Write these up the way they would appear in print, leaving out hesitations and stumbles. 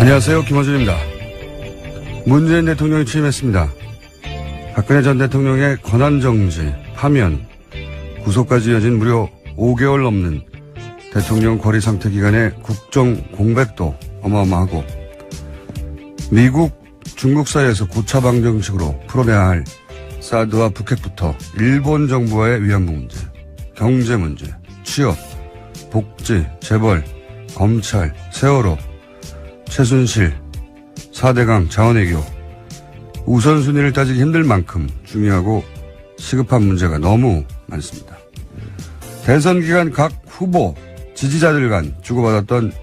안녕하세요. 김어준입니다. 문재인 대통령이 취임했습니다. 박근혜 전 대통령의 권한정지, 파면, 구속까지 이어진 무려 5개월 넘는 대통령 거리 상태 기간의 국정 공백도 어마어마하고 미국, 중국 사이에서 고차방 정식으로 풀어내야 할 사드와 북핵부터 일본 정부와의 위안부 문제, 경제 문제, 취업, 복지, 재벌, 검찰, 세월호, 최순실, 4대강, 자원외교 우선순위를 따지기 힘들 만큼 중요하고 시급한 문제가 너무 많습니다. 대선 기간 각 후보, 지지자들 간 주고받았던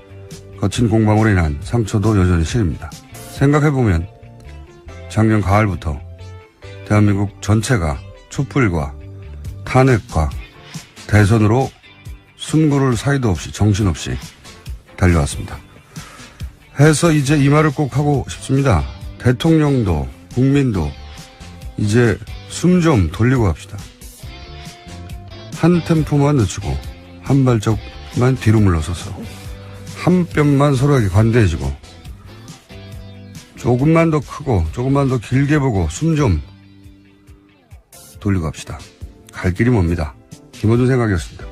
거친 공방으로 인한 상처도 여전히 시립니다. 생각해보면 작년 가을부터 대한민국 전체가 촛불과 탄핵과 대선으로 숨고를 사이도 없이 정신없이 달려왔습니다. 해서 이제 이 말을 꼭 하고 싶습니다. 대통령도 국민도 이제 숨 좀 돌리고 합시다. 한 템포만 늦추고 한 발짝만 뒤로 물러서서 한 뼘만 서로에게 관대해지고 조금만 더 크고 조금만 더 길게 보고 숨 좀 돌리고 합시다. 갈 길이 멉니다. 김어준 생각이었습니다.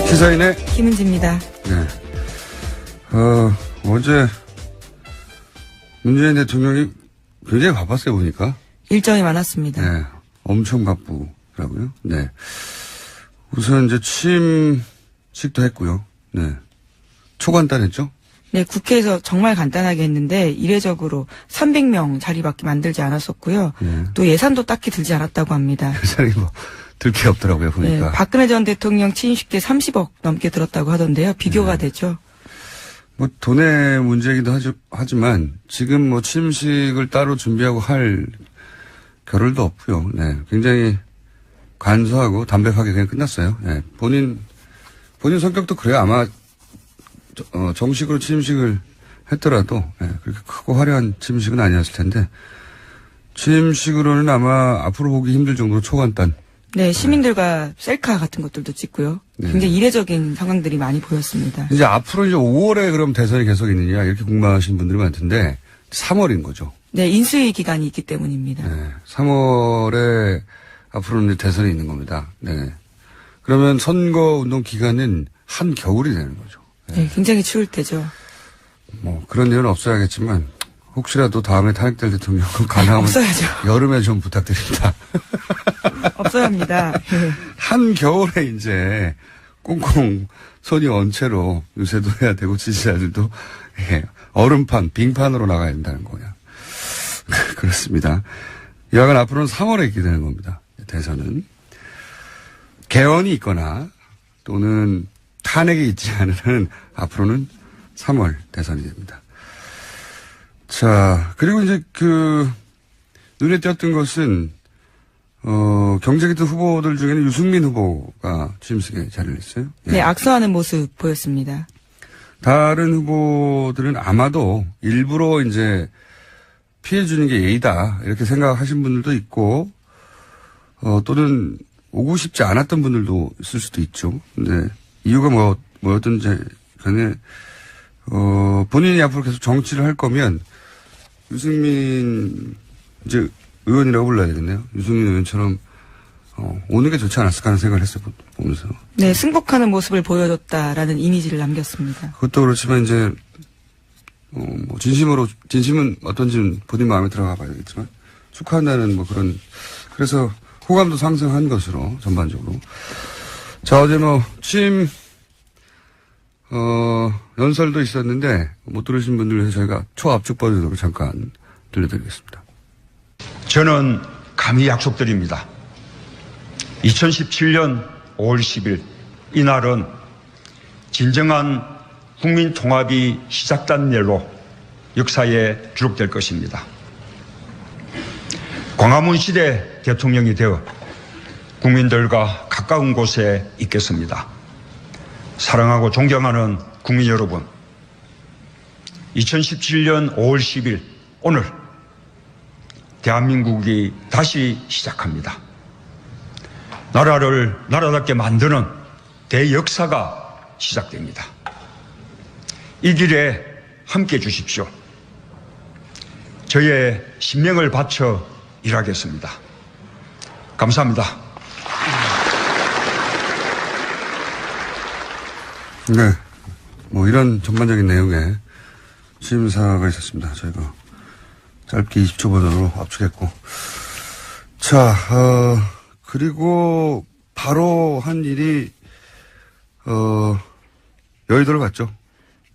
시사인의 김은지입니다. 네. 어제 문재인 대통령이 굉장히 바빴어요, 보니까. 일정이 많았습니다. 네. 엄청 바쁘더라고요. 네. 우선 이제 취임식도 했고요. 네. 초간단했죠? 네, 국회에서 정말 간단하게 했는데 이례적으로 300명 자리밖에 만들지 않았었고요. 네. 또 예산도 딱히 들지 않았다고 합니다. 예산이 들 게 없더라고요, 보니까. 네, 박근혜 전 대통령 취임식 때 30억 넘게 들었다고 하던데요. 비교가 네. 되죠. 뭐 돈의 문제이기도 하지만 지금 뭐 취임식을 따로 준비하고 할 겨를도 없고요. 네, 굉장히 간소하고 담백하게 그냥 끝났어요. 네, 본인 성격도 그래요. 아마 정식으로 취임식을 했더라도 네, 그렇게 크고 화려한 취임식은 아니었을 텐데 취임식으로는 아마 앞으로 보기 힘들 정도로 초간단. 네, 시민들과 셀카 같은 것들도 찍고요. 네. 굉장히 이례적인 상황들이 많이 보였습니다. 이제 앞으로 이제 5월에 그럼 대선이 계속 있느냐 이렇게 궁금하신 분들이 많던데 3월인 거죠. 네, 인수위 기간이 있기 때문입니다. 네, 3월에 앞으로는 이제 대선이 있는 겁니다. 네. 그러면 선거 운동 기간은 한 겨울이 되는 거죠. 네, 굉장히 추울 때죠. 뭐 그런 일은 없어야겠지만 혹시라도 다음에 탄핵될 대통령은 가능하면 없어야죠. 여름에 좀 부탁드립니다. 없어야 합니다. 네. 한 겨울에 이제 꽁꽁 손이 언 채로 유세도 해야 되고 지지자들도 예, 얼음판, 빙판으로 나가야 된다는 거야. 그렇습니다. 여하간 앞으로는 3월에 있게 되는 겁니다. 대선은. 개헌이 있거나 또는 탄핵이 있지 않은 한은 앞으로는 3월 대선이 됩니다. 자, 그리고 이제 눈에 띄었던 것은, 경제기득 후보들 중에는 유승민 후보가 취임식에 자리를 했어요. 예. 네, 악수하는 모습 보였습니다. 다른 후보들은 아마도 일부러 이제 피해주는 게 예의다. 이렇게 생각하신 분들도 있고, 또는 오고 싶지 않았던 분들도 있을 수도 있죠. 근데 이유가 뭐였든지 간에, 본인이 앞으로 계속 정치를 할 거면 유승민 이제 의원이라고 불러야 되겠네요. 유승민 의원처럼 오는 게 좋지 않았을까 하는 생각을 했어요. 보면서. 네, 승복하는 모습을 보여줬다라는 이미지를 남겼습니다. 그것도 그렇지만 이제 뭐 진심은 어떤지는 본인 마음에 들어가 봐야겠지만 축하한다는 뭐 그래서 호감도 상승한 것으로 전반적으로. 자, 어제 뭐 취임 연설도 있었는데 못 들으신 분들 위해서 저희가 초압축 버전으로 잠깐 들려드리겠습니다. 저는 감히 약속드립니다. 2017년 5월 10일 이날은 진정한 국민 통합이 시작된 날로 역사에 기록될 것입니다. 광화문 시대 대통령이 되어 국민들과 가까운 곳에 있겠습니다. 사랑하고 존경하는 국민 여러분, 2017년 5월 10일 오늘 대한민국이 다시 시작합니다. 나라를 나라답게 만드는 대역사가 시작됩니다. 이 길에 함께 해 주십시오. 저의 신명을 바쳐 일하겠습니다. 감사합니다. 네. 뭐 이런 전반적인 내용의 취임사가 있었습니다. 저희가 짧게 20초 버전으로 압축했고. 자, 그리고 바로 한 일이, 여의도를 갔죠.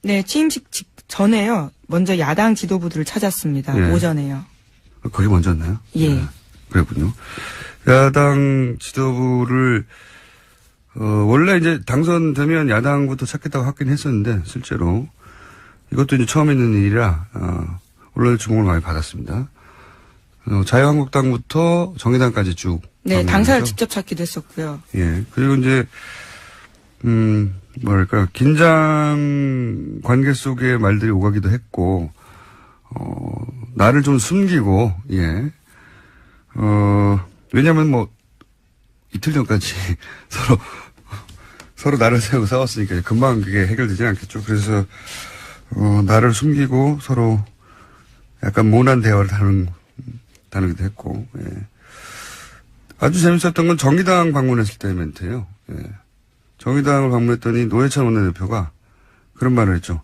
네, 취임식 전에요. 먼저 야당 지도부들을 찾았습니다. 예. 오전에요. 거기 먼저였나요? 예. 네, 그랬군요. 야당 지도부를, 원래 이제 당선되면 야당부터 찾겠다고 하긴 했었는데, 실제로. 이것도 이제 처음 있는 일이라, 언론의 주목을 많이 받았습니다. 자유한국당부터 정의당까지 쭉. 네, 당사를 직접 찾기도 했었고요. 예. 그리고 이제, 뭐랄까, 긴장 관계 속의 말들이 오가기도 했고, 나를 좀 숨기고, 예. 왜냐면 뭐, 이틀 전까지 서로 나를 세우고 싸웠으니까 금방 그게 해결되지 않겠죠. 그래서, 나를 숨기고 서로 약간 모난 대화를 다루기도 했고, 예. 아주 재밌었던 건 정의당 방문했을 때 멘트예요. 예. 정의당을 방문했더니 노회찬 원내대표가 그런 말을 했죠.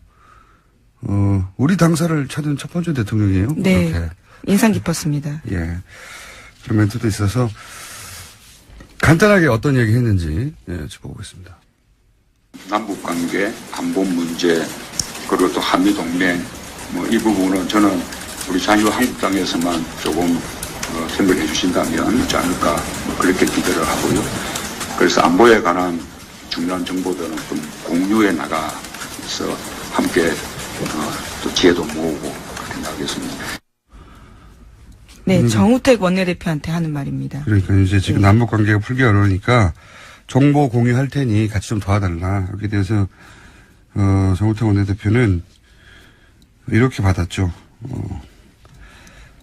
우리 당사를 찾은 첫 번째 대통령이에요. 네. 이렇게. 인상 깊었습니다. 예. 그런 멘트도 있어서 간단하게 어떤 얘기 했는지, 예, 짚어보겠습니다. 남북관계, 안보 문제, 그리고 또 한미동맹, 뭐 이 부분은 저는 우리 자유한국당에서만 조금 생각해 주신다면 있지 않을까, 뭐 그렇게 기대를 하고요. 그래서 안보에 관한 중요한 정보들은 좀 공유해 나가서 함께 또 지혜도 모으고 그렇게 나가겠습니다. 네, 정우택 원내대표한테 하는 말입니다. 그러니까 이제 지금 남북 관계가 풀기 어려우니까 정보 공유할 테니 같이 좀 도와달라. 여기에 대해서 정우택 원내대표는 이렇게 받았죠.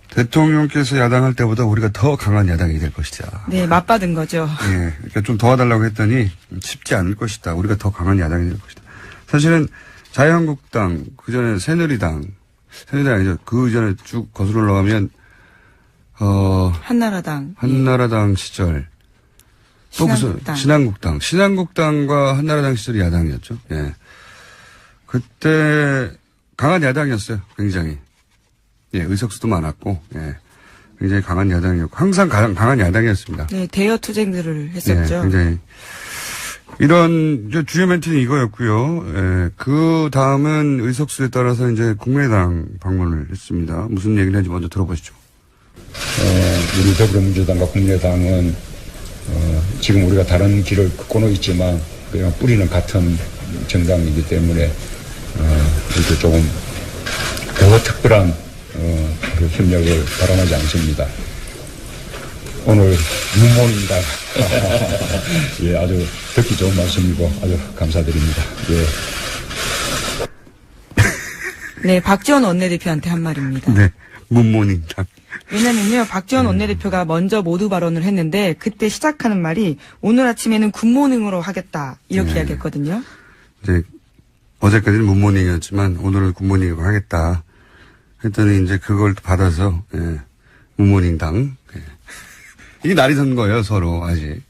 대통령께서 야당할 때보다 우리가 더 강한 야당이 될 것이다. 네, 맞받은 거죠. 예, 그러니까 좀 도와달라고 했더니 쉽지 않을 것이다. 우리가 더 강한 야당이 될 것이다. 사실은 자유한국당, 그 전에 새누리당 아니죠. 그 전에 쭉 거슬러 올라가면 한나라당. 한나라당 시절. 또 신한국당. 신한국당과 한나라당 시절이 야당이었죠. 예. 그때 강한 야당이었어요. 굉장히. 예, 의석수도 많았고, 예. 굉장히 강한 야당이었고, 항상 강한 야당이었습니다. 네, 대여 투쟁들을 했었죠. 예, 굉장히. 이런, 주요 멘트는 이거였고요. 예, 그 다음은 의석수에 따라서 이제 국민의당 방문을 했습니다. 무슨 얘기를 했는지 먼저 들어보시죠. 우리 더불어민주당과 국민의당은 지금 우리가 다른 길을 걷고는 있지만 그냥 뿌리는 같은 정당이기 때문에 이렇게 조금 더 특별한 그 협력을 바람하지 않습니다. 오늘 문모입니다. 예, 아주 듣기 좋은 말씀이고 아주 감사드립니다. 예. 네, 박지원 원내대표한테 한 말입니다. 네. 문모닝당. 왜냐면요, 박지원 원내대표가 먼저 모두 발언을 했는데 그때 시작하는 말이 오늘 아침에는 굿모닝으로 하겠다 이렇게 네. 이야기했거든요. 이제 어제까지는 문모닝이었지만 오늘은 굿모닝으로 하겠다 했더니 이제 그걸 받아서 예, 문모닝당. 예. 이게 날이 선 거예요, 서로 아직.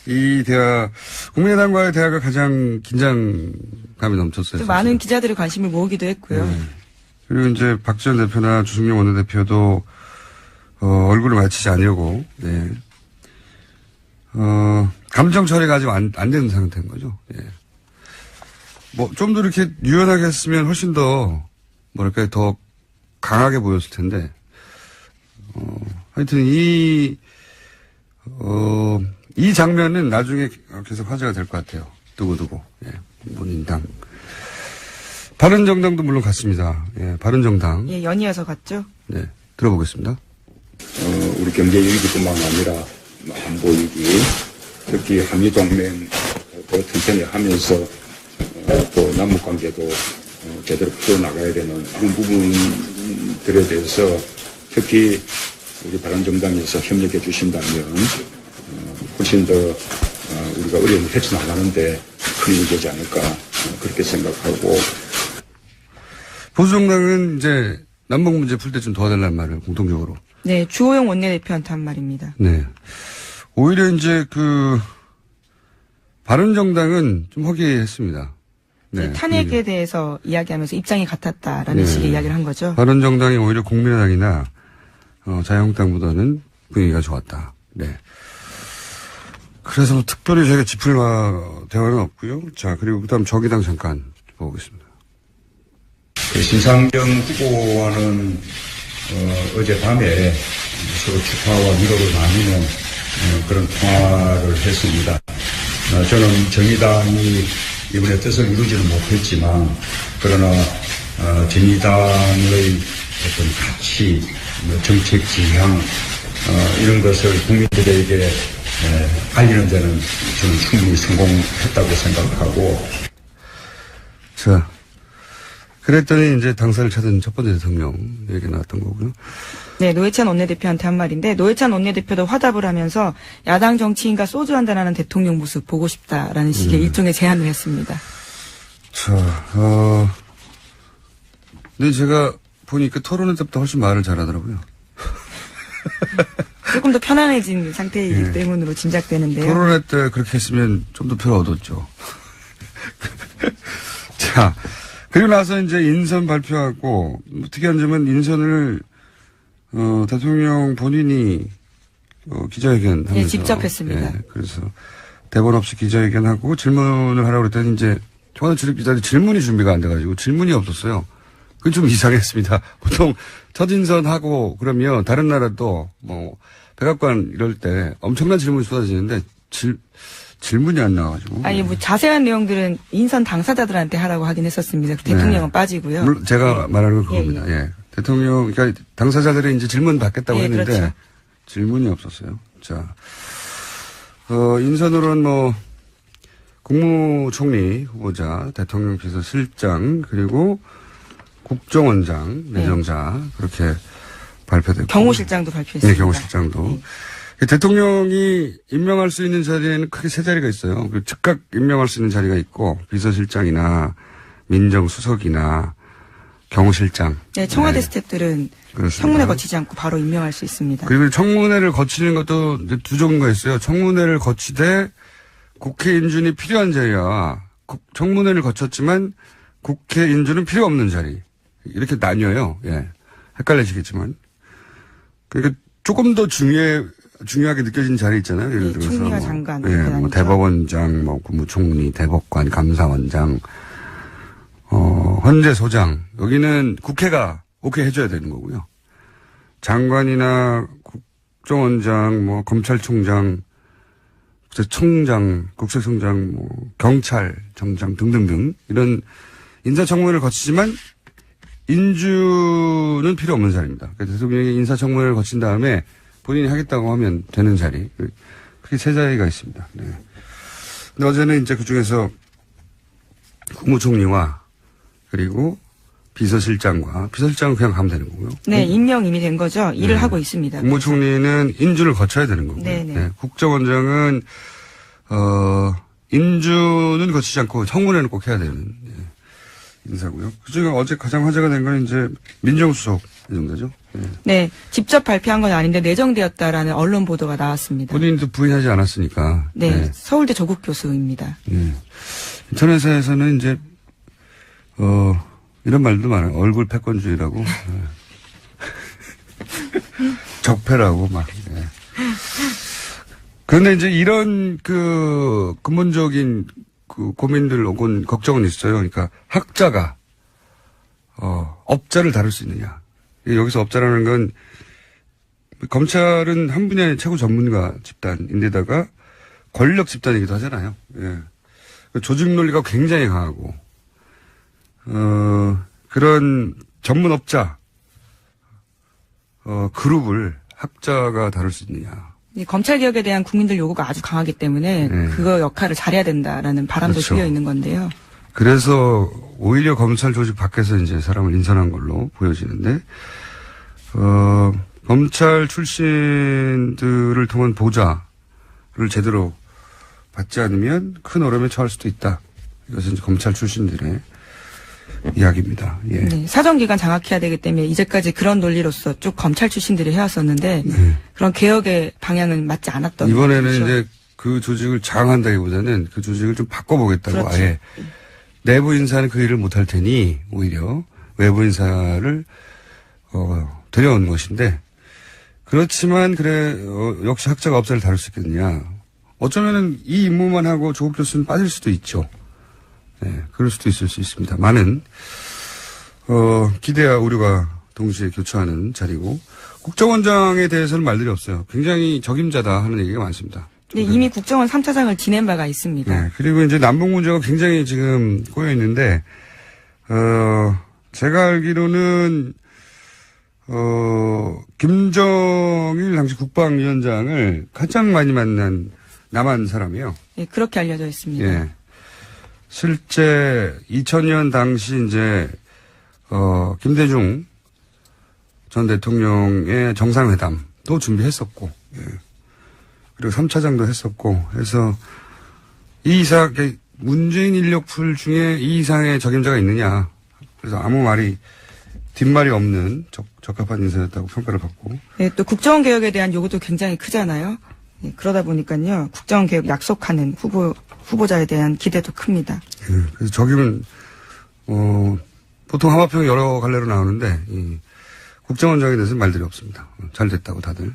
이 대화, 국민의당과의 대화가 가장 긴장감이 넘쳤어요. 많은 기자들의 관심을 모으기도 했고요. 그리고 이제 박지원 대표나 주승용 원내대표도 얼굴을 맞추지 않으려고, 네. 감정 처리가 아직 안 되는 상태인 거죠. 예. 뭐, 좀 더 이렇게 유연하게 했으면 훨씬 더, 뭐랄까, 더 강하게 보였을 텐데, 하여튼 이 장면은 나중에 계속 화제가 될 것 같아요. 두고두고, 예. 본인당. 바른정당도 물론 갔습니다. 예, 바른정당. 예, 연이어서 갔죠. 네, 들어보겠습니다. 우리 경제 위기뿐만 아니라 안보 위기, 특히 한미동맹 더 튼튼히 하면서 또 남북관계도 제대로 풀어나가야 되는 그런 부분들에 대해서 특히 우리 바른정당에서 협력해 주신다면 훨씬 더 우리가 어려움을 헤쳐나가는데 큰 힘이 되지 않을까 그렇게 생각하고 보수정당은 이제 남북 문제 풀 때 좀 도와달라는 말을 공통적으로. 네, 주호영 원내대표한테 한 말입니다. 네. 오히려 이제 바른정당은 좀 허기했습니다. 네. 탄핵에 대해서 이야기하면서 입장이 같았다라는 식의 이야기를 한 거죠. 바른정당이 오히려 국민의당이나 자유한국당보다는 분위기가 좋았다. 네. 그래서 뭐 특별히 저희가 짚을 대화는 없고요. 자, 그리고 그다음 저기당 잠깐 보겠습니다. 신상정 후보와는 어젯밤에 서로 축하와 위로를 나누는 그런 통화를 했습니다. 저는 정의당이 이번에 뜻을 이루지는 못했지만 그러나 정의당의 어떤 가치, 정책 지향 이런 것을 국민들에게 알리는 데는 저는 충분히 성공했다고 생각하고 자, 그랬더니 이제 당사를 찾은 첫 번째 대통령 얘기 나왔던 거고요. 네, 노회찬 원내대표한테 한 말인데 노회찬 원내대표도 화답을 하면서 야당 정치인과 소주 한잔하는 대통령 모습 보고 싶다라는 식의 일종의 제안을 했습니다. 자, 근데 제가 보니까 토론회 때부터 훨씬 말을 잘하더라고요. 조금 더 편안해진 상태이기 때문으로 짐작되는데요. 토론회 때 그렇게 했으면 좀 더 표를 얻었죠. 자, 그리고 나서 이제 인선 발표하고 특이한 점은 인선을 대통령 본인이 기자회견 하면서 직접 했습니다. 예, 그래서 대본 없이 기자회견하고 질문을 하라고 그랬더니 이제 청와대 출입 기자들이 질문이 준비가 안 돼가지고 질문이 없었어요. 그게 좀 이상했습니다. 보통 첫 인선하고 그러면 다른 나라도 뭐 백악관 이럴 때 엄청난 질문이 쏟아지는데 질문이 안 나와가지고. 아니, 뭐 자세한 내용들은 인선 당사자들한테 하라고 하긴 했었습니다. 대통령은 빠지고요. 물론 제가 말하는 건 그겁니다. 예. 대통령, 그러니까 당사자들이 이제 질문 받겠다고 했는데 그렇죠. 질문이 없었어요. 자, 인선으로는 뭐 국무총리 후보자, 대통령 비서실장 그리고 국정원장 내정자 그렇게 발표됐고. 경호실장도 발표했습니다. 네, 경호실장도. 대통령이 임명할 수 있는 자리에는 크게 세 자리가 있어요. 즉각 임명할 수 있는 자리가 있고 비서실장이나 민정수석이나 경호실장. 네, 청와대 스태프들은 그렇습니다. 청문회 거치지 않고 바로 임명할 수 있습니다. 그리고 청문회를 거치는 것도 이제 두 종류가 있어요. 청문회를 거치되 국회 인준이 필요한 자리와 청문회를 거쳤지만 국회 인준은 필요 없는 자리. 이렇게 나뉘어요. 예. 헷갈리시겠지만. 그러니까 조금 더 중요하게 느껴진 자리 있잖아요. 예를 들어서. 총리와 장관. 예, 뭐 대법원장, 뭐 국무총리, 대법관, 감사원장, 헌재소장. 여기는 국회가 오케이 해줘야 되는 거고요. 장관이나 국정원장, 뭐 검찰총장, 국세청장, 뭐 경찰청장 등등등 이런 인사청문회를 거치지만 인주는 필요 없는 자리입니다. 그러니까 대통령이 인사청문회를 거친 다음에 본인이 하겠다고 하면 되는 자리. 그게 세 자리가 있습니다. 네. 근데 어제는 이제 그 중에서 국무총리와 그리고 비서실장은 그냥 가면 되는 거고요. 네, 임명 이미 된 거죠. 일을 하고 있습니다. 국무총리는 인준을 거쳐야 되는 거고요. 네. 국정원장은 인준은 거치지 않고 청문회는 꼭 해야 되는 인사고요. 그중에 어제 가장 화제가 된 건 이제 민정수석 이 정도죠. 네, 직접 발표한 건 아닌데 내정되었다라는 언론 보도가 나왔습니다. 본인도 부인하지 않았으니까. 네, 서울대 조국 교수입니다. 네. 인터넷에서는 이제 이런 말도 많아요. 얼굴 패권주의라고. 적폐라고 막. 네. 그런데 이제 이런 근본적인 고민들 혹은 걱정은 있어요. 그러니까 학자가 업자를 다룰 수 있느냐. 여기서 업자라는 건 검찰은 한 분야의 최고 전문가 집단인데다가 권력 집단이기도 하잖아요. 예. 조직 논리가 굉장히 강하고 그런 전문 업자 그룹을 학자가 다룰 수 있느냐. 검찰개혁에 대한 국민들 요구가 아주 강하기 때문에 그거 역할을 잘해야 된다라는 바람도 그렇죠. 들려 있는 건데요. 그래서 오히려 검찰 조직 밖에서 이제 사람을 인선한 걸로 보여지는데, 검찰 출신들을 통한 보좌를 제대로 받지 않으면 큰 어려움에 처할 수도 있다. 이것은 이제 검찰 출신들의 이야기입니다. 예. 네, 사정기관 장악해야 되기 때문에 이제까지 그런 논리로서 쭉 검찰 출신들이 해왔었는데 그런 개혁의 방향은 맞지 않았던 이번에는 거죠. 이제 그 조직을 장악한다기보다는 그 조직을 좀 바꿔보겠다고 그렇죠. 아예 내부 인사는 그 일을 못할 테니 오히려 외부 인사를 데려온 것인데 그렇지만 역시 학자가 업사를 다룰 수 있겠느냐. 어쩌면은 이 임무만 하고 조국 교수는 빠질 수도 있죠. 네, 그럴 수도 있을 수 있습니다. 많은 기대와 우려가 동시에 교차하는 자리고 국정원장에 대해서는 말들이 없어요. 굉장히 적임자다 하는 얘기가 많습니다. 네, 이미 국정원 3차장을 지낸 바가 있습니다. 네, 그리고 이제 남북 문제가 굉장히 지금 꼬여 있는데 제가 알기로는 김정일 당시 국방위원장을 가장 많이 만난 남한 사람이에요. 네, 그렇게 알려져 있습니다. 예. 실제 2000년 당시 이제 김대중 전 대통령의 정상회담도 준비했었고, 예. 그리고 3차장도 했었고, 해서 이 이상 문재인 인력풀 중에 이 이상의 적임자가 있느냐. 그래서 아무 말이 뒷말이 없는 적합한 인사였다고 평가를 받고. 네, 또 국정원 개혁에 대한 요구도 굉장히 크잖아요. 네, 그러다 보니까요, 국정원 개혁 약속하는 후보자에 대한 기대도 큽니다. 예, 그래서 적임은 보통 하마평 여러 갈래로 나오는데 이 국정원장에 대해서는 말들이 없습니다. 잘 됐다고 다들.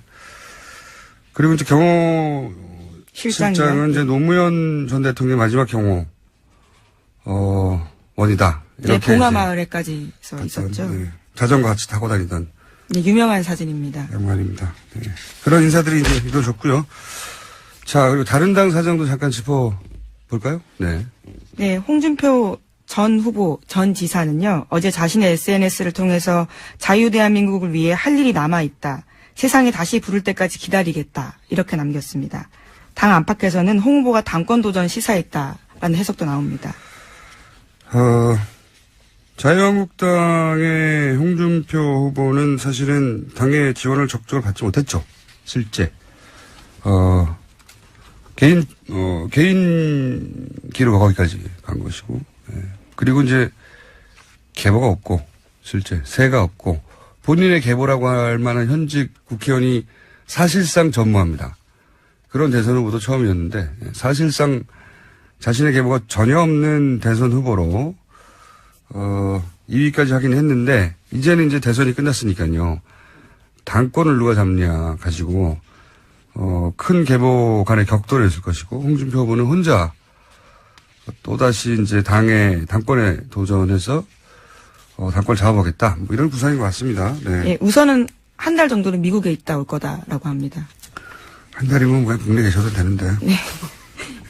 그리고 이제 경호 실장은 이제 노무현 전 대통령의 마지막 경호 원이다. 네, 이렇게 봉화마을에까지 있었죠. 네, 자전거 같이 타고 다니던 네, 유명한 사진입니다. 양반입니다. 네. 그런 인사들이 이제 이루어졌고요. 자, 그리고 다른 당 사정도 잠깐 짚어볼까요? 네. 네, 홍준표 전 후보, 전 지사는요, 어제 자신의 SNS를 통해서 자유대한민국을 위해 할 일이 남아있다. 세상에 다시 부를 때까지 기다리겠다. 이렇게 남겼습니다. 당 안팎에서는 홍 후보가 당권 도전 시사했다라는 해석도 나옵니다. 자유한국당의 홍준표 후보는 사실은 당의 지원을 적극적으로 받지 못했죠. 실제. 개인 기로가 거기까지 간 것이고. 예. 그리고 이제 계보가 없고, 실제 세가 없고, 본인의 계보라고 할 만한 현직 국회의원이 사실상 전무합니다. 그런 대선 후보도 처음이었는데, 사실상 자신의 계보가 전혀 없는 대선 후보로 2위까지 하긴 했는데 이제는 이제 대선이 끝났으니까요. 당권을 누가 잡냐 가지고 큰 계보 간의 격돌이 있을 것이고 홍준표 후보는 혼자 또다시 이제 당권에 도전해서 당권을 잡아보겠다. 뭐 이런 구상인 것 같습니다. 네. 예, 우선은 한 달 정도는 미국에 있다 올 거다라고 합니다. 한 달이면 그냥 국내에 계셔도 되는데. 네.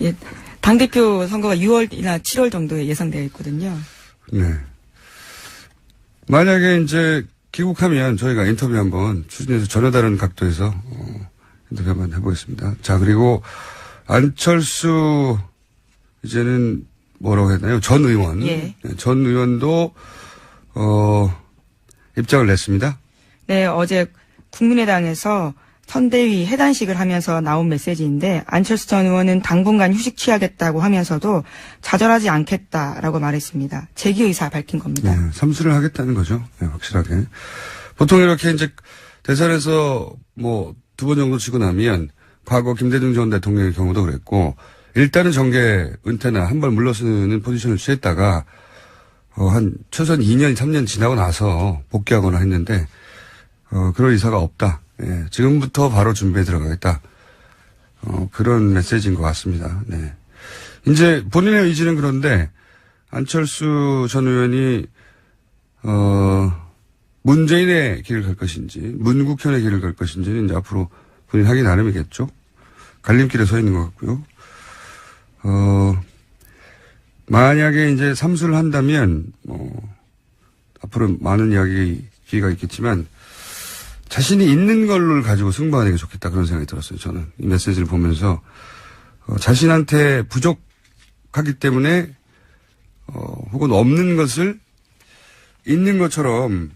예, 당대표 선거가 6월이나 7월 정도에 예상되어 있거든요. 네. 만약에 이제 귀국하면 저희가 인터뷰 한번 추진해서 전혀 다른 각도에서 인터뷰 한번 해보겠습니다. 자, 그리고 안철수 이제는 뭐라고 했나요? 전 의원. 예. 네, 전 의원도 입장을 냈습니다. 네, 어제 국민의당에서 선대위 해단식을 하면서 나온 메시지인데 안철수 전 의원은 당분간 휴식 취하겠다고 하면서도 좌절하지 않겠다라고 말했습니다. 재기 의사 밝힌 겁니다. 네, 삼수를 하겠다는 거죠. 네, 확실하게. 보통 이렇게 이제 대선에서 뭐 2번 정도 치고 나면 과거 김대중 전 대통령의 경우도 그랬고 일단은 정계 은퇴나 한 번 물러서는 포지션을 취했다가 한 최소한 2년, 3년 지나고 나서 복귀하거나 했는데 그럴 의사가 없다. 예, 지금부터 바로 준비에 들어가겠다. 그런 메시지인 것 같습니다. 네. 이제 본인의 의지는 그런데 안철수 전 의원이 문재인의 길을 갈 것인지 문국현의 길을 갈 것인지는 이제 앞으로 본인 하기 나름이겠죠. 갈림길에 서 있는 것 같고요. 만약에 이제 삼수를 한다면 앞으로 많은 이야기가 있겠지만 자신이 있는 걸로 가지고 승부하는 게 좋겠다 그런 생각이 들었어요. 저는 이 메시지를 보면서 자신한테 부족하기 때문에 혹은 없는 것을 있는 것처럼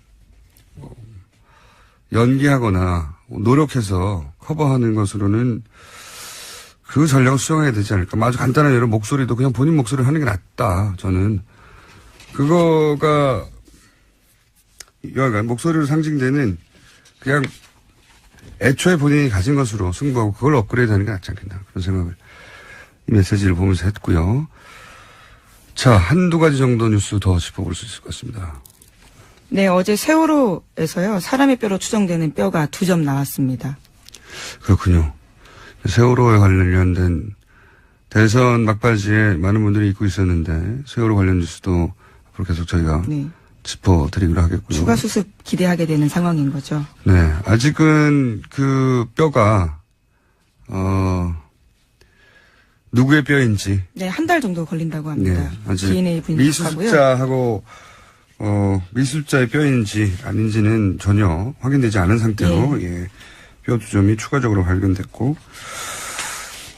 연기하거나 노력해서 커버하는 것으로는 그 전략을 수정해야 되지 않을까. 아주 간단한 예로 목소리도 그냥 본인 목소리를 하는 게 낫다. 저는 그거가 여하간 목소리로 상징되는 그냥 애초에 본인이 가진 것으로 승부하고 그걸 업그레이드하는 게 낫지 않겠나. 그런 생각을 이 메시지를 보면서 했고요. 자, 한두 가지 정도 뉴스 더 짚어볼 수 있을 것 같습니다. 네, 어제 세월호에서요. 사람의 뼈로 추정되는 뼈가 2점 나왔습니다. 그렇군요. 세월호에 관련된 대선 막바지에 많은 분들이 잊고 있었는데 세월호 관련 뉴스도 앞으로 계속 저희가 네. 짚어드리기로 하겠고요. 추가 수습 기대하게 되는 상황인 거죠. 네, 아직은 그 뼈가 누구의 뼈인지 네, 한 달 정도 걸린다고 합니다. 네, 아직 DNA 분석하고요. 미술자하고 미술자의 뼈인지 아닌지는 전혀 확인되지 않은 상태로 예, 뼈 2점이 추가적으로 발견됐고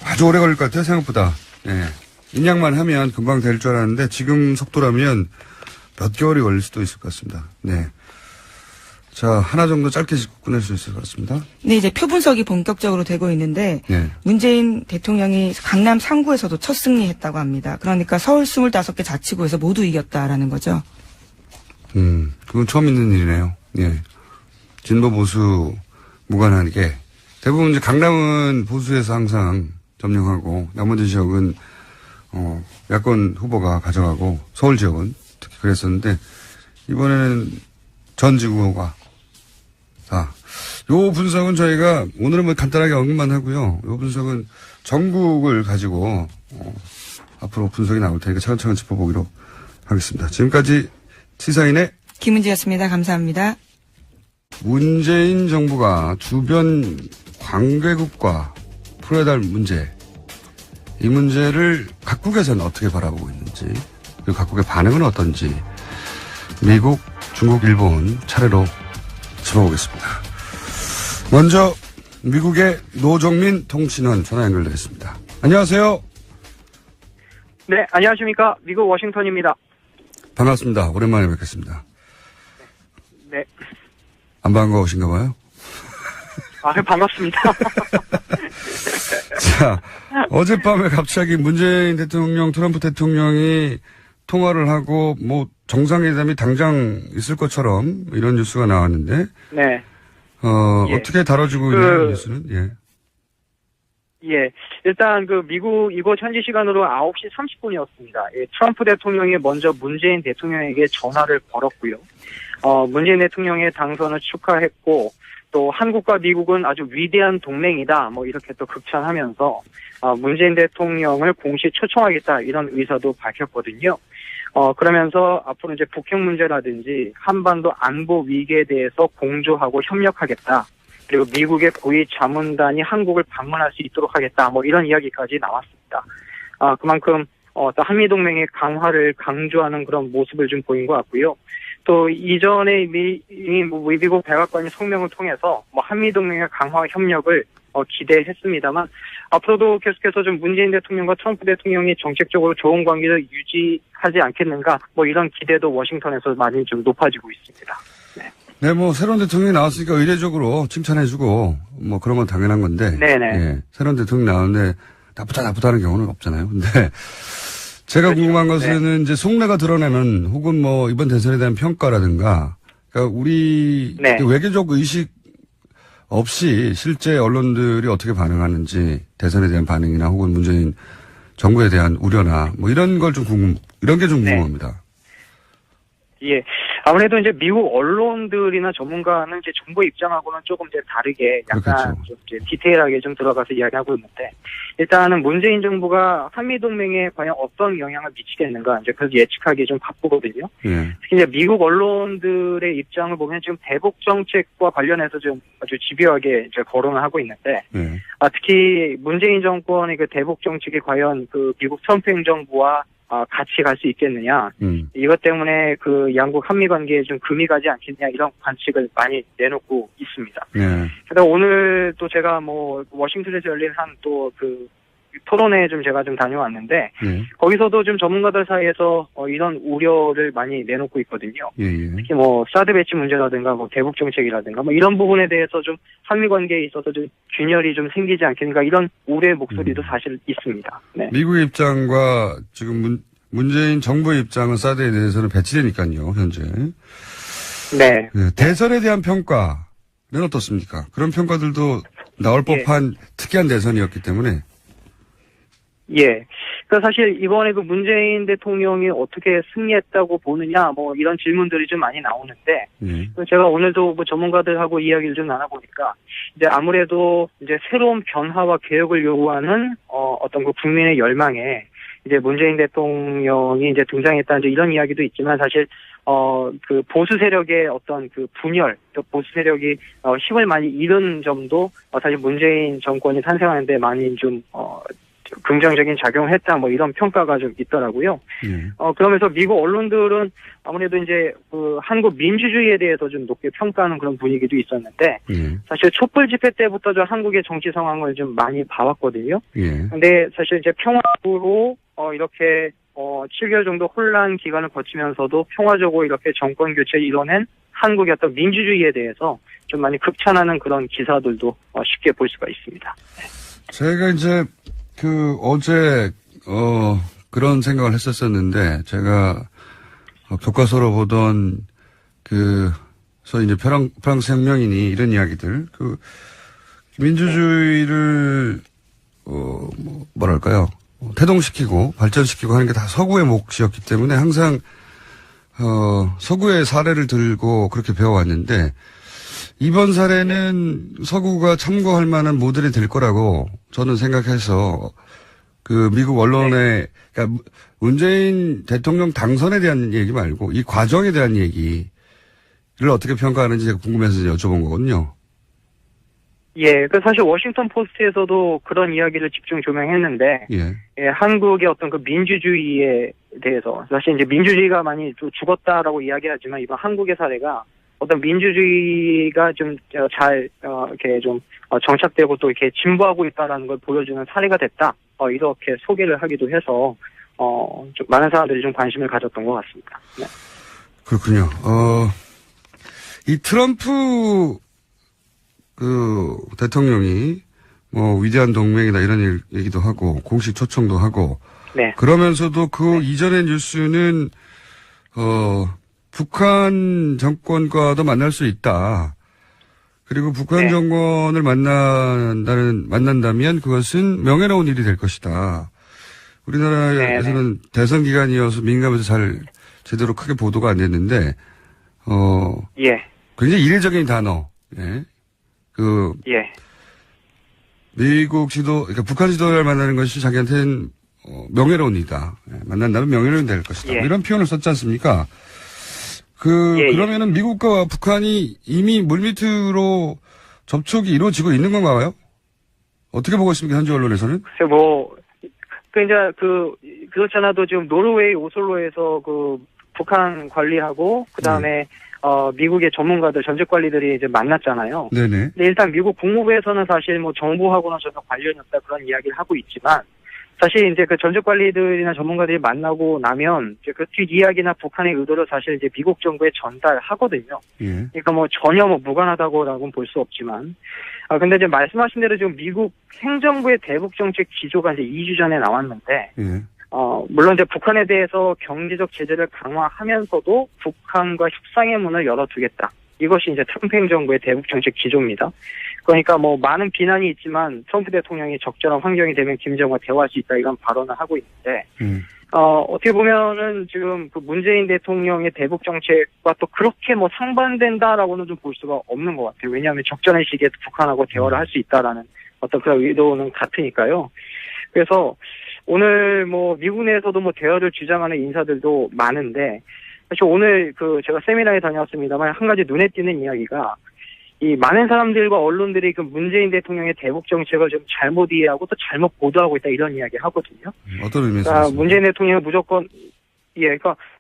아주 오래 걸릴 것 같아요. 생각보다. 예, 인양만 하면 금방 될 줄 알았는데 지금 속도라면 몇 개월이 걸릴 수도 있을 것 같습니다. 네. 자, 하나 정도 짧게 짚고 끝낼 수 있을 것 같습니다. 네, 이제 표 분석이 본격적으로 되고 있는데 네. 문재인 대통령이 강남 3구에서도 첫 승리했다고 합니다. 그러니까 서울 25개 자치구에서 모두 이겼다라는 거죠. 그건 처음 있는 일이네요. 예. 진보 보수 무관하게 대부분 이제 강남은 보수에서 항상 점령하고 나머지 지역은 야권 후보가 가져가고 서울 지역은 특히 그랬었는데 이번에는 전 지구가 요 분석은 저희가 오늘은 뭐 간단하게 언급만 하고요. 요 분석은 전국을 가지고 앞으로 분석이 나올 테니까 차근차근 짚어보기로 하겠습니다. 지금까지 시사인의 김은지였습니다. 감사합니다. 문재인 정부가 주변 관계국과 풀어야 할 문제, 이 문제를 각국에서는 어떻게 바라보고 있는지, 그리고 각국의 반응은 어떤지, 미국, 중국, 일본 차례로 짚어보겠습니다. 먼저 미국의 노정민 통신원 전화 연결되겠습니다. 안녕하세요. 네, 안녕하십니까. 미국 워싱턴입니다. 반갑습니다. 오랜만에 뵙겠습니다. 네. 안 반가우신가 봐요? 반갑습니다. 자, 어젯밤에 갑자기 문재인 대통령, 트럼프 대통령이 통화를 하고 뭐 정상회담이 당장 있을 것처럼 이런 뉴스가 나왔는데, 네. 예. 어떻게 다뤄지고 있는 뉴스는? 예. 예. 일단 미국 이곳 현지 시간으로 9시 30분이었습니다. 예, 트럼프 대통령이 먼저 문재인 대통령에게 전화를 걸었고요. 문재인 대통령의 당선을 축하했고, 또 한국과 미국은 아주 위대한 동맹이다, 뭐 이렇게 또 극찬하면서 문재인 대통령을 공식 초청하겠다 이런 의사도 밝혔거든요. 그러면서 앞으로 이제 북핵 문제라든지 한반도 안보 위기에 대해서 공조하고 협력하겠다. 그리고 미국의 고위 자문단이 한국을 방문할 수 있도록 하겠다. 뭐 이런 이야기까지 나왔습니다. 그만큼 한미동맹의 강화를 강조하는 그런 모습을 좀 보인 것 같고요. 또 이전에 미국 백악관이 성명을 통해서 뭐 한미동맹의 강화 협력을 기대했습니다만 앞으로도 계속해서 좀 문재인 대통령과 트럼프 대통령이 정책적으로 좋은 관계를 유지하지 않겠는가 뭐 이런 기대도 워싱턴에서 많이 좀 높아지고 있습니다. 네, 뭐 새로운 대통령이 나왔으니까 의례적으로 칭찬해주고 뭐 그런 건 당연한 건데. 네네. 예, 새로운 대통령이 나왔는데 나쁘다는 경우는 없잖아요. 근데 제가 그렇죠. 궁금한 것은 이제 속내가 드러내는 혹은 뭐 이번 대선에 대한 평가라든가, 그러니까 우리 외교적 의식 없이 실제 언론들이 어떻게 반응하는지 대선에 대한 반응이나 혹은 문재인 정부에 대한 우려나 뭐 이런 걸 좀 이런 게 좀 궁금합니다. 예. 아무래도 이제 미국 언론들이나 전문가는 이제 정부 입장하고는 조금 이제 다르게 약간 좀 이제 디테일하게 좀 들어가서 이야기하고 있는데, 일단은 문재인 정부가 한미동맹에 과연 어떤 영향을 미치겠는가, 이제 그래서 예측하기 좀 바쁘거든요. 특히 이제 미국 언론들의 입장을 보면 지금 대북 정책과 관련해서 좀 아주 집요하게 이제 거론을 하고 있는데, 특히 문재인 정권의 그 대북 정책이 과연 그 미국 트럼프 행정부와 같이 갈 수 있겠느냐. 이것 때문에 그 양국 한미 관계에 좀 금이 가지 않겠냐 이런 관측을 많이 내놓고 있습니다. 그래서 오늘 또 제가 뭐 워싱턴에서 열린 한 또 그 토론회에 좀 제가 좀 다녀왔는데 예. 거기서도 좀 전문가들 사이에서 이런 우려를 많이 내놓고 있거든요. 예, 예. 특히 뭐 사드 배치 문제라든가 뭐 대북 정책이라든가 뭐 이런 부분에 대해서 좀 한미 관계에 있어서 좀 균열이 좀 생기지 않겠는가 이런 우려의 목소리도 사실 있습니다. 네. 미국의 입장과 지금 문재인 정부의 입장은 사드에 대해서는 배치되니까요, 현재. 네. 네, 대선에 대한 평가는 어떻습니까? 그런 평가들도 나올 법한 특이한 대선이었기 때문에. 예. 그 사실 이번에 그 문재인 대통령이 어떻게 승리했다고 보느냐 뭐 이런 질문들이 좀 많이 나오는데 예. 제가 오늘도 뭐 전문가들하고 이야기를 좀 나눠보니까 이제 아무래도 이제 새로운 변화와 개혁을 요구하는 어떤 그 국민의 열망에 이제 문재인 대통령이 이제 등장했다 이제 이런 이야기도 있지만 사실 그 보수 세력의 어떤 그 분열, 또 보수 세력이 힘을 많이 잃은 점도 사실 문재인 정권이 탄생하는데 많이 좀 긍정적인 작용을 했다 뭐 이런 평가가 좀 있더라고요. 그러면서 미국 언론들은 아무래도 이제 그 한국 민주주의에 대해서 좀 높게 평가하는 그런 분위기도 있었는데 사실 촛불 집회 때부터 저 한국의 정치 상황을 좀 많이 봐왔거든요. 근데 사실 이제 평화적으로 이렇게 7개월 정도 혼란 기간을 거치면서도 평화적으로 이렇게 정권 교체를 이뤄낸 한국의 어떤 민주주의에 대해서 좀 많이 극찬하는 그런 기사들도 쉽게 볼 수가 있습니다. 제가 이제 어제 그런 생각을 했었었는데 제가 교과서로 보던 소위 이제 프랑스 혁명인이 이런 이야기들 민주주의를 뭐랄까요? 태동시키고 발전시키고 하는 게 다 서구의 몫이었기 때문에 항상 서구의 사례를 들고 그렇게 배워왔는데 이번 사례는 서구가 참고할 만한 모델이 될 거라고 저는 생각해서 미국 언론에 그러니까 문재인 대통령 당선에 대한 얘기 말고 이 과정에 대한 얘기를 어떻게 평가하는지 제가 궁금해서 여쭤본 거거든요. 예, 사실 워싱턴 포스트에서도 그런 이야기를 집중 조명했는데, 예, 한국의 어떤 그 민주주의에 대해서, 사실 이제 민주주의가 많이 좀 죽었다라고 이야기하지만, 이번 한국의 사례가 어떤 민주주의가 좀 잘, 이렇게 좀 정착되고 또 이렇게 진보하고 있다라는 걸 보여주는 사례가 됐다. 이렇게 소개를 하기도 해서, 좀 많은 사람들이 좀 관심을 가졌던 것 같습니다. 네. 그렇군요. 이 트럼프 대통령이 위대한 동맹이다 이런 얘기도 하고 공식 초청도 하고 네. 그러면서도 이전의 뉴스는 북한 정권과도 만날 수 있다. 그리고 북한 정권을 만난다면 그것은 명예로운 일이 될 것이다. 우리나라에서는 대선 기간이어서 민감해서 제대로 크게 보도가 안 됐는데 굉장히 이례적인 단어. 미국 그러니까 북한 지도자를 만나는 것이 자기한테는 명예로운 일이다. 만난다면 명예로운 될 것이다. 이런 표현을 썼지 않습니까? 그러면은 미국과 북한이 이미 물밑으로 접촉이 이루어지고 있는 건가요? 어떻게 보고 있습니까? 현지 언론에서는? 그렇잖아도 지금 노르웨이 오슬로에서 북한 관리하고 그다음에 미국의 전문가들, 전직 관리들이 이제 만났잖아요. 네네. 근데 일단 미국 국무부에서는 사실 정부하고는 전혀 관련이 없다 그런 이야기를 하고 있지만, 사실 이제 전직 관리들이나 전문가들이 만나고 나면 이제 뒷 이야기나 북한의 의도를 사실 이제 미국 정부에 전달하거든요. 그러니까 전혀 무관하다고라고는 볼 수 없지만, 근데 이제 말씀하신 대로 지금 미국 행정부의 대북 정책 기조가 이제 2주 전에 나왔는데, 물론 이제 북한에 대해서 경제적 제재를 강화하면서도 북한과 협상의 문을 열어두겠다. 이것이 이제 트럼프 행정부의 대북 정책 기조입니다. 그러니까 많은 비난이 있지만 트럼프 대통령이 적절한 환경이 되면 김정은과 대화할 수 있다 이런 발언을 하고 있는데, 어떻게 보면은 지금 문재인 대통령의 대북 정책과 또 그렇게 상반된다라고는 좀 볼 수가 없는 것 같아요. 왜냐하면 적절한 시기에 북한하고 대화를 할 수 있다라는 어떤 그런 의도는 같으니까요. 그래서 오늘 미국 내에서도 대화를 주장하는 인사들도 많은데, 사실 오늘 제가 세미나에 다녀왔습니다만 한 가지 눈에 띄는 이야기가 이 많은 사람들과 언론들이 문재인 대통령의 대북 정책을 좀 잘못 이해하고 또 잘못 보도하고 있다 이런 이야기 하거든요. 어떤 의미에서? 그러니까 문재인 대통령이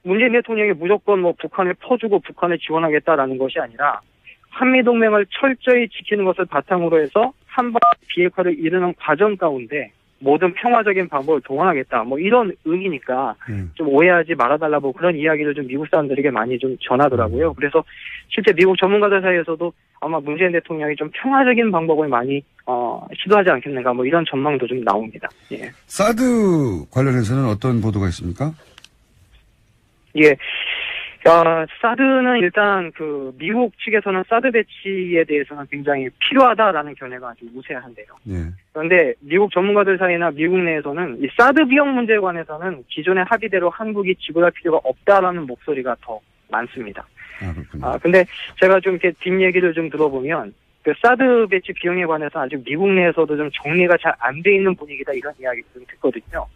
문재인 대통령이 무조건 북한을 퍼주고 북한을 지원하겠다라는 것이 아니라 한미 동맹을 철저히 지키는 것을 바탕으로 해서 한반 비핵화를 이루는 과정 가운데 모든 평화적인 방법을 동원하겠다. 뭐 이런 의미니까 좀 오해하지 말아달라고 그런 이야기를 좀 미국 사람들에게 많이 좀 전하더라고요. 그래서 실제 미국 전문가들 사이에서도 아마 문재인 대통령이 좀 평화적인 방법을 많이 시도하지 않겠는가 뭐 이런 전망도 좀 나옵니다. 예. 사드 관련해서는 어떤 보도가 있습니까? 예. 사드는 일단 그 미국 측에서는 사드 배치에 대해서는 굉장히 필요하다라는 견해가 아주 우세한데요. 예. 그런데 미국 전문가들 사이나 미국 내에서는 이 사드 비용 문제에 관해서는 기존의 합의대로 한국이 지불할 필요가 없다라는 목소리가 더 많습니다. 그렇군요. 근데 제가 좀 이렇게 뒷얘기를 좀 들어보면 그 사드 배치 비용에 관해서 아직 미국 내에서도 좀 정리가 잘 안 돼 있는 분위기다 이런 이야기를 좀 듣거든요.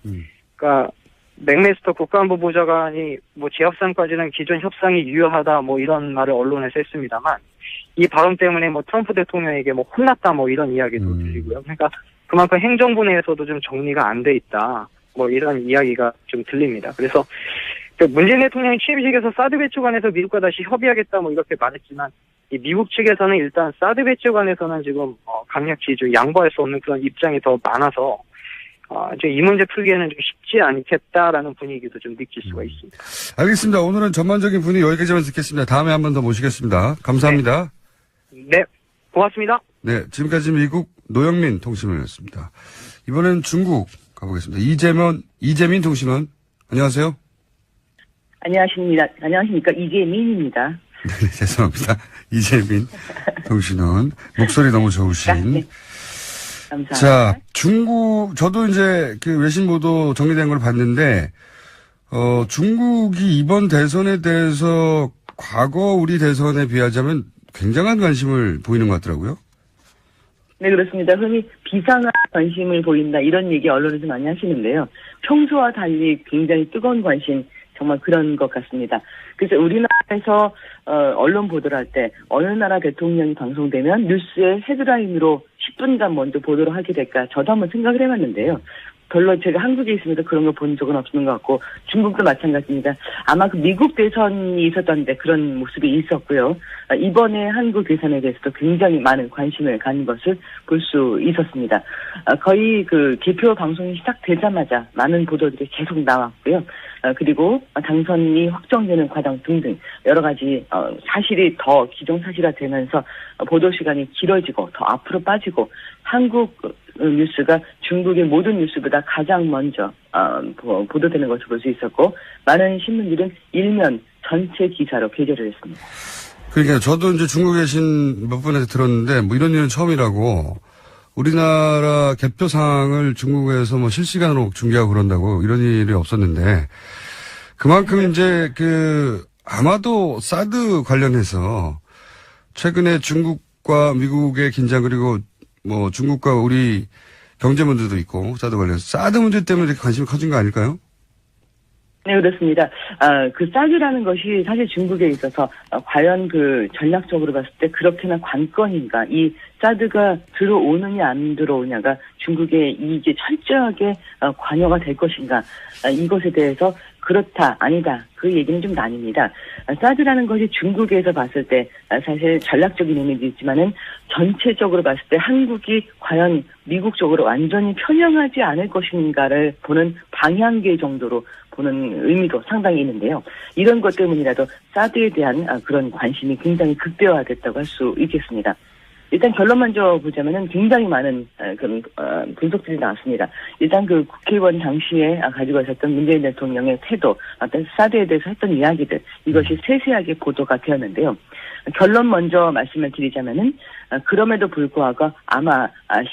그러니까 맥메스터 국가안보보좌관이 뭐 재협상까지는 기존 협상이 유효하다 뭐 이런 말을 언론에서 했습니다만 이 발언 때문에 뭐 트럼프 대통령에게 뭐 혼났다 뭐 이런 이야기도 들리고요. 그러니까 그만큼 행정부 내에서도 좀 정리가 안 돼 있다 뭐 이런 이야기가 좀 들립니다. 그래서 그 문재인 대통령이 취임식에서 사드 배치 관해서 미국과 다시 협의하겠다 뭐 이렇게 말했지만 이 미국 측에서는 일단 사드 배치 관해서는 지금 강력히 좀 양보할 수 없는 그런 입장이 더 많아서 이제 이 문제 풀기에는 좀 쉽지 않겠다라는 분위기도 좀 느낄 수가 있습니다. 알겠습니다. 오늘은 전반적인 분위기 여기까지만 듣겠습니다. 다음에 한 번 더 모시겠습니다. 감사합니다. 네, 고맙습니다. 네, 지금까지 미국 노영민 통신원이었습니다. 이번엔 중국 가보겠습니다. 이재민 통신원, 안녕하세요. 안녕하십니까. 이재민입니다. 네, 죄송합니다. 이재민 통신원. 목소리 너무 좋으신. 네. 감사합니다. 자, 저도 이제 그 외신 보도 정리된 걸 봤는데, 중국이 이번 대선에 대해서 과거 우리 대선에 비하자면 굉장한 관심을 보이는 것 같더라고요. 네, 그렇습니다. 흔히 비상한 관심을 보인다 이런 얘기 언론에서 많이 하시는데요. 평소와 달리 굉장히 뜨거운 관심, 정말 그런 것 같습니다. 그래서 우리나라에서 언론 보도를 할 때 어느 나라 대통령이 방송되면 뉴스의 헤드라인으로 10분간 먼저 보도를 하게 될까 저도 한번 생각을 해봤는데요. 별로 제가 한국에 있으면서 그런 걸 본 적은 없는 것 같고 중국도 마찬가지입니다. 아마 그 미국 대선이 있었던데 그런 모습이 있었고요. 이번에 한국 대선에 대해서도 굉장히 많은 관심을 가진 것을 볼 수 있었습니다. 거의 그 개표 방송이 시작되자마자 많은 보도들이 계속 나왔고요. 그리고 당선이 확정되는 과정 등등 여러 가지 사실이 더 기정사실화되면서 보도 시간이 길어지고 더 앞으로 빠지고 한국 뉴스가 중국의 모든 뉴스보다 가장 먼저 보도되는 것을 볼 수 있었고 많은 신문들은 일면 전체 기사로 게재를 했습니다. 그러니까 저도 이제 중국에 계신 몇 분한테 들었는데 뭐 이런 일은 처음이라고 우리나라 개표 상황을 중국에서 뭐 실시간으로 중계하고 그런다고 이런 일이 없었는데 그만큼 이제 아마도 사드 관련해서 최근에 중국과 미국의 긴장 그리고 뭐 중국과 우리 경제 문제도 있고 사드 관련해서 사드 문제 때문에 이렇게 관심이 커진 거 아닐까요? 네, 그렇습니다. 그 사드라는 것이 사실 중국에 있어서 과연 그 전략적으로 봤을 때 그렇게나 관건인가, 이 사드가 들어오느냐 안 들어오냐가 중국의 이익에 철저하게 관여가 될 것인가, 이것에 대해서 그렇다, 아니다, 그 얘기는 좀 나뉩니다. 사드라는 것이 중국에서 봤을 때 사실 전략적인 의미도 있지만은 전체적으로 봤을 때 한국이 과연 미국 쪽으로 완전히 편향하지 않을 것인가를 보는 방향계 정도로 보는 의미도 상당히 있는데요. 이런 것 때문이라도 사드에 대한 그런 관심이 굉장히 극대화됐다고 할 수 있겠습니다. 일단 결론 먼저 보자면은 굉장히 많은 그런 분석들이 나왔습니다. 일단 그 국회의원 당시에 가지고 있었던 문재인 대통령의 태도, 어떤 사드에 대해서 했던 이야기들, 이것이 세세하게 보도가 되었는데요. 결론 먼저 말씀을 드리자면은 그럼에도 불구하고 아마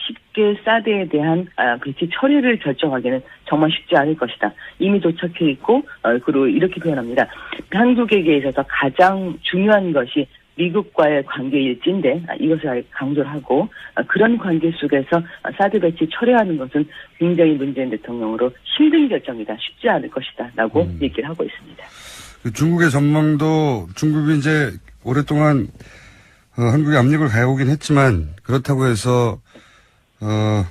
쉽게 사드에 대한 배치 처리를 결정하기는 정말 쉽지 않을 것이다. 이미 도착해 있고 그리고 이렇게 표현합니다. 한국에게 있어서 가장 중요한 것이 미국과의 관계일지인데 이것을 강조를 하고 그런 관계 속에서 사드 배치 철회하는 것은 굉장히 문재인 대통령으로 힘든 결정이다. 쉽지 않을 것이다. 라고 얘기를 하고 있습니다. 중국의 전망도 중국이 이제 오랫동안 한국에 압력을 가해오긴 했지만 그렇다고 해서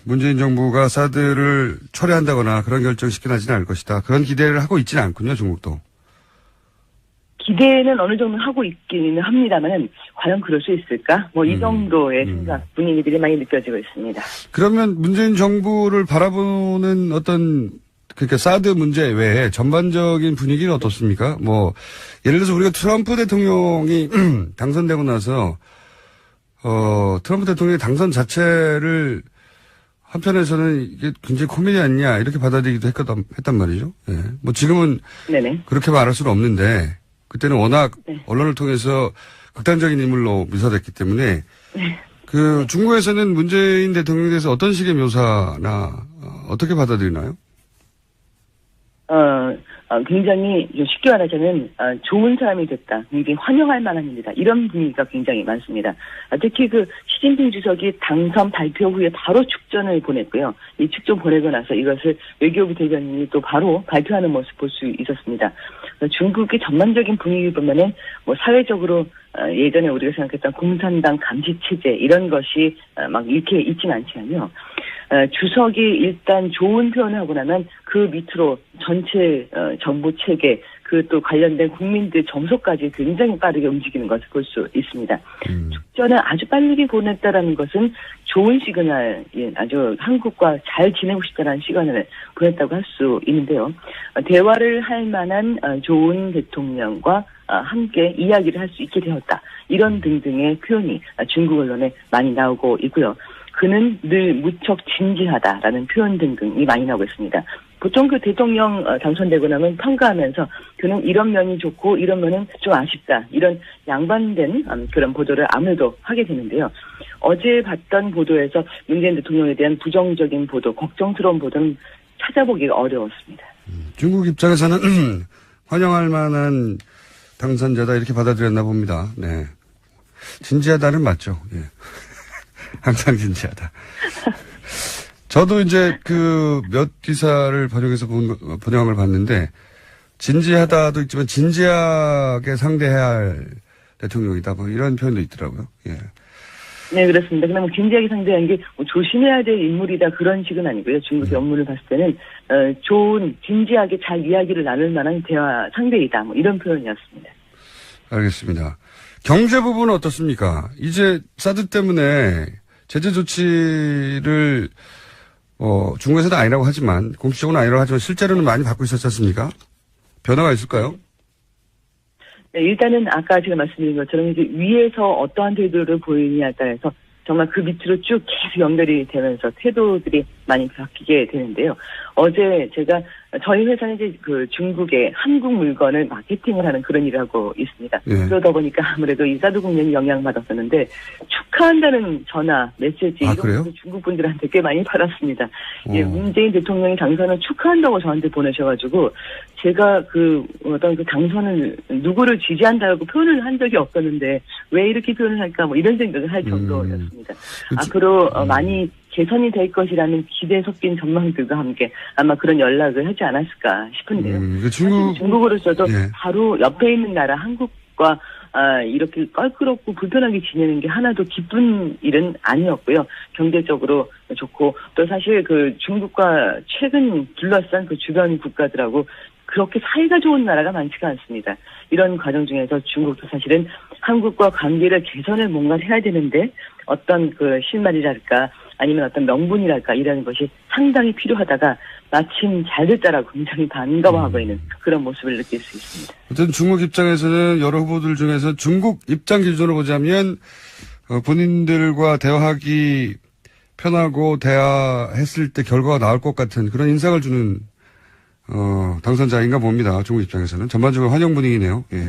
문재인 정부가 사드를 철회한다거나 그런 결정 쉽게 나지는 않을 것이다. 그런 기대를 하고 있지는 않군요. 중국도. 기대는 어느 정도 하고 있기는 합니다만은 과연 그럴 수 있을까? 뭐 이 정도의 생각 분위기들이 많이 느껴지고 있습니다. 그러면 문재인 정부를 바라보는 어떤 그러니까 사드 문제 외에 전반적인 분위기는 어떻습니까? 뭐 예를 들어서 우리가 트럼프 대통령이 당선되고 나서 트럼프 대통령의 당선 자체를 한편에서는 이게 굉장히 코미디 아니냐 이렇게 받아들이기도 했단 말이죠. 예. 뭐 지금은 네네. 그렇게 말할 수는 없는데 그때는 워낙 네. 언론을 통해서 극단적인 인물로 묘사됐기 때문에 그 중국에서는 문재인 대통령에 대해서 어떤 식의 묘사나 어떻게 받아들이나요? 굉장히 쉽게 말하자면 좋은 사람이 됐다. 굉장히 환영할 만한 일이다. 이런 분위기가 굉장히 많습니다. 특히 그 시진핑 주석이 당선 발표 후에 바로 축전을 보냈고요. 이 축전 보내고 나서 이것을 외교부 대변인이 또 바로 발표하는 모습 볼 수 있었습니다. 중국의 전반적인 분위기 보면은 뭐 사회적으로 예전에 우리가 생각했던 공산당 감시 체제 이런 것이 막 이렇게 있진 않지만요. 주석이 일단 좋은 표현을 하고 나면 그 밑으로 전체 정부 체계 그 또 관련된 국민들 정서까지 굉장히 빠르게 움직이는 것을 볼 수 있습니다. 축전을 아주 빨리 보냈다라는 것은 좋은 시그널, 아주 한국과 잘 지내고 싶다는 시그널을 보냈다고 할 수 있는데요. 대화를 할 만한 좋은 대통령과 함께 이야기를 할 수 있게 되었다. 이런 등등의 표현이 중국 언론에 많이 나오고 있고요. 그는 늘 무척 진지하다라는 표현 등등이 많이 나오고 있습니다. 보통 그 대통령 당선되고 나면 평가하면서 그는 이런 면이 좋고 이런 면은 좀 아쉽다. 이런 양반된 그런 보도를 아무래도 하게 되는데요. 어제 봤던 보도에서 문재인 대통령에 대한 부정적인 보도, 걱정스러운 보도는 찾아보기가 어려웠습니다. 중국 입장에서는 환영할 만한 당선자다 이렇게 받아들였나 봅니다. 네. 진지하다는 맞죠. 예. 항상 진지하다. 저도 이제 그 몇 기사를 번역해서 번역한 걸 봤는데 진지하다도 있지만 진지하게 상대해야 할 대통령이다. 뭐 이런 표현도 있더라고요. 예. 네, 그렇습니다. 그러면 진지하게 상대하는 게 조심해야 될 인물이다 그런 식은 아니고요. 중국의 업무를 봤을 때는 좋은 진지하게 잘 이야기를 나눌 만한 대화 상대이다. 뭐 이런 표현이었습니다. 알겠습니다. 경제 부분은 어떻습니까? 이제 사드 때문에 제재 조치를 중국에서는 아니라고 하지만 공식적으로는 아니라고 하지만 실제로는 많이 받고 있었지 않습니까? 변화가 있을까요? 네, 일단은 아까 제가 말씀드린 것처럼 이제 위에서 어떠한 태도를 보이느냐에 따라서 정말 그 밑으로 쭉 계속 연결이 되면서 태도들이 많이 바뀌게 되는데요. 어제 제가 저희 회사는 이제 그 중국의 한국 물건을 마케팅을 하는 그런 일을 하고 있습니다. 네. 그러다 보니까 아무래도 이 사드 국면이 영향받았었는데 축하한다는 전화, 메시지 이런 것도 중국 분들한테 꽤 많이 받았습니다. 예, 문재인 대통령이 당선을 축하한다고 저한테 보내셔가지고 제가 그 어떤 그 당선을 누구를 지지한다고 표현을 한 적이 없었는데 왜 이렇게 표현을 할까 뭐 이런 생각을 할 정도였습니다. 앞으로 많이 개선이 될 것이라는 기대 섞인 전망들과 함께 아마 그런 연락을 하지 않았을까 싶은데요. 중국으로서도 예. 바로 옆에 있는 나라 한국과 이렇게 껄끄럽고 불편하게 지내는 게 하나도 기쁜 일은 아니었고요. 경제적으로 좋고 또 사실 그 중국과 최근 둘러싼 그 주변 국가들하고 그렇게 사이가 좋은 나라가 많지가 않습니다. 이런 과정 중에서 중국도 사실은 한국과 관계를 개선을 뭔가 해야 되는데 어떤 그 실마리랄까 아니면 어떤 명분이랄까 이런 것이 상당히 필요하다가 마침 잘 됐다라고 굉장히 반가워하고 있는 그런 모습을 느낄 수 있습니다. 어쨌든 중국 입장에서는 여러 후보들 중에서 중국 입장 기준으로 보자면 본인들과 대화하기 편하고 대화했을 때 결과가 나올 것 같은 그런 인상을 주는 당선자인가 봅니다. 중국 입장에서는 전반적으로 환영 분위기네요. 예.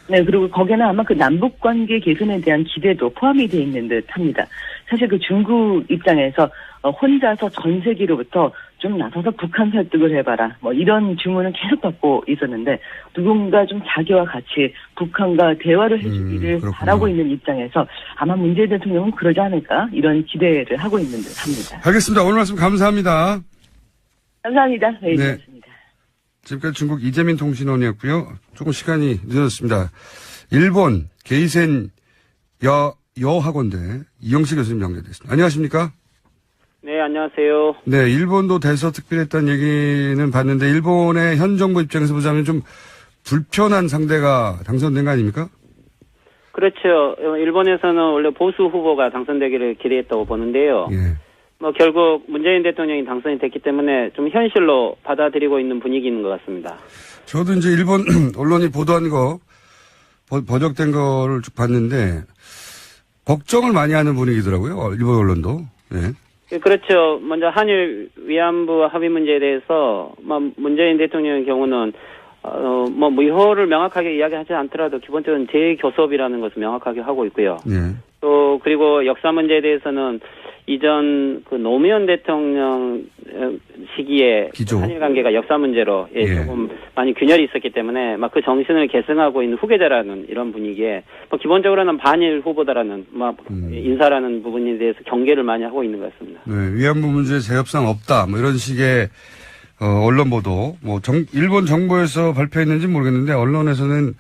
네, 그리고 거기에는 아마 그 남북 관계 개선에 대한 기대도 포함이 되어 있는 듯 합니다. 사실 그 중국 입장에서 혼자서 전 세계로부터 좀 나서서 북한 설득을 해봐라. 뭐 이런 주문을 계속 받고 있었는데 누군가 좀 자기와 같이 북한과 대화를 해주기를 바라고 있는 입장에서 아마 문재인 대통령은 그러지 않을까 이런 기대를 하고 있는 듯 합니다. 알겠습니다. 오늘 말씀 감사합니다. 감사합니다. 네. 고맙습니다. 지금까지 중국 이재민 통신원이었고요. 조금 시간이 늦어졌습니다. 일본 게이센 여학원대 이영식 교수님 연결됐습니다. 안녕하십니까? 네, 안녕하세요. 네, 일본도 대서특필했다는 얘기는 봤는데 일본의 현 정부 입장에서 보자면 좀 불편한 상대가 당선된 거 아닙니까? 그렇죠. 일본에서는 원래 보수 후보가 당선되기를 기대했다고 보는데요. 예. 뭐 결국 문재인 대통령이 당선이 됐기 때문에 좀 현실로 받아들이고 있는 분위기인 것 같습니다. 저도 이제 일본 언론이 보도한 거, 번역된 거를 쭉 봤는데, 걱정을 많이 하는 분위기더라고요. 일본 언론도. 예. 그렇죠. 먼저 한일 위안부 합의 문제에 대해서 문재인 대통령의 경우는 무효를 명확하게 이야기하지 않더라도 기본적으로 재교섭이라는 것을 명확하게 하고 있고요. 예. 또 그리고 역사 문제에 대해서는 이전 그 노무현 대통령 시기에 기조. 한일 관계가 역사 문제로 조금 많이 균열이 있었기 때문에 그 정신을 계승하고 있는 후계자라는 이런 분위기에 기본적으로는 반일 후보다라는 인사라는 부분에 대해서 경계를 많이 하고 있는 것 같습니다. 네, 위안부 문제 재협상 없다. 이런 식의 언론 보도. 일본 정부에서 발표했는지 모르겠는데 언론에서는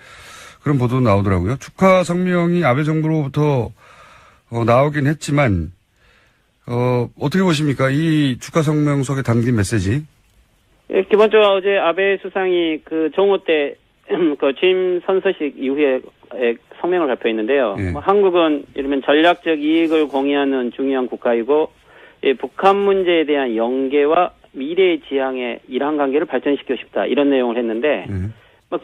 그런 보도 나오더라고요. 축하 성명이 아베 정부로부터 나오긴 했지만 어떻게 보십니까? 이 축하 성명 속에 담긴 메시지. 예, 기본적으로 어제 아베 수상이 그 정오 때 그 취임 선서식 이후에 성명을 발표했는데요. 예. 한국은 이러면 전략적 이익을 공유하는 중요한 국가이고 북한 문제에 대한 연계와 미래 지향의 이러한 관계를 발전시키고 싶다. 이런 내용을 했는데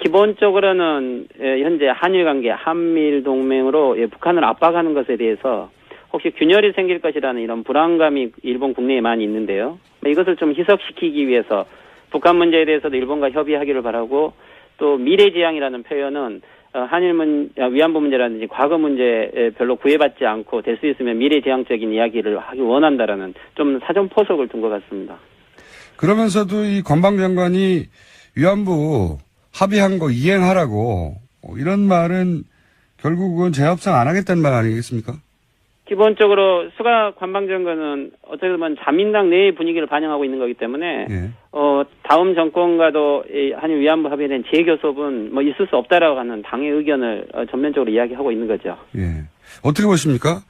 기본적으로는 현재 한일 관계, 한미일 동맹으로 북한을 압박하는 것에 대해서 혹시 균열이 생길 것이라는 이런 불안감이 일본 국내에 많이 있는데요. 이것을 좀 희석시키기 위해서 북한 문제에 대해서도 일본과 협의하기를 바라고 또 미래지향이라는 표현은 위안부 문제라든지 과거 문제에 별로 구애받지 않고 될 수 있으면 미래지향적인 이야기를 하기 원한다라는 좀 사전 포석을 둔 것 같습니다. 그러면서도 이 관방장관이 위안부 합의한 거 이행하라고 이런 말은 결국은 재협상 안 하겠다는 말 아니겠습니까? 기본적으로 수가 관방장관은 어떻게 보면 자민당 내의 분위기를 반영하고 있는 거기 때문에 다음 정권과도 이 한일 위안부 합의에 대한 재교섭은 있을 수 없다라고 하는 당의 의견을 전면적으로 이야기하고 있는 거죠. 예. 어떻게 보십니까?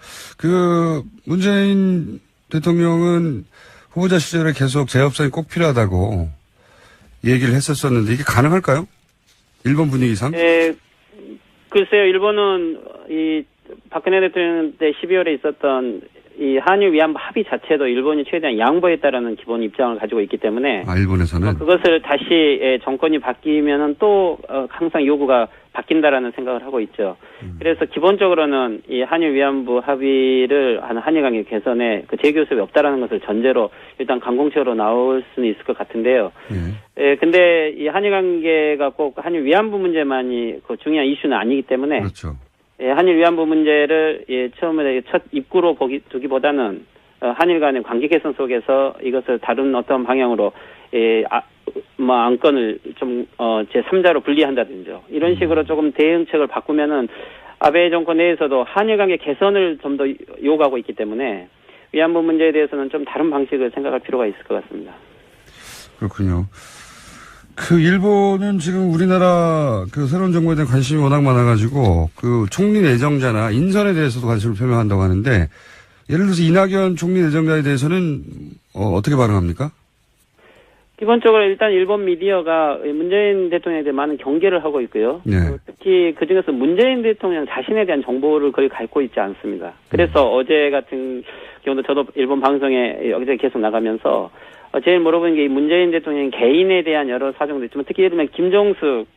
문재인 대통령은 후보자 시절에 계속 재협상이 꼭 필요하다고 얘기를 했었었는데 이게 가능할까요? 일본 분위기상? 글쎄요, 일본은 박근혜 대통령 때 12월에 있었던 이 한일 위안부 합의 자체도 일본이 최대한 양보했다라는 기본 입장을 가지고 있기 때문에 일본에서는 그것을 다시 정권이 바뀌면은 또 항상 요구가 바뀐다라는 생각을 하고 있죠. 그래서 기본적으로는 이 한일 위안부 합의를 한일 관계 개선에 그 재교섭이 없다라는 것을 전제로 일단 강공처로 나올 수는 있을 것 같은데요. 근데 이 한일 관계가 꼭 한일 위안부 문제만이 그 중요한 이슈는 아니기 때문에 그렇죠. 한일 위안부 문제를 처음에 첫 입구로 두기보다는 한일 간의 관계 개선 속에서 이것을 다른 어떤 방향으로 안건을 좀 제3자로 분리한다든지 이런 식으로 조금 대응책을 바꾸면은 아베 정권 내에서도 한일 관계 개선을 좀 더 요구하고 있기 때문에 위안부 문제에 대해서는 좀 다른 방식을 생각할 필요가 있을 것 같습니다. 그렇군요. 일본은 지금 우리나라 새로운 정부에 대한 관심이 워낙 많아가지고 총리 내정자나 인선에 대해서도 관심을 표명한다고 하는데 예를 들어서 이낙연 총리 내정자에 대해서는 어떻게 반응합니까? 기본적으로 일단 일본 미디어가 문재인 대통령에 대해 많은 경계를 하고 있고요. 특히 그중에서 문재인 대통령 자신에 대한 정보를 거의 갖고 있지 않습니다. 그래서 어제 같은 경우도 저도 일본 방송에 여기저기 계속 나가면서 제일 물어보는 게 문재인 대통령 개인에 대한 여러 사정도 있지만 특히 예를 들면 김종숙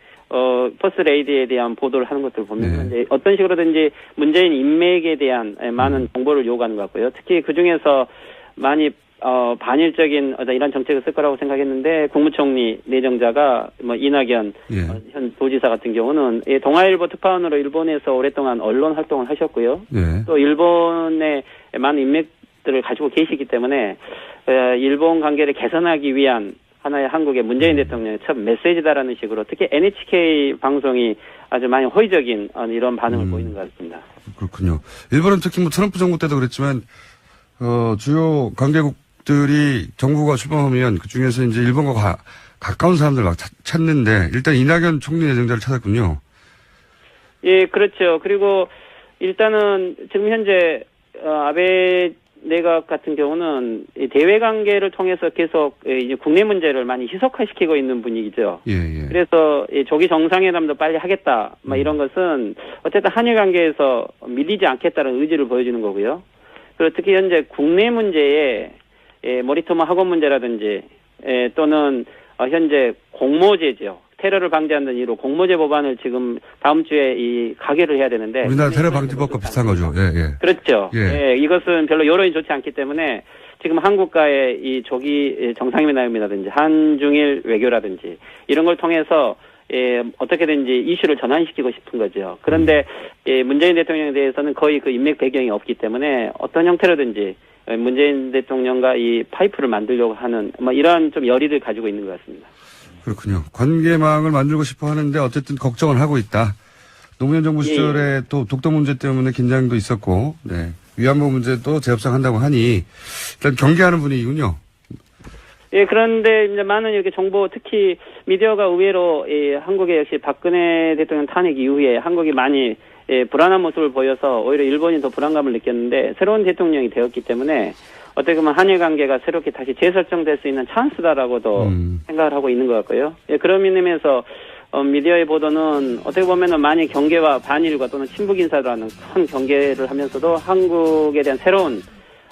퍼스트레이디에 대한 보도를 하는 것들을 보면 이제 어떤 식으로든지 문재인 인맥에 대한 많은 정보를 요구하는 것 같고요. 특히 그중에서 많이 반일적인 이런 정책을 쓸 거라고 생각했는데 국무총리 내정자가 이낙연 현 도지사 같은 경우는 동아일보 특파원으로 일본에서 오랫동안 언론 활동을 하셨고요. 또 일본의 많은 인맥들을 가지고 계시기 때문에 일본 관계를 개선하기 위한 하나의 한국의 문재인 대통령의 첫 메시지다라는 식으로 특히 NHK 방송이 아주 많이 호의적인 이런 반응을 보이는 것 같습니다. 그렇군요. 일본은 특히 트럼프 정부 때도 그랬지만 주요 관계국들이 정부가 출범하면 그중에서 이제 일본과 가까운 사람들 막 찾는데 일단 이낙연 총리 내정자를 찾았군요. 예, 그렇죠. 그리고 일단은 지금 현재 아베 내각 같은 경우는 이 대외 관계를 통해서 계속 이제 국내 문제를 많이 희석화시키고 있는 분위기죠. 예, 예. 그래서 이 조기 정상회담도 빨리 하겠다. 이런 것은 어쨌든 한일 관계에서 밀리지 않겠다는 의지를 보여주는 거고요. 그리고 특히 현재 국내 문제에 모리토모 학원 문제라든지 또는 현재 공모제죠. 테러를 방지하는 이유로 공모제 법안을 지금 다음 주에 이 가결을 해야 되는데 우리나라 테러 방지법과 비슷한 거죠. 예, 예. 그렇죠. 예. 이것은 별로 여론이 좋지 않기 때문에 지금 한국과의 이 조기 정상회담이라든지 한중일 외교라든지 이런 걸 통해서 어떻게든지 이슈를 전환시키고 싶은 거죠. 그런데 문재인 대통령에 대해서는 거의 그 인맥 배경이 없기 때문에 어떤 형태로든지 문재인 대통령과 이 파이프를 만들려고 하는 이러한 좀 열의를 가지고 있는 것 같습니다. 그렇군요. 관계망을 만들고 싶어 하는데 어쨌든 걱정을 하고 있다. 노무현 정부 시절에 또 독도 문제 때문에 긴장도 있었고, 네. 위안부 문제도 재협상한다고 하니 일단 경계하는 분위기군요. 예, 그런데 이제 많은 이렇게 정보, 특히 미디어가 의외로 한국의 역시 박근혜 대통령 탄핵 이후에 한국이 많이 불안한 모습을 보여서 오히려 일본이 더 불안감을 느꼈는데 새로운 대통령이 되었기 때문에 어떻게 보면 한일 관계가 새롭게 다시 재설정될 수 있는 찬스다라고도 생각을 하고 있는 것 같고요. 예, 그런 의미에서 미디어의 보도는 어떻게 보면은 많이 경계와 반일과 또는 친북 인사라는 큰 경계를 하면서도 한국에 대한 새로운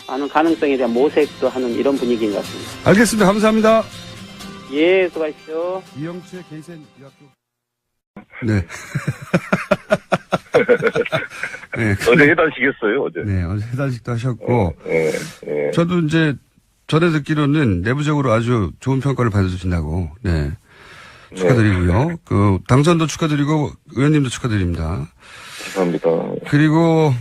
가능성에 대한 모색도 하는 이런 분위기인 것 같습니다. 알겠습니다. 감사합니다. 예, 수고하십시오. 이영채 게이센 유학교. 네. 네. 어제 해단식했어요, 어제. 네, 어제 해단식도 하셨고. 네. 저도 이제 전에 듣기로는 내부적으로 아주 좋은 평가를 받아주신다고. 네. 축하드리고요. 그 당선도 축하드리고 의원님도 축하드립니다. 감사합니다. 그리고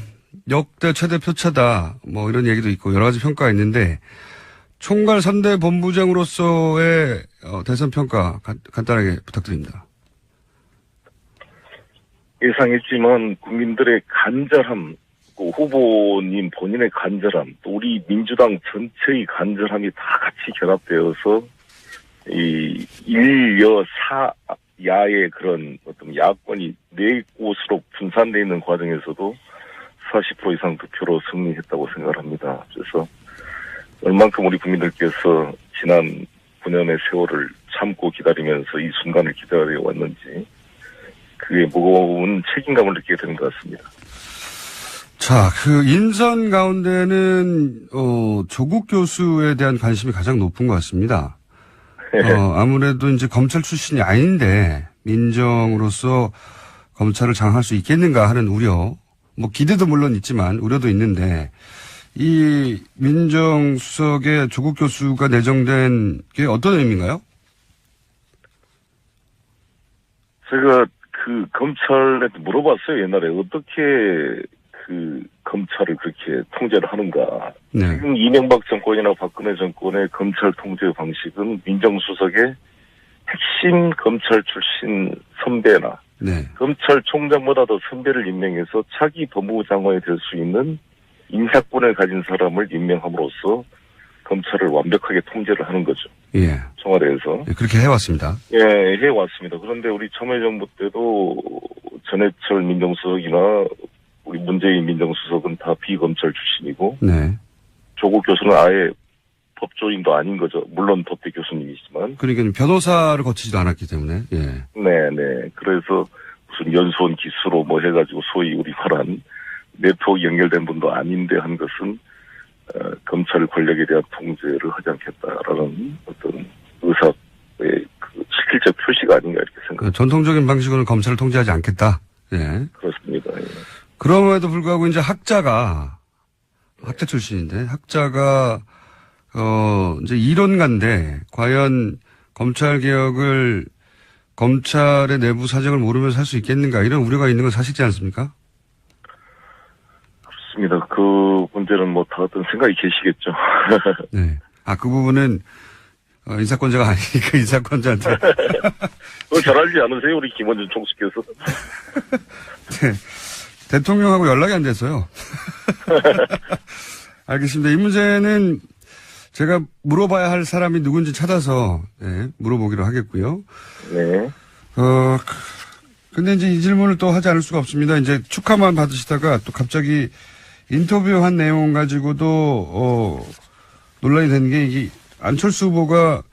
역대 최대 표차다. 뭐 이런 얘기도 있고 여러 가지 평가가 있는데 총괄 3대 본부장으로서의 대선 평가 간단하게 부탁드립니다. 예상했지만 국민들의 간절함, 그 후보님 본인의 간절함, 또 우리 민주당 전체의 간절함이 다 같이 결합되어서 이 일여사야의 그런 어떤 야권이 네 곳으로 분산되어 있는 과정에서도 40% 이상 득표로 승리했다고 생각합니다. 그래서 얼만큼 우리 국민들께서 지난 9년의 세월을 참고 기다리면서 이 순간을 기다려 왔는지 그게 무거운 책임감을 느끼게 되는 것 같습니다. 자, 그 인선 가운데는 조국 교수에 대한 관심이 가장 높은 것 같습니다. 아무래도 이제 검찰 출신이 아닌데 민정으로서 검찰을 장악할 수 있겠는가 하는 우려, 뭐 기대도 물론 있지만 우려도 있는데 이 민정수석에 조국 교수가 내정된 게 어떤 의미인가요? 제가 그 검찰한테 물어봤어요. 옛날에 어떻게 그 검찰을 그렇게 통제를 하는가. 네. 지금 이명박 정권이나 박근혜 정권의 검찰 통제 방식은 민정수석의 핵심 검찰 출신 선배나 네. 검찰총장보다 더 선배를 임명해서 차기 법무부 장관이 될 수 있는 인사권을 가진 사람을 임명함으로써 검찰을 완벽하게 통제를 하는 거죠. 예. 청와대에서. 예, 그렇게 해왔습니다. 예, 해왔습니다. 그런데 우리 참여정부 때도 전해철 민정수석이나 우리 문재인 민정수석은 다 비검찰 출신이고, 네. 조국 교수는 아예 법조인도 아닌 거죠. 물론 법대 교수님이지만. 그러니까 변호사를 거치지도 않았기 때문에, 예. 네네. 그래서 무슨 연수원 기수로 뭐 해가지고 소위 우리 말한 네트워크 연결된 분도 아닌데 한 것은 검찰 권력에 대한 통제를 하지 않겠다라는 어떤 의사의 그 실질적 표시가 아닌가 이렇게 생각합니다. 전통적인 방식으로는 검찰을 통제하지 않겠다. 예. 그렇습니다. 예. 그럼에도 불구하고 이제 학자 출신인데 학자가 이제 이론가인데 과연 검찰 개혁을 검찰의 내부 사정을 모르면서 할 수 있겠는가 이런 우려가 있는 건 사실이지 않습니까? 그렇습니다. 그 문제는 뭐 다들 생각이 계시겠죠. 네. 그 부분은 인사권자가 아니니까 인사권자한테. 그걸 잘 알지 않으세요? 우리 김원준 총수께서. 네. 대통령하고 연락이 안 돼서요. 알겠습니다. 이 문제는 제가 물어봐야 할 사람이 누군지 찾아서 물어보기로 하겠고요. 네. 근데 이제 이 질문을 또 하지 않을 수가 없습니다. 이제 축하만 받으시다가 또 갑자기 인터뷰한 내용 가지고도 논란이 된 게 이게 안철수 후보가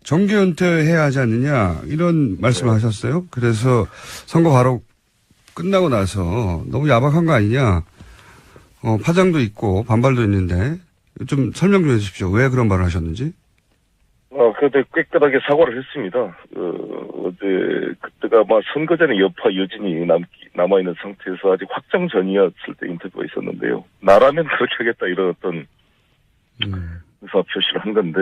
정계 은퇴해야 하지 않느냐 이런 말씀을 하셨어요. 그래서 선거 바로 끝나고 나서 너무 야박한 거 아니냐. 파장도 있고 반발도 있는데 좀 설명 좀 해주십시오. 왜 그런 말을 하셨는지. 그때 깨끗하게 사과를 했습니다. 어제, 그때가 아마 선거 전에 여파 여진이 남아있는 상태에서 아직 확정 전이었을 때 인터뷰가 있었는데요. 나라면 그렇게 하겠다 이런 어떤 의사 표시를 한 건데,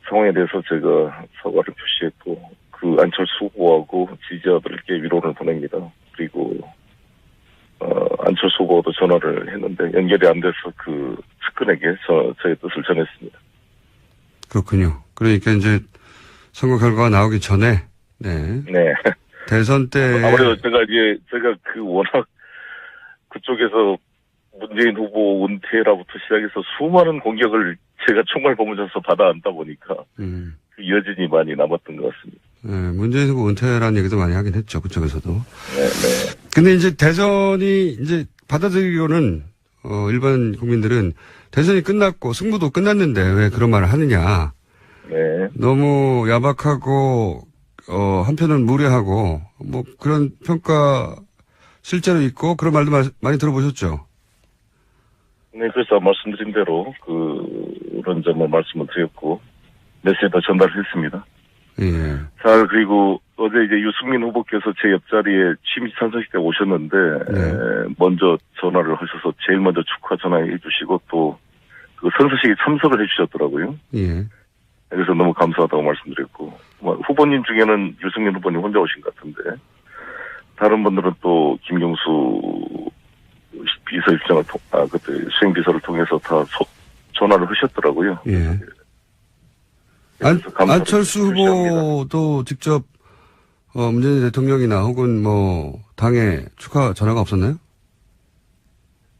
상황에 대해서 제가 사과를 표시했고, 그 안철수 후보하고 지지자들께 위로를 보냅니다. 그리고, 안철수 후보도 전화를 했는데 연결이 안 돼서 그 측근에게 저의 뜻을 전했습니다. 그렇군요. 그러니까 이제 선거 결과가 나오기 전에, 네. 대선 때. 아무래도 제가 워낙 그쪽에서 문재인 후보 은퇴라부터 시작해서 수많은 공격을 제가 총괄 본부장에서 받아안다 보니까 그 여진이 많이 남았던 것 같습니다. 네, 문재인 후보 은퇴라는 얘기도 많이 하긴 했죠. 그쪽에서도. 네. 근데 이제 대선이 이제 받아들이기로는, 일반 국민들은 대선이 끝났고 승부도 끝났는데 왜 그런 말을 하느냐. 네. 너무 야박하고, 한편은 무례하고, 뭐 그런 평가 실제로 있고 그런 말도 많이 들어보셨죠? 네, 그래서 말씀드린 대로 그런 점을 말씀을 드렸고 메시지도 전달했습니다. 예. 그리고 어제 이제 유승민 후보께서 제 옆자리에 취임 찬성식 때 오셨는데 네. 먼저 전화를 하셔서 제일 먼저 축하 전화해 주시고 또 그 선서식에 참석을 해 주셨더라고요. 예. 그래서 너무 감사하다고 말씀드렸고 후보님 중에는 유승민 후보님 혼자 오신 것 같은데 다른 분들은 또 김경수 비서실장을 그때 수행비서를 통해서 다 전화를 하셨더라고요. 예. 안철수 후보도 직접 문재인 대통령이나 혹은 뭐 당에 축하 전화가 없었나요?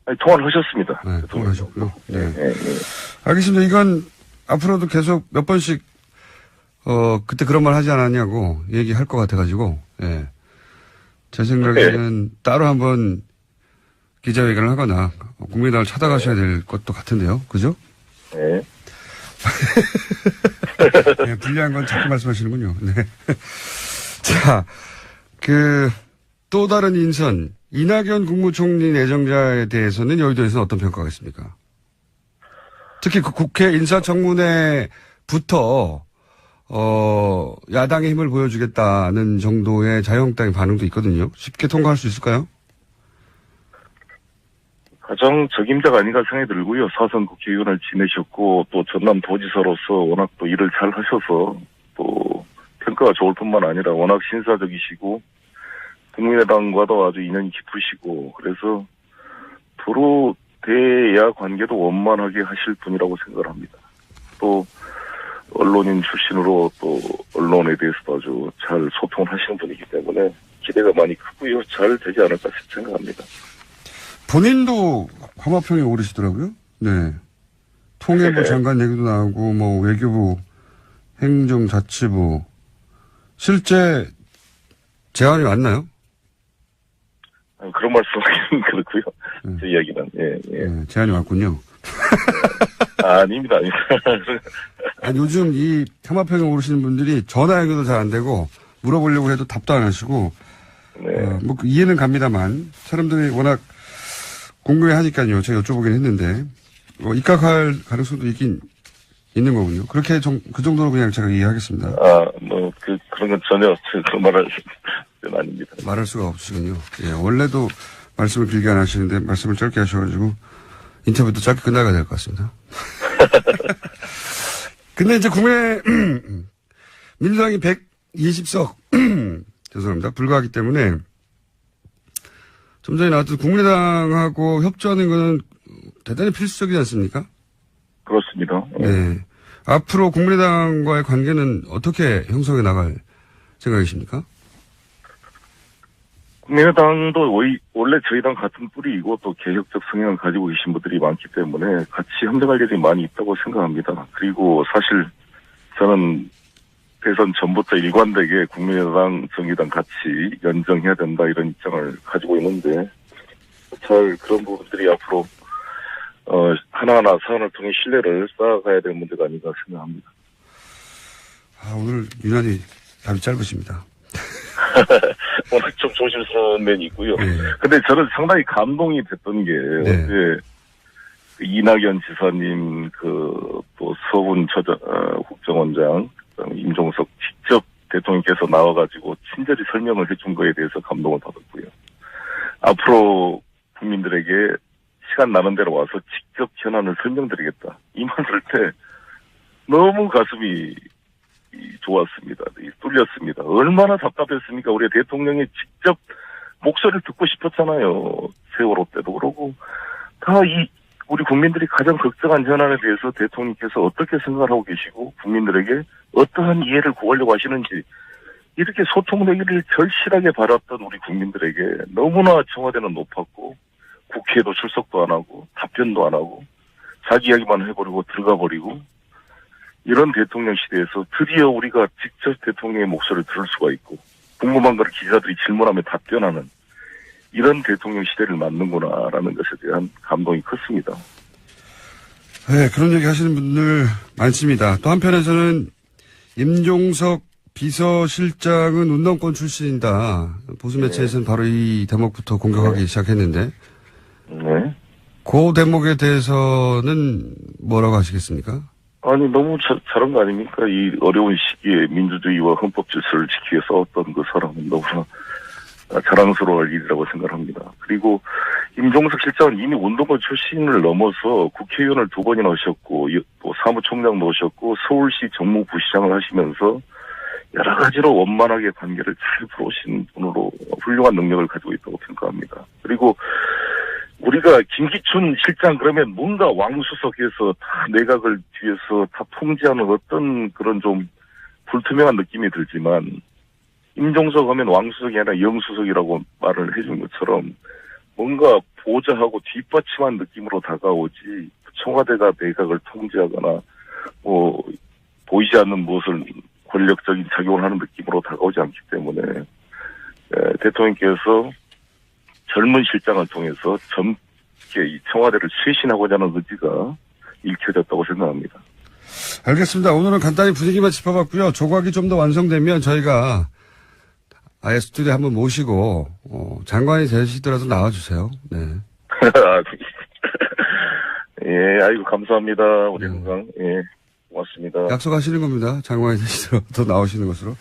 아니, 통화를 하셨습니다. 네, 통화를 하셨고요. 네. 알겠습니다. 이건 앞으로도 계속 몇 번씩 그때 그런 말 하지 않았냐고 얘기할 것 같아가지고, 예. 제 생각에는 따로 한번 기자회견을 하거나 국민당을 찾아가셔야 될 것도 같은데요. 그죠? 네. 네, 불리한 건 자꾸 말씀하시는군요. 네. 자, 또 다른 인선, 이낙연 국무총리 내정자에 대해서는 여의도에서는 어떤 평가가 있습니까? 특히 그 국회 인사청문회부터, 야당의 힘을 보여주겠다는 정도의 자유한국당의 반응도 있거든요. 쉽게 통과할 수 있을까요? 가장 적임자가 아닌가 생각이 들고요. 사선 국회의원을 지내셨고 또 전남도지사로서 워낙 또 일을 잘 하셔서 또 평가가 좋을 뿐만 아니라 워낙 신사적이시고 국민의당과도 아주 인연이 깊으시고 그래서 도로 대야 관계도 원만하게 하실 분이라고 생각을 합니다. 또 언론인 출신으로 또 언론에 대해서도 아주 잘 소통을 하시는 분이기 때문에 기대가 많이 크고요. 잘 되지 않을까 생각합니다. 본인도 화마평에 오르시더라고요. 네. 통일부 장관 얘기도 나오고, 뭐, 외교부, 행정자치부. 실제 제안이 왔나요? 그런 말씀하기는 그렇고요. 제 이야기는, 예. 네, 제안이 왔군요. 아닙니다. 아니, 요즘 이 화마평에 오르시는 분들이 전화 연결도 잘 안 되고, 물어보려고 해도 답도 안 하시고, 네. 뭐, 이해는 갑니다만, 사람들이 워낙 궁금해 하니까요. 제가 여쭤보긴 했는데, 입각할 가능성도 있긴 있는 거군요. 그렇게 그 정도로 그냥 제가 이해하겠습니다. 그런 건 전혀 그 말할 건 아닙니다. 말할 수가 없으시군요. 예, 원래도 말씀을 길게 안 하시는데, 말씀을 짧게 하셔가지고, 인터뷰도 짧게 끝나가야 될 것 같습니다. 근데 이제 민주당이 120석, 죄송합니다. 불가하기 때문에, 좀 전에 나왔던 국민의당하고 협조하는 거는 대단히 필수적이지 않습니까? 그렇습니다. 네. 앞으로 국민의당과의 관계는 어떻게 형성해 나갈 생각이십니까? 국민의당도 원래 저희 당 같은 뿌리이고 또 개혁적 성향을 가지고 계신 분들이 많기 때문에 같이 협력할 일이 많이 있다고 생각합니다. 그리고 사실 저는 대선 전부터 일관되게 국민의당, 정의당 같이 연정해야 된다 이런 입장을 가지고 있는데 잘 그런 부분들이 앞으로 하나하나 사안을 통해 신뢰를 쌓아가야 될 문제가 아닌가 생각합니다. 오늘 유난히 답이 짧으십니다. 오늘 좀 조심스러운 면이 있고요. 네. 근데 저는 상당히 감동이 됐던 게 네. 어제 그 이낙연 지사님 또 서훈 국정원장 그다음에 임종석 직접 대통령께서 나와가지고 친절히 설명을 해준 거에 대해서 감동을 받았고요. 앞으로 국민들에게 시간 나는 대로 와서 직접 현안을 설명드리겠다. 이 말 들 때 너무 가슴이 좋았습니다. 뚫렸습니다. 얼마나 답답했습니까? 우리 대통령이 직접 목소리를 듣고 싶었잖아요. 세월호 때도 그러고 우리 국민들이 가장 걱정한 현안에 대해서 대통령께서 어떻게 생각을 하고 계시고 국민들에게 어떠한 이해를 구하려고 하시는지 이렇게 소통되기를 절실하게 바랐던 우리 국민들에게 너무나 청와대는 높았고 국회에도 출석도 안 하고 답변도 안 하고 자기 이야기만 해버리고 들어가 버리고 이런 대통령 시대에서 드디어 우리가 직접 대통령의 목소리를 들을 수가 있고 궁금한 걸 기자들이 질문하며 답변하는 이런 대통령 시대를 맞는구나라는 것에 대한 감동이 컸습니다. 네, 그런 얘기 하시는 분들 많습니다. 또 한편에서는 임종석 비서실장은 운동권 출신이다. 보수 매체에서는 바로 이 대목부터 공격하기 시작했는데 네. 그 대목에 대해서는 뭐라고 하시겠습니까? 아니 너무 잘한 거 아닙니까? 이 어려운 시기에 민주주의와 헌법 질서를 지키기 위해 싸웠던 그 사람은 너무나 자랑스러워할 일이라고 생각합니다. 그리고 임종석 실장은 이미 운동권 출신을 넘어서 국회의원을 2번이나 하셨고 또 사무총장도 하셨고 서울시 정무부시장을 하시면서 여러 가지로 원만하게 관계를 잘 풀어오신 분으로 훌륭한 능력을 가지고 있다고 평가합니다. 그리고 우리가 김기춘 실장 그러면 뭔가 왕수석에서 다 내각을 뒤에서 다 통제하는 어떤 그런 좀 불투명한 느낌이 들지만 임종석 하면 왕수석이 아니라 영수석이라고 말을 해준 것처럼 뭔가 보좌하고 뒷받침한 느낌으로 다가오지 청와대가 내각을 통제하거나 보이지 않는 무엇을 권력적인 작용을 하는 느낌으로 다가오지 않기 때문에 대통령께서 젊은 실장을 통해서 젊게 이 청와대를 쇄신하고자 하는 의지가 읽혀졌다고 생각합니다. 알겠습니다. 오늘은 간단히 분위기만 짚어봤고요. 조각이 좀 더 완성되면 저희가 아예 스튜디오에 한번 모시고 장관이 되시더라도 나와주세요. 네. 예, 아이고 감사합니다. 우리 항상 고맙습니다. 약속하시는 겁니다. 장관이 되시더라도 나오시는 것으로.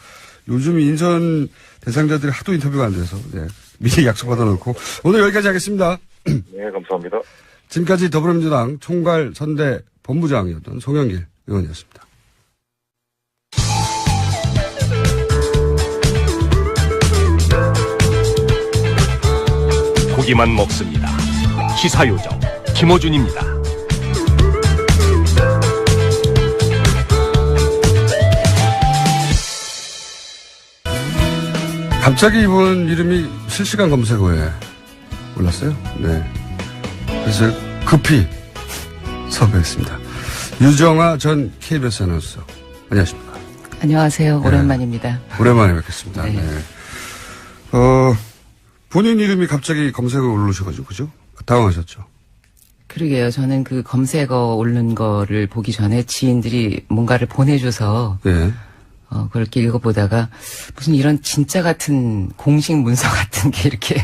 요즘 인선 대상자들이 하도 인터뷰가 안 돼서 미리 약속 받아놓고 오늘 여기까지 하겠습니다. 네, 감사합니다. 지금까지 더불어민주당 총괄 선대 본부장이었던 송영길 의원이었습니다. 고기만 먹습니다. 시사요정 김어준입니다. 갑자기 이분 이름이 실시간 검색어에 올랐어요. 네. 그래서 급히 섭외했습니다. 유정아 전 KBS 아나운서. 안녕하십니까. 안녕하세요. 오랜만입니다. 오랜만에 뵙겠습니다. 네. 네. 본인 이름이 갑자기 검색어에 오르셔가지고, 그죠? 당황하셨죠? 그러게요. 저는 그 검색어 오른 거를 보기 전에 지인들이 뭔가를 보내줘서 네. 그렇게 읽어보다가 무슨 이런 진짜 같은 공식 문서 같은 게 이렇게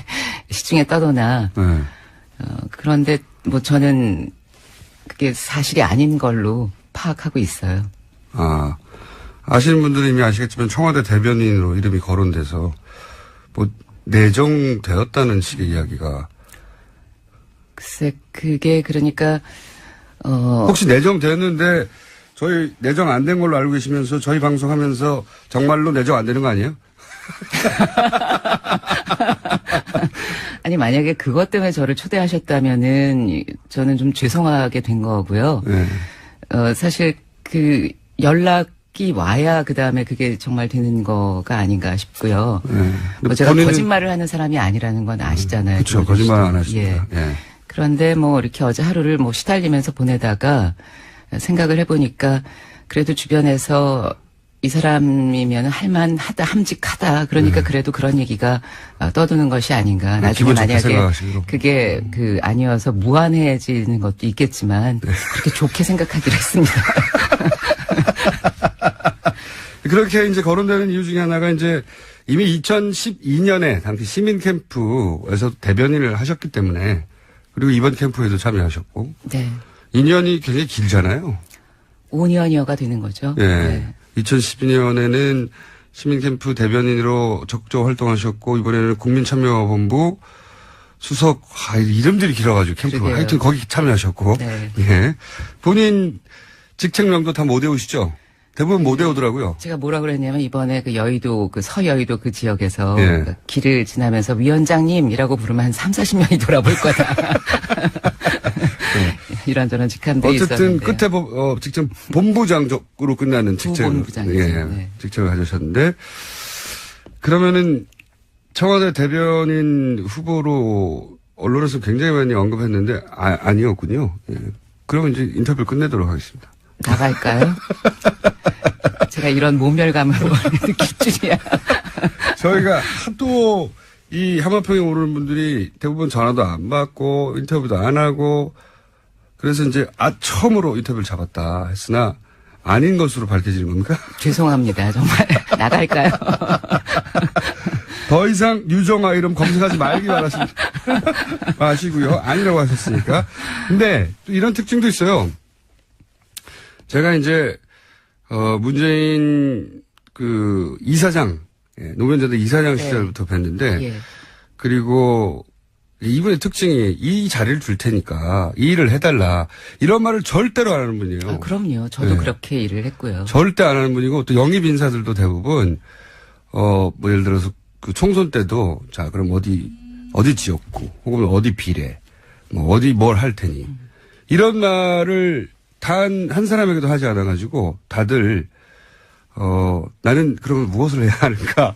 시중에 떠도나. 네. 그런데 뭐 저는 그게 사실이 아닌 걸로 파악하고 있어요. 아시는 분들은 이미 아시겠지만 청와대 대변인으로 이름이 거론돼서 뭐 내정되었다는 식의 이야기가. 글쎄, 그게 그러니까, 혹시 내정되었는데 저희 내정 안 된 걸로 알고 계시면서 저희 방송하면서 정말로 내정 안 되는 거 아니에요? 아니, 만약에 그것 때문에 저를 초대하셨다면은 저는 좀 죄송하게 된 거고요. 네. 사실 그 연락이 와야 그 다음에 그게 정말 되는 거가 아닌가 싶고요. 네. 뭐 제가 거짓말을 하는 사람이 아니라는 건 아시잖아요. 그렇죠. 거짓말 안 하십니다. 예. 예. 그런데 뭐 이렇게 어제 하루를 뭐 시달리면서 보내다가 생각을 해보니까 그래도 주변에서 이 사람이면 할만하다, 함직하다. 그러니까 그래도 그런 얘기가 떠도는 것이 아닌가. 나중에 만약에 그게 아니어서 무한해지는 것도 있겠지만 그렇게 좋게 생각하기로 했습니다. 그렇게 이제 거론되는 이유 중에 하나가 이제 이미 2012년에 당시 시민 캠프에서 대변인을 하셨기 때문에 그리고 이번 캠프에도 참여하셨고. 네. 2년이 굉장히 길잖아요. 5년여가 되는 거죠. 예. 네. 2012년에는 시민캠프 대변인으로 적극 활동하셨고 이번에는 국민참여본부 수석 이름들이 길어가지고 캠프 그러게요. 하여튼 거기 참여하셨고 네. 예. 본인 직책명도 다 못 외우시죠? 대부분 못 외우더라고요. 제가 뭐라 그랬냐면 이번에 그 여의도 서여의도 그 지역에서 예. 그 길을 지나면서 위원장님이라고 부르면 한 30-40명이 돌아볼 거다. 이런저런 직함들이 어쨌든 있었는데. 끝에 직접 본부장으로 끝나는 부본부장이죠. 네. 직책을 가지셨는데 그러면은 청와대 대변인 후보로 언론에서 굉장히 많이 언급했는데 아니었군요. 예. 그러면 이제 인터뷰를 끝내도록 하겠습니다. 나갈까요? 제가 이런 모멸감을 느낄 줄이야. 저희가 하도 이 하마평에 오르는 분들이 대부분 전화도 안 받고 인터뷰도 안 하고 그래서 이제 처음으로 인터뷰를 잡았다 했으나 아닌 것으로 밝혀지는 겁니까? 죄송합니다. 정말 나갈까요? 더 이상 유정아 이름 검색하지 말기 마시고요. 아니라고 하셨으니까. 근데 또 이런 특징도 있어요. 제가 이제 문재인 이사장 노무현재단 이사장 시절부터 뵀는데 예. 그리고 이분의 특징이 이 자리를 줄 테니까 이 일을 해달라 이런 말을 절대로 안 하는 분이에요. 그럼요. 저도 그렇게 일을 했고요. 절대 안 하는 분이고 또 영입 인사들도 대부분 뭐 예를 들어서 그 총선 때도 자 그럼 어디 지역구 혹은 어디 비례 뭐 어디 뭘 할 테니 이런 말을 단 한 사람에게도 하지 않아 가지고 다들 나는 그러면 무엇을 해야 하는가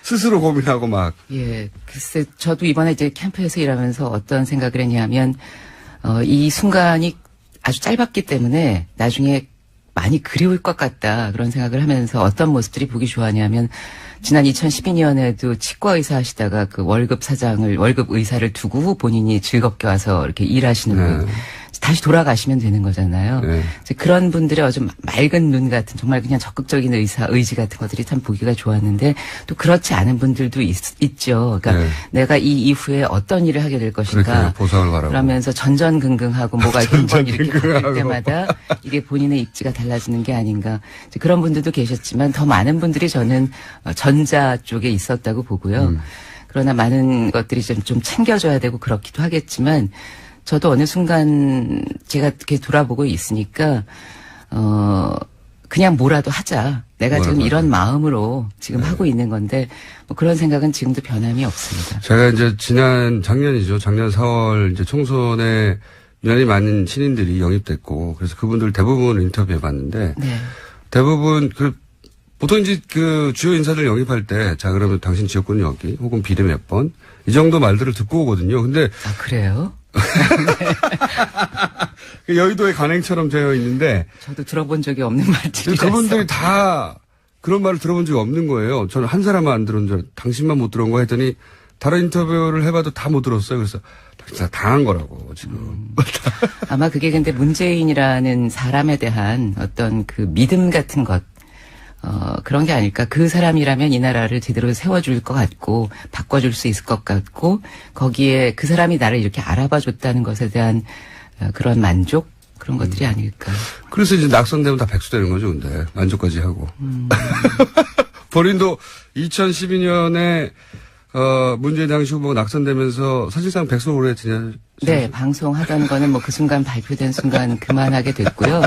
스스로 고민하고 막. 예, 글쎄 저도 이번에 이제 캠프에서 일하면서 어떤 생각을 했냐면 이 순간이 아주 짧았기 때문에 나중에 많이 그리울 것 같다 그런 생각을 하면서 어떤 모습들이 보기 좋아하냐면 지난 2012년에도 치과 의사 하시다가 그 월급 의사를 두고 본인이 즐겁게 와서 이렇게 일하시는 분. 다시 돌아가시면 되는 거잖아요. 네. 이제 그런 분들의 아주 맑은 눈 같은 정말 그냥 적극적인 의지 같은 것들이 참 보기가 좋았는데 또 그렇지 않은 분들도 있죠. 그러니까 네. 내가 이 이후에 어떤 일을 하게 될 것인가. 그렇게 보상을 바라고. 그러면서 전전긍긍하고 뭐가 한번 이렇게 바뀔 때마다 이게 본인의 입지가 달라지는 게 아닌가. 이제 그런 분들도 계셨지만 더 많은 분들이 저는 전자 쪽에 있었다고 보고요. 그러나 많은 것들이 좀 챙겨줘야 되고 그렇기도 하겠지만 저도 어느 순간 제가 이렇게 돌아보고 있으니까 그냥 뭐라도 하자. 내가 지금 이런 마음으로 지금 하고 있는 건데 뭐 그런 생각은 지금도 변함이 없습니다. 제가 이제 작년이죠. 작년 4월 이제 총선에 유난히 많은 신인들이 영입됐고 그래서 그분들 대부분 인터뷰해봤는데 네. 대부분 보통 이제 그 주요 인사들 영입할 때 자 그러면 당신 지역구는 여기 혹은 비례 몇 번 이 정도 말들을 듣고 오거든요. 근데 그래요? 여의도의 관행처럼 되어 있는데 저도 들어본 적이 없는 말들이라서 그분들이 다 그런 말을 들어본 적이 없는 거예요. 저는 한 사람만 안 들은 줄 당신만 못 들은 거 했더니 다른 인터뷰를 해봐도 다 못 들었어요. 그래서 다 당한 거라고 지금. 아마 그게 근데 문재인이라는 사람에 대한 어떤 그 믿음 같은 것 그런 게 아닐까. 그 사람이라면 이 나라를 제대로 세워줄 것 같고 바꿔줄 수 있을 것 같고 거기에 그 사람이 나를 이렇게 알아봐줬다는 것에 대한 그런 만족 그런 것들이 아닐까. 그래서 이제 낙선되면 다 백수되는 거죠. 근데 만족까지 하고. 본인도 2012년에 문재인 당시 후보가 낙선되면서 사실상 백수로 오래 지냈죠. 네, 방송하던 거는 뭐 그 순간 발표된 순간 그만하게 됐고요.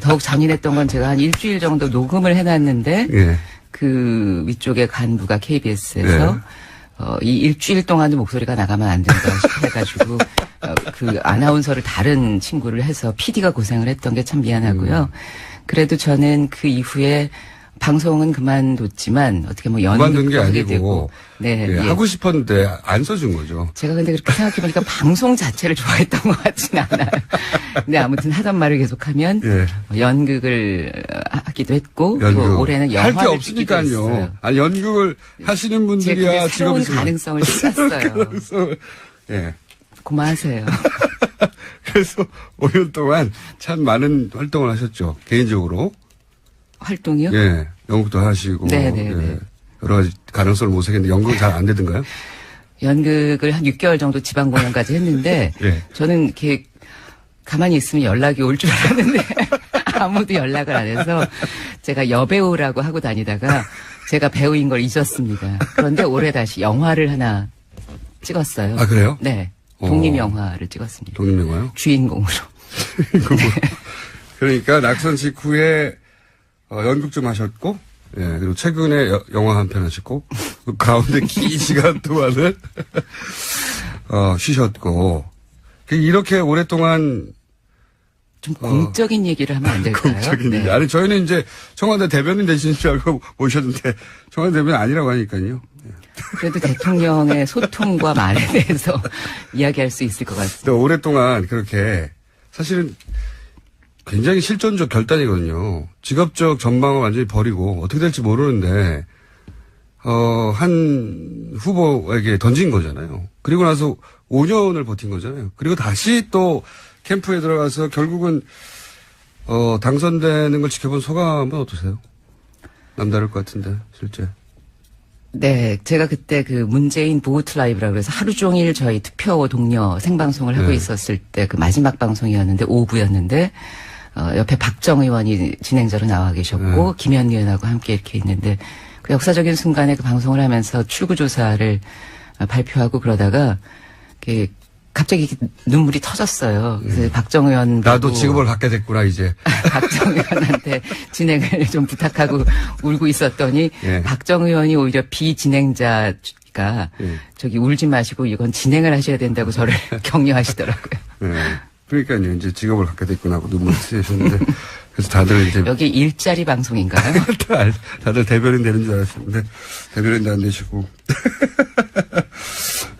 더욱 잔인했던 건 제가 한 일주일 정도 녹음을 해놨는데 예. 그 위쪽의 간부가 KBS에서 이 일주일 동안도 목소리가 나가면 안 된다 해가지고 그 아나운서를 다른 친구를 해서 PD가 고생을 했던 게 참 미안하고요. 그래도 저는 그 이후에 방송은 그만뒀지만 어떻게 뭐 그만둔 게 연극도 하게 아니고 되고 네, 예, 예. 하고 싶었는데 안 써준 거죠. 제가 근데 그렇게 생각해보니까 방송 자체를 좋아했던 것 같진 않아요. 근데 아무튼 하던 말을 계속하면 예. 연극을 하기도 했고 또 연극. 올해는 할 게 영화를 찍기도 했어요. 없으니까요. 아니, 연극을 하시는 제 분들이야 그게 새로운 직업이 가능성을 찾았어요. 예. 고마하세요. 그래서 5년 동안 참 많은 활동을 하셨죠. 개인적으로. 활동이요? 예. 연극도 하시고. 네네네. 예. 여러 가지 가능성을 모색했는데 연극은 잘 안 되던가요? 연극을 한 6개월 정도 지방 공연까지 했는데 예. 저는 이렇게 가만히 있으면 연락이 올 줄 알았는데 아무도 연락을 안 해서 제가 여배우라고 하고 다니다가 제가 배우인 걸 잊었습니다. 그런데 올해 다시 영화를 하나 찍었어요. 아, 그래요? 네. 독립영화를 찍었습니다. 독립영화요? 주인공으로. 그러니까 낙선 직후에 연극 좀 하셨고, 예, 그리고 최근에 영화 한 편 하셨고, 그 가운데 긴 시간 동안은 쉬셨고, 이렇게 오랫동안 좀 공적인 얘기를 하면 안 될까요? 공적인 네. 얘기. 아니 저희는 이제 청와대 대변인 되시는 줄 알고 모셨는데 청와대 대변인 아니라고 하니까요. 그래도 대통령의 소통과 말에 대해서 이야기할 수 있을 것 같습니다. 근데 오랫동안 그렇게 사실은 굉장히 실존적 결단이거든요. 직업적 전망을 완전히 버리고 어떻게 될지 모르는데 한 후보에게 던진 거잖아요. 그리고 나서 5년을 버틴 거잖아요. 그리고 다시 또 캠프에 들어가서 결국은 당선되는 걸 지켜본 소감은 어떠세요? 남다를 것 같은데 실제. 네, 제가 그때 그 문재인 보호트 라이브라고 해서 하루 종일 저희 투표 동료 생방송을 하고 네. 있었을 때 그 마지막 방송이었는데 오후였는데 옆에 박정 의원이 진행자로 나와 계셨고 네. 김현 의원하고 함께 이렇게 있는데 그 역사적인 순간에 그 방송을 하면서 출구조사를 발표하고 그러다가 갑자기 눈물이 터졌어요. 그래서 박정 의원 나도 보고 직업을 갖게 됐구나 이제. 박정 의원한테 진행을 좀 부탁하고 울고 있었더니 예. 박정 의원이 오히려 비진행자가 예. 저기 울지 마시고 이건 진행을 하셔야 된다고 저를 격려하시더라고요. 네. 그러니까요 이제 직업을 갖게 됐구나 하고 눈물 흘리셨는데 그래서 다들 이제 여기 일자리 방송인가요? 다들 대변인 되는 줄 알았는데 대변인도 안 되시고.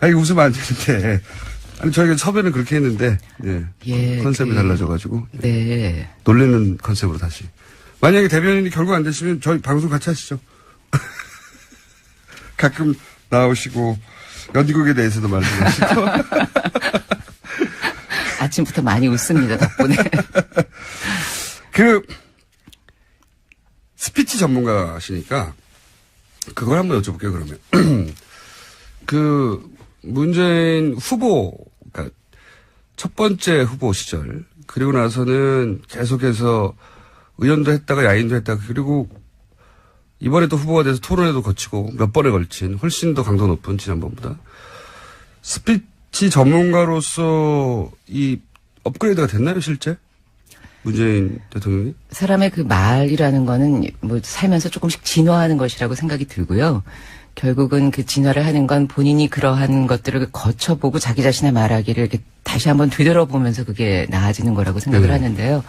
아니 웃으면 안 되는데. 아니 저희가 섭외는 그렇게 했는데 예, 컨셉이 달라져가지고 네. 놀래는 컨셉으로 다시. 만약에 대변인이 결국 안 되시면 저희 방송 같이 하시죠. 가끔 나오시고 연극에 대해서도 말씀하시고. 아침부터 많이 웃습니다 덕분에. 스피치 전문가시니까 그걸 한번 여쭤볼게요 그러면. 문재인 후보, 그러니까 첫 번째 후보 시절, 그리고 나서는 계속해서 의원도 했다가 야인도 했다가, 그리고 이번에 또 후보가 돼서 토론회도 거치고 몇 번에 걸친 훨씬 더 강도 높은 지난번보다. 스피치 전문가로서 이 업그레이드가 됐나요, 실제? 문재인 대통령이? 사람의 그 말이라는 거는 뭐 살면서 조금씩 진화하는 것이라고 생각이 들고요. 결국은 그 진화를 하는 건 본인이 그러한 것들을 거쳐보고 자기 자신의 말하기를 이렇게 다시 한번 되돌아보면서 그게 나아지는 거라고 생각을 하는데요.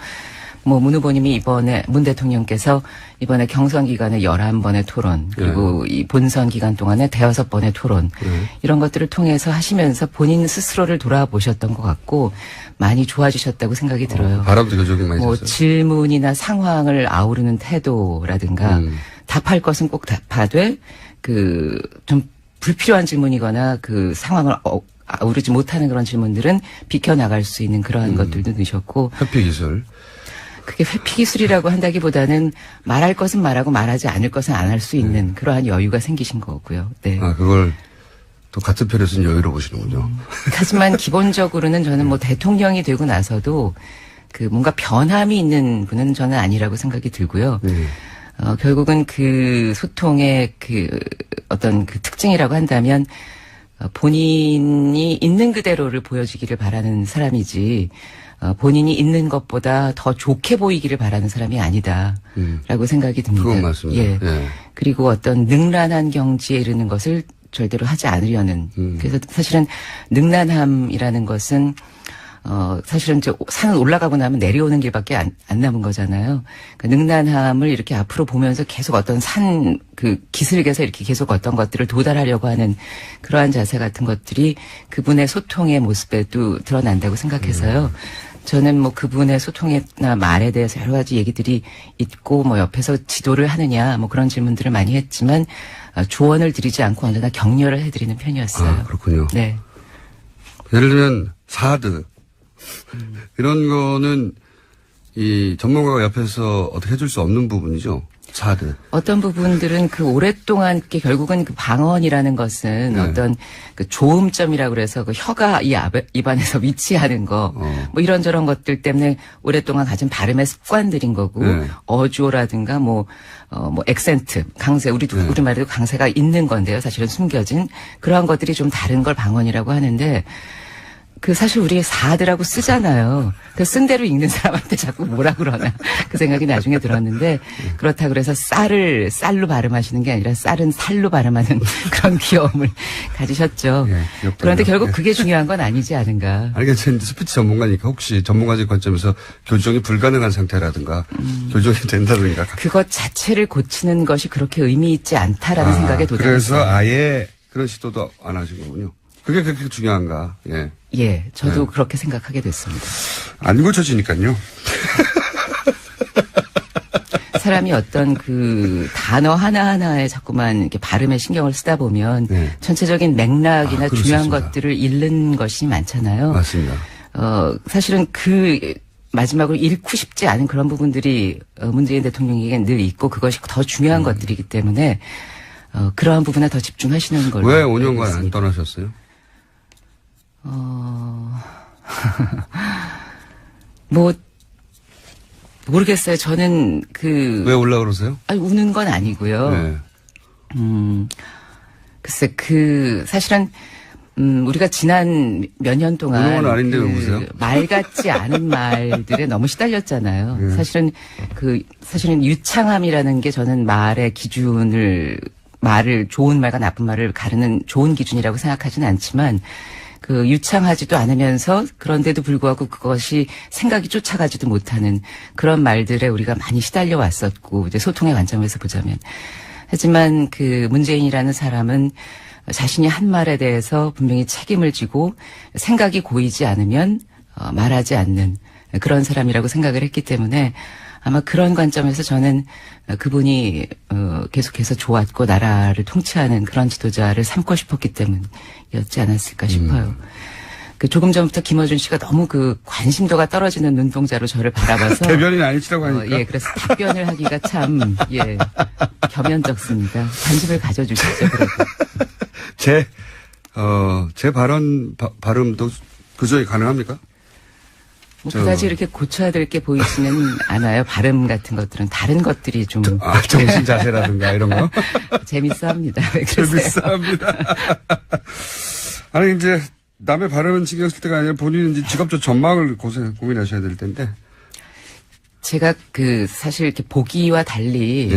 뭐 문 후보님이 이번에 문 대통령께서 이번에 경선 기간에 11번의 토론 그리고 이 본선 기간 동안에 5번의 토론 이런 것들을 통해서 하시면서 본인 스스로를 돌아보셨던 것 같고 많이 좋아지셨다고 생각이 들어요. 바람도 교정이 많이 뭐 됐어요. 질문이나 상황을 아우르는 태도라든가 답할 것은 꼭 답하되 좀 불필요한 질문이거나 그 상황을 아우르지 못하는 그런 질문들은 비켜나갈 수 있는 그러한 것들도 넣으셨고. 회피 기술. 그게 회피 기술이라고 한다기보다는 말할 것은 말하고 말하지 않을 것은 안 할 수 있는 그러한 여유가 생기신 거고요. 네. 아, 그걸 또 같은 편에서는 여유로 보시는군요. 하지만 기본적으로는 저는 뭐 대통령이 되고 나서도 그 뭔가 변함이 있는 분은 저는 아니라고 생각이 들고요. 결국은 그 소통의 그 어떤 그 특징이라고 한다면 본인이 있는 그대로를 보여주기를 바라는 사람이지 본인이 있는 것보다 더 좋게 보이기를 바라는 사람이 아니다라고 생각이 듭니다. 그건 맞습니다. 예. 예. 그리고 어떤 능란한 경지에 이르는 것을 절대로 하지 않으려는. 그래서 사실은 능란함이라는 것은 사실은 이제 산은 올라가고 나면 내려오는 길밖에 안 남은 거잖아요. 그러니까 능란함을 이렇게 앞으로 보면서 계속 어떤 기슭에서 이렇게 계속 어떤 것들을 도달하려고 하는 그러한 자세 같은 것들이 그분의 소통의 모습에도 드러난다고 생각해서요. 저는 뭐 그분의 소통이나 말에 대해서 여러 가지 얘기들이 있고 뭐 옆에서 지도를 하느냐 뭐 그런 질문들을 많이 했지만 조언을 드리지 않고 언제나 격려를 해드리는 편이었어요. 아, 그렇군요. 네. 예를 들면 사드 이런 거는 이 전문가가 옆에서 어떻게 해줄 수 없는 부분이죠. 사드. 어떤 부분들은 그 오랫동안 결국은 그 방언이라는 것은 네. 어떤 그 조음점이라고 그래서 그 혀가 이 입안에서 위치하는 거 뭐 이런저런 것들 때문에 오랫동안 가진 발음의 습관들인 거고 네. 어조라든가 뭐 액센트, 강세 우리말에도 강세가 있는 건데요. 사실은 숨겨진 그러한 것들이 좀 다른 걸 방언이라고 하는데 그 사실 우리 사드라고 쓰잖아요. 그 쓴 대로 읽는 사람한테 자꾸 뭐라 그러나 그 생각이 나중에 들었는데 그렇다 그래서 쌀로 발음하시는 게 아니라 쌀은 살로 발음하는 그런 귀여움을 가지셨죠. 예, 그런데 결국 그게 중요한 건 아니지 않은가. 아니, 저는 스피치 전문가니까 혹시 전문가적 관점에서 교정이 불가능한 상태라든가 교정이 된다든가. 그것 자체를 고치는 것이 그렇게 의미 있지 않다라는 생각에 도달했어요. 그래서 아예 그런 시도도 안 하신 거군요. 그게 그렇게 중요한가. 예. 예, 저도 그렇게 생각하게 됐습니다. 안 고쳐지니까요. 사람이 어떤 그 단어 하나하나에 자꾸만 이렇게 발음에 신경을 쓰다 보면 전체적인 맥락이나 중요한 것들을 잃는 것이 많잖아요. 맞습니다. 사실은 마지막으로 잃고 싶지 않은 그런 부분들이 문재인 대통령에게 늘 있고 그것이 더 중요한 것들이기 때문에 그러한 부분에 더 집중하시는 걸로. 왜 5년간 안 떠나셨어요? 모르겠어요. 저는 왜 올라 그러세요? 아니, 우는 건 아니고요. 네. 글쎄, 사실은, 우리가 지난 몇 년 동안. 우는 건 아닌데 왜 우세요? 말 같지 않은 말들에 너무 시달렸잖아요. 사실은 유창함이라는 게 저는 말의 말을 좋은 말과 나쁜 말을 가르는 좋은 기준이라고 생각하지는 않지만 유창하지도 않으면서 그런데도 불구하고 그것이 생각이 쫓아가지도 못하는 그런 말들에 우리가 많이 시달려 왔었고 이제 소통의 관점에서 보자면 하지만 문재인이라는 사람은 자신이 한 말에 대해서 분명히 책임을 지고 생각이 고이지 않으면 말하지 않는 그런 사람이라고 생각을 했기 때문에 아마 그런 관점에서 저는 그분이 계속해서 좋았고 나라를 통치하는 그런 지도자를 삼고 싶었기 때문이었지 않았을까 싶어요. 조금 전부터 김어준 씨가 너무 관심도가 떨어지는 눈동자로 저를 바라봐서 대변인 아니시라고 하니까. 예, 그래서 답변을 하기가 참 겸연쩍습니다. 관심을 가져주시죠. 제 발음도 교정이 가능합니까? 그다지 이렇게 고쳐야 될 게 보이지는 않아요. 발음 같은 것들은 다른 것들이 좀 정신 자세라든가 이런 거 재밌어 합니다. 재밌어 합니다. 아니 이제 남의 발음은 신경 쓸 때가 아니라 본인은 이제 직업적 전망을 고민하셔야 될 텐데. 제가 사실 이렇게 보기와 달리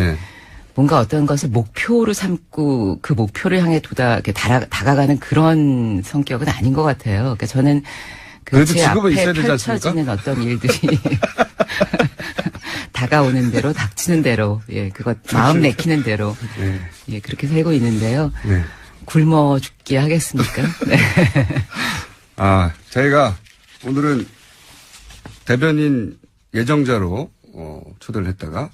뭔가 어떤 것을 목표로 삼고 그 목표를 향해 다가가는 그런 성격은 아닌 것 같아요. 그러니까 저는 제 앞에 펼쳐지는 어떤 일들이 다가오는 대로 닥치는 대로 그것 마음 내키는 대로 그렇게 살고 있는데요. 굶어 죽게 하겠습니까? 네. 저희가 오늘은 대변인 예정자로 초대를 했다가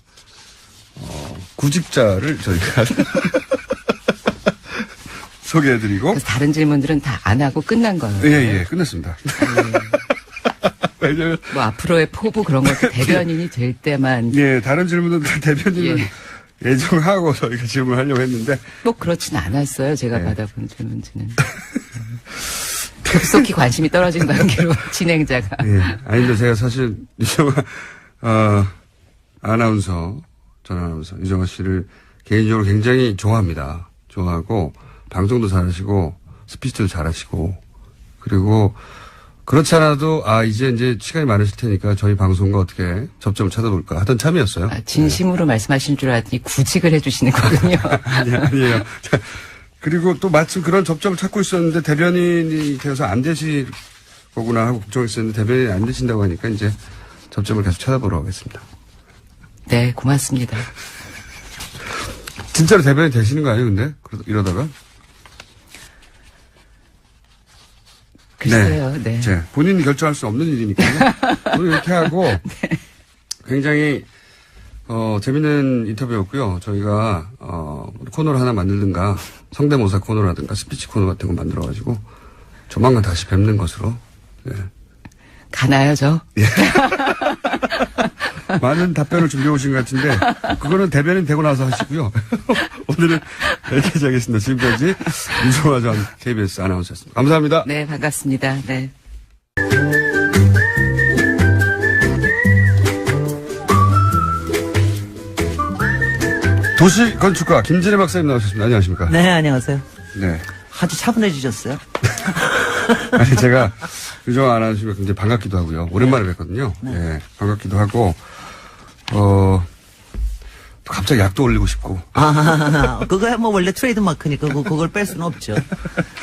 구직자를 저희가 소개해드리고. 다른 질문들은 다 안 하고 끝난 거예요. 예, 끝났습니다. 왜냐면. 앞으로의 포부 그런 것도 대변인이 될 때만. 예, 다른 질문은 다 대변인을 예정하고 저희가 질문하려고 했는데. 그렇진 않았어요. 제가 받아본 질문지는. 급속히 관심이 떨어진 관계로 진행자가. 아닌데 제가 사실 유정아, 전 아나운서, 유정아 씨를 개인적으로 굉장히 좋아합니다. 좋아하고, 방송도 잘하시고, 스피치도 잘하시고, 그리고, 그렇지 않아도, 이제 시간이 많으실 테니까 저희 방송과 어떻게 접점을 찾아볼까 하던 참이었어요. 진심으로 말씀하신 줄 알았더니 구직을 해주시는 거군요. 아니에요. 그리고 또 마침 그런 접점을 찾고 있었는데 대변인이 되어서 안 되실 거구나 하고 걱정했었는데 대변인이 안 되신다고 하니까 이제 접점을 계속 찾아보러 가겠습니다. 네, 고맙습니다. 진짜로 대변인 되시는 거 아니에요, 근데? 이러다가? 글쎄요, 네. 본인이 결정할 수 없는 일이니까요. 오늘 이렇게 하고 굉장히 재밌는 인터뷰였고요. 저희가 코너를 하나 만들든가 성대모사 코너라든가 스피치 코너 같은 거 만들어가지고 조만간 다시 뵙는 것으로. 네. 가나요, 저? 예. 많은 답변을 준비해 오신 것 같은데 그거는 대변인 되고 나서 하시고요. 오늘은 여기까지 하겠습니다. 지금까지 윤성화 전 KBS 아나운서였습니다. 감사합니다. 네, 반갑습니다. 네. 도시건축가 김진애 박사님 나오셨습니다. 안녕하십니까? 네, 안녕하세요. 네. 아주 차분해지셨어요. 아니, 제가 유정 아나운서가 굉장히 반갑기도 하고요. 오랜만에 뵙거든요. 네. 반갑기도 하고, 갑자기 약도 올리고 싶고. 그거야 뭐 원래 트레이드 마크니까 그걸 뺄 수는 없죠.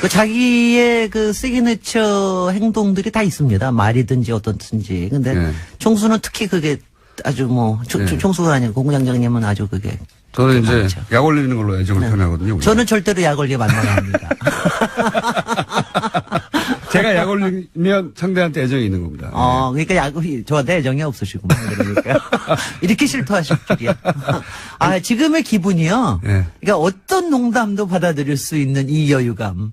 그 자기의 그 시그니처 행동들이 다 있습니다. 말이든지 어떻든지. 근데 네. 총수는 특히 그게 아주 뭐, 총수가 아니고 공장장님은 아주 그게. 저는 이제 많죠. 약 올리는 걸로 애정을 표현하거든요. 우리가. 저는 절대로 약 올리게 만나갑니다. 제가 약 올리면 상대한테 애정이 있는 겁니다. 그러니까 저한테 애정이 없으시구만. 그러니까. 이렇게 실토하실 줄이야. 지금의 기분이요. 네. 그러니까 어떤 농담도 받아들일 수 있는 이 여유감.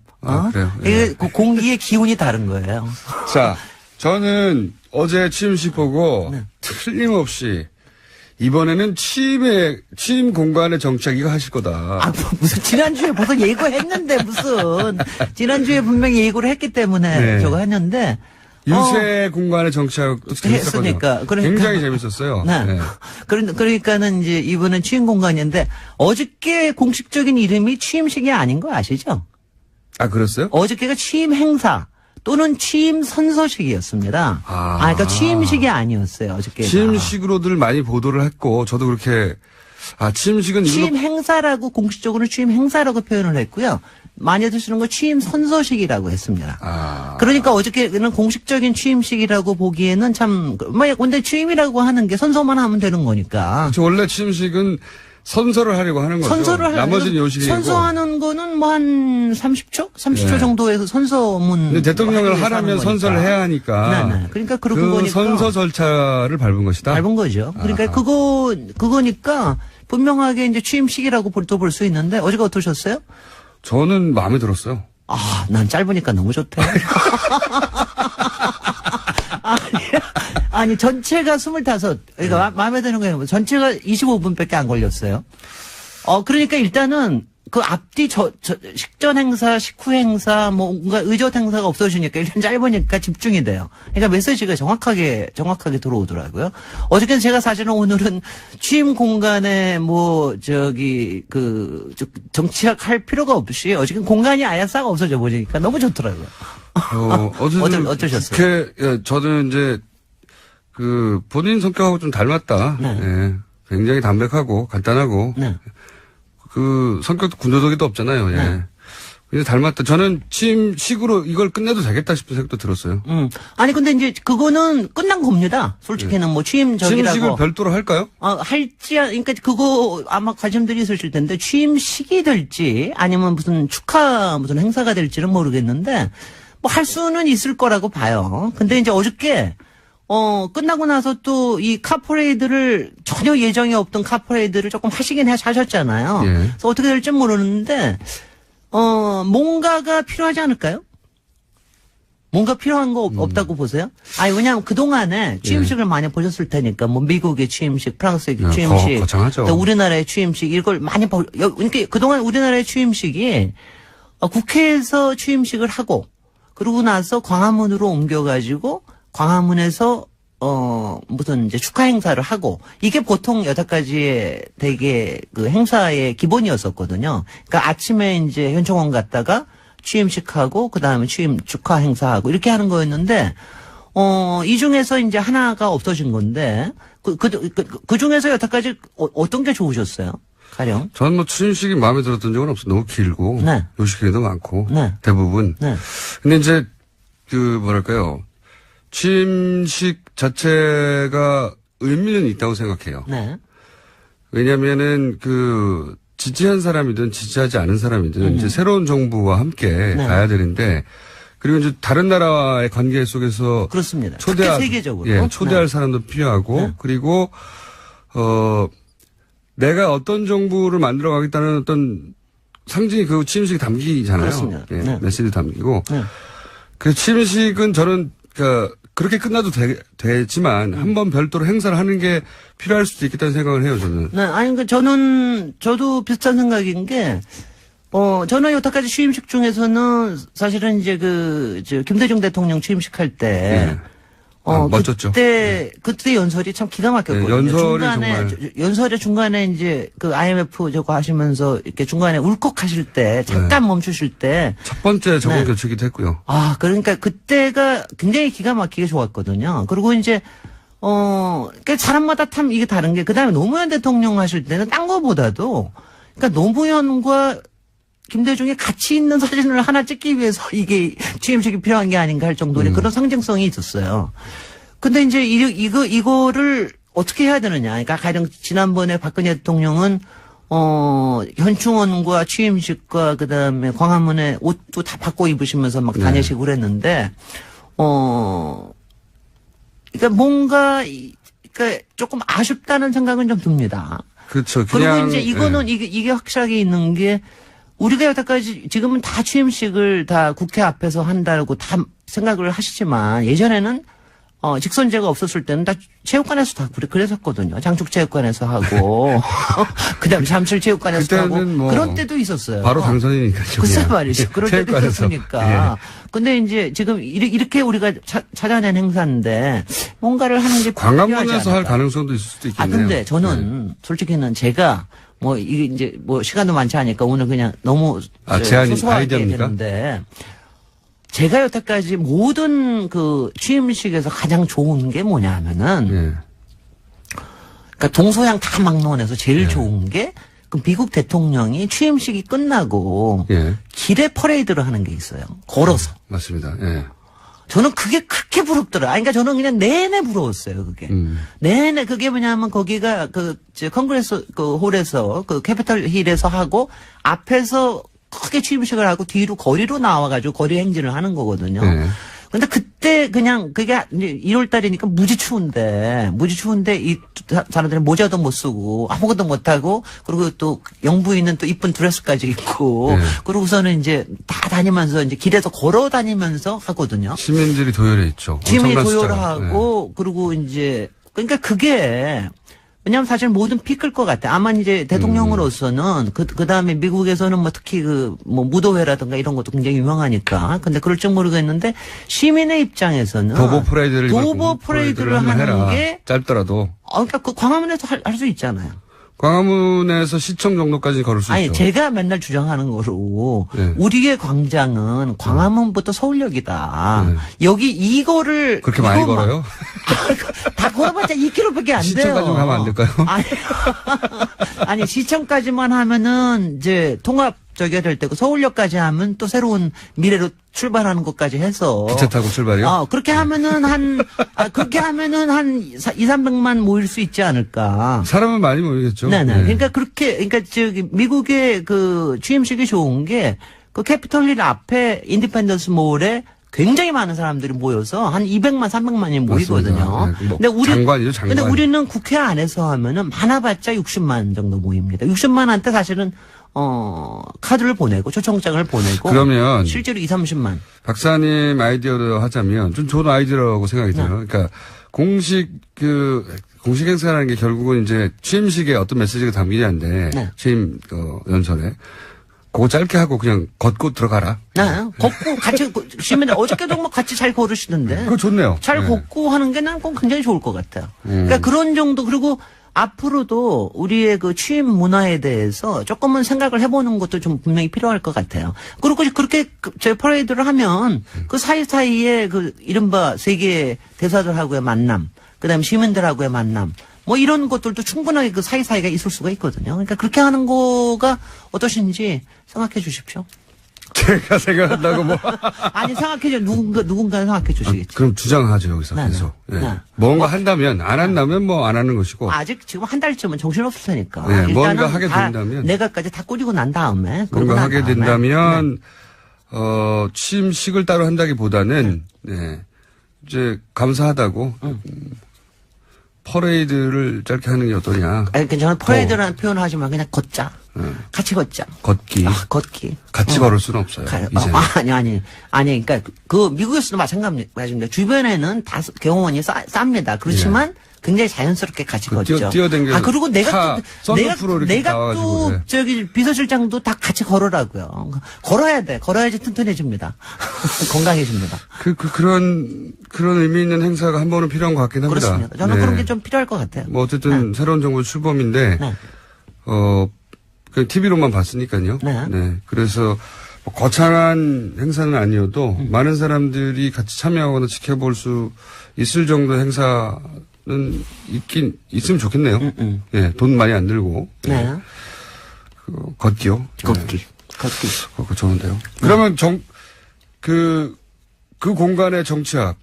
그래요? 이게 공기의 기운이 다른 거예요. 자, 저는 어제 취임식 보고 틀림없이 이번에는 취임 공간의 정착 이거 하실 거다. 무슨 지난주에 벌써 예고했는데 무슨 지난주에 분명히 예고를 했기 때문에 저거 했는데 유세 공간의 정착도 했으니까 굉장히 재밌었어요. 네. 네. 그러니까는 이제 이번은 취임 공간인데 어저께 공식적인 이름이 취임식이 아닌 거 아시죠? 그랬어요? 어저께가 취임 행사. 또는 취임 선서식이었습니다. 그러니까 취임식이 아니었어요, 어저께. 취임식으로들 많이 보도를 했고, 저도 그렇게, 취임식은 취임 행사라고, 공식적으로는 취임 행사라고 표현을 했고요. 많이들 쓰는 거 취임 선서식이라고 했습니다. 그러니까 어저께는 공식적인 취임식이라고 보기에는 참, 근데 취임이라고 하는 게 선서만 하면 되는 거니까. 원래 취임식은 선서를 하려고 하는 거죠. 나머지는 요식이고. 선서하는 거는 뭐 한 30초? 30초 정도에서 선서문. 근데 대통령을 하라면 선서를 해야 하니까. 네. 그러니까 그런 거니까. 선서 절차를 밟은 것이다. 밟은 거죠. 그러니까 그거니까 분명하게 이제 취임식이라고 볼 수 있는데 어제가 어떠셨어요? 저는 마음에 들었어요. 난 짧으니까 너무 좋대. 아니, 전체가 25. 그러니까 마음에 드는 거예요. 전체가 25분밖에 안 걸렸어요. 그러니까 일단은 그 앞뒤 식전 행사, 식후 행사, 뭔가 의젓 행사가 없어지니까 일단 짧으니까 집중이 돼요. 그러니까 메시지가 정확하게 들어오더라고요. 어저께는 제가 사실은 오늘은 취임 공간에 정치할 필요가 없이 어저께는 공간이 아예 싹 없어져 버리니까 너무 좋더라고요. 어떠셨어요? 저는 이제 본인 성격하고 좀 닮았다. 네. 굉장히 담백하고 간단하고. 네. 성격도 군더더기도 없잖아요. 예. 네. 근데 닮았다. 저는 취임식으로 이걸 끝내도 되겠다 싶은 생각도 들었어요. 아니, 근데 이제 그거는 끝난 겁니다. 솔직히는 취임적이라고. 취임식을 별도로 할까요? 그러니까 그거 아마 관심들이 있으실 텐데 취임식이 될지 아니면 무슨 행사가 될지는 모르겠는데 할 수는 있을 거라고 봐요. 근데 이제 어저께 끝나고 나서 또 이 카퍼레이드를 전혀 예정이 없던 카퍼레이드를 조금 하셨잖아요. 예. 그래서 어떻게 될지 모르는데, 뭔가가 필요하지 않을까요? 뭔가 필요한 거 없다고 보세요? 왜냐하면 그동안에 취임식을 많이 보셨을 테니까, 미국의 취임식, 프랑스의 취임식, 거창하죠. 우리나라의 취임식, 이걸 많이 그러니까 그동안 우리나라의 취임식이, 국회에서 취임식을 하고, 그러고 나서 광화문으로 옮겨가지고, 광화문에서 무슨 이제 축하 행사를 하고 이게 보통 여태까지의 되게 그 행사의 기본이었었거든요. 그러니까 아침에 이제 현충원 갔다가 취임식하고 그다음에 취임 축하 행사하고 이렇게 하는 거였는데 이 중에서 이제 하나가 없어진 건데 그 중에서 여태까지 어떤 게 좋으셨어요? 가령 저는 취임식이 마음에 들었던 적은 없어요. 너무 길고 요식회도 많고 대부분. 근데 이제 뭐랄까요? 취임식 자체가 의미는 있다고 생각해요. 네. 왜냐면은 지지한 사람이든 지지하지 않은 사람이든 이제 새로운 정부와 함께 가야 되는데 그리고 이제 다른 나라와의 관계 속에서 그렇습니다. 특히 세계적으로. 예, 초대할 사람도 필요하고 그리고 내가 어떤 정부를 만들어 가겠다는 어떤 상징이 그 취임식에 담기잖아요. 그렇습니다. 예, 메시지 담기고. 그 취임식은 저는 그렇게 끝나도 되지만 한번 별도로 행사를 하는 게 필요할 수도 있겠다는 생각을 해요, 저는. 네, 아니, 저도 비슷한 생각인 게, 저는 여태까지 취임식 중에서는 사실은 이제 김대중 대통령 취임식 할 때, 멋졌죠. 그때 연설이 참 기가 막혔거든요. 연설의 중간에 이제 IMF 저거 하시면서 이렇게 중간에 울컥하실 때, 잠깐 멈추실 때. 첫 번째 정권 교체기도 했고요. 그러니까 그때가 굉장히 기가 막히게 좋았거든요. 그리고 이제, 그러니까 사람마다 참 이게 다른 게, 그 다음에 노무현 대통령 하실 때는 딴 거보다도, 그러니까 노무현과 김대중이 같이 있는 사진을 하나 찍기 위해서 이게 취임식이 필요한 게 아닌가 할 정도의 그런 상징성이 있었어요. 근데 이제 이거를 어떻게 해야 되느냐. 그러니까 가령 지난번에 박근혜 대통령은, 현충원과 취임식과 그 다음에 광화문에 옷도 다 바꿔 입으시면서 막 다니시고 그랬는데, 그러니까 뭔가, 그러니까 조금 아쉽다는 생각은 좀 듭니다. 그렇죠. 그리고 이제 이거는 이게 확실하게 있는 게 우리가 여태까지 지금은 다 취임식을 다 국회 앞에서 한다고 다 생각을 하시지만 예전에는 직선제가 없었을 때는 다 체육관에서 다 그랬었거든요. 장축체육관에서 하고 그다음에 잠실체육관에서 하고 그런 때도 있었어요. 바로 당선이니까요. 글쎄 말이죠. 그럴 때도 있었으니까. 근데 이제 지금 이렇게 우리가 찾아낸 행사인데 뭔가를 하는 게 광화문에서 할 가능성도 있을 수도 있겠네요. 근데 저는 솔직히는 제가 이게 이제 시간도 많지 않으니까 오늘 그냥 너무 소소하게 되는데 제가 여태까지 모든 취임식에서 가장 좋은 게 뭐냐 하면은 그러니까 동서양 다 막론해서 제일 좋은 게 미국 대통령이 취임식이 끝나고 길에 퍼레이드를 하는 게 있어요. 걸어서. 맞습니다. 저는 그게 그렇게 부럽더라. 그러니까 저는 그냥 내내 부러웠어요, 그게. 내내 그게 뭐냐면 거기가 컨그레스 홀에서 캐피털 힐에서 하고 앞에서 크게 취임식을 하고 뒤로 거리로 나와가지고 거리 행진을 하는 거거든요. 근데 그때 그냥 그게 이제 1월 달이니까 무지 추운데 이 사람들은 모자도 못 쓰고 아무것도 못 하고 그리고 또 영부인은 또 이쁜 드레스까지 입고 그러고서는 이제 다 다니면서 이제 길에서 걸어 다니면서 하거든요. 시민들이 도열해 있죠. 시민이 도열하고 그리고 이제 그러니까 그게 왜냐하면 사실 모든 피 클 것 같아. 아마 이제 대통령으로서는 그 다음에 미국에서는 특히 무도회라든가 이런 것도 굉장히 유명하니까. 근데 그럴지 모르겠는데 시민의 입장에서는 도보 프레이드를 하는 게 짧더라도. 그러니까 광화문에서 할 수 있잖아요. 광화문에서 시청 정도까지 걸을 수 있죠. 제가 맨날 주장하는 거로 우리의 광장은 광화문부터 서울역이다. 여기 이거를 그렇게 많이 걸어요? 다 걸어봤자 2km밖에 안 돼요. 시청까지만 가면 안 될까요? 아니 시청까지만 하면은 이제 통합 될 때고 서울역까지 하면 또 새로운 미래로 출발하는 것까지 해서 기차 타고 출발이요? 그렇게 하면은 한 200~300만 모일 수 있지 않을까. 사람은 많이 모이겠죠. 네네. 그러니까 미국의 취임식이 좋은 게 캐피털 힐 앞에 인디펜던스 몰에 굉장히 많은 사람들이 모여서 한 200~300만이 모이거든요. 근데 장관이죠, 장관. 근데 우리는 국회 안에서 하면은 많아봤자 60만 정도 모입니다. 60만한테 사실은 카드를 보내고 초청장을 보내고 그러면 실제로 2~30만. 박사님 아이디어로 하자면 좀 좋은 아이디어라고 생각이 들어요. 그러니까 공식 행사라는 게 결국은 이제 취임식에 어떤 메시지가 담기냐인데 취임 연설에 그거 짧게 하고 그냥 걷고 들어가라. 걷고 같이 시민들 어저께도 같이 잘 걸으시던데. 그거 좋네요. 잘 걷고 하는 게 난 꼭 굉장히 좋을 것 같아요. 그러니까 그런 정도. 그리고 앞으로도 우리의 취임 문화에 대해서 조금은 생각을 해보는 것도 좀 분명히 필요할 것 같아요. 그리고 그렇게 퍼레이드를 하면 그 사이사이에 이른바 세계 대사들하고의 만남, 그 다음에 시민들하고의 만남, 이런 것들도 충분하게 그 사이사이가 있을 수가 있거든요. 그러니까 그렇게 하는 거가 어떠신지 생각해 주십시오. 제가 생각한다고 뭐. 아니, 생각해줘. 누군가는 생각해 주시겠지. 그럼 주장하죠, 여기서. 네, 계속. 네. 예. 네. 뭔가 한다면, 안 한다면 뭐 안 하는 것이고. 아직 지금 한 달쯤은 정신없을 테니까. 네, 일단은 뭔가 하게 다 된다면. 내가까지 다 꾸리고 난 다음에. 뭔가 하게 된다면, 취임식을 따로 한다기보다는, 네. 이제 감사하다고, 퍼레이드를 짧게 하는 게 어떠냐. 아니, 저는 퍼레이드라는 표현을 하지만 그냥 걷자. 같이 걷자. 걷기. 걷기. 같이 걸을 수는 없어요. 이제는. 아니, 그러니까 그 미국에서도 마찬가지입니다. 주변에는 다 경호원이 쌉니다. 그렇지만 굉장히 자연스럽게 같이 걷죠. 뛰어댕겨. 그리고 내가 나와가지고, 또 네. 저기 비서실장도 다 같이 걸으라고요. 걸어야 돼. 걸어야지 튼튼해집니다. 건강해집니다. 그런 의미 있는 행사가 한 번은 필요한 것 같긴 합니다. 그렇습니다. 저는 그런 게 좀 필요할 것 같아요. 뭐 어쨌든 새로운 정부 출범인데, 그 TV로만 봤으니까요. 네. 그래서 뭐 거창한 행사는 아니어도 많은 사람들이 같이 참여하거나 지켜볼 수 있을 정도 행사는 있으면 좋겠네요. 예, 돈 많이 안 들고. 네. 걷기요. 걷기. 그거 좋은데요. 그러면 그 공간의 정치학,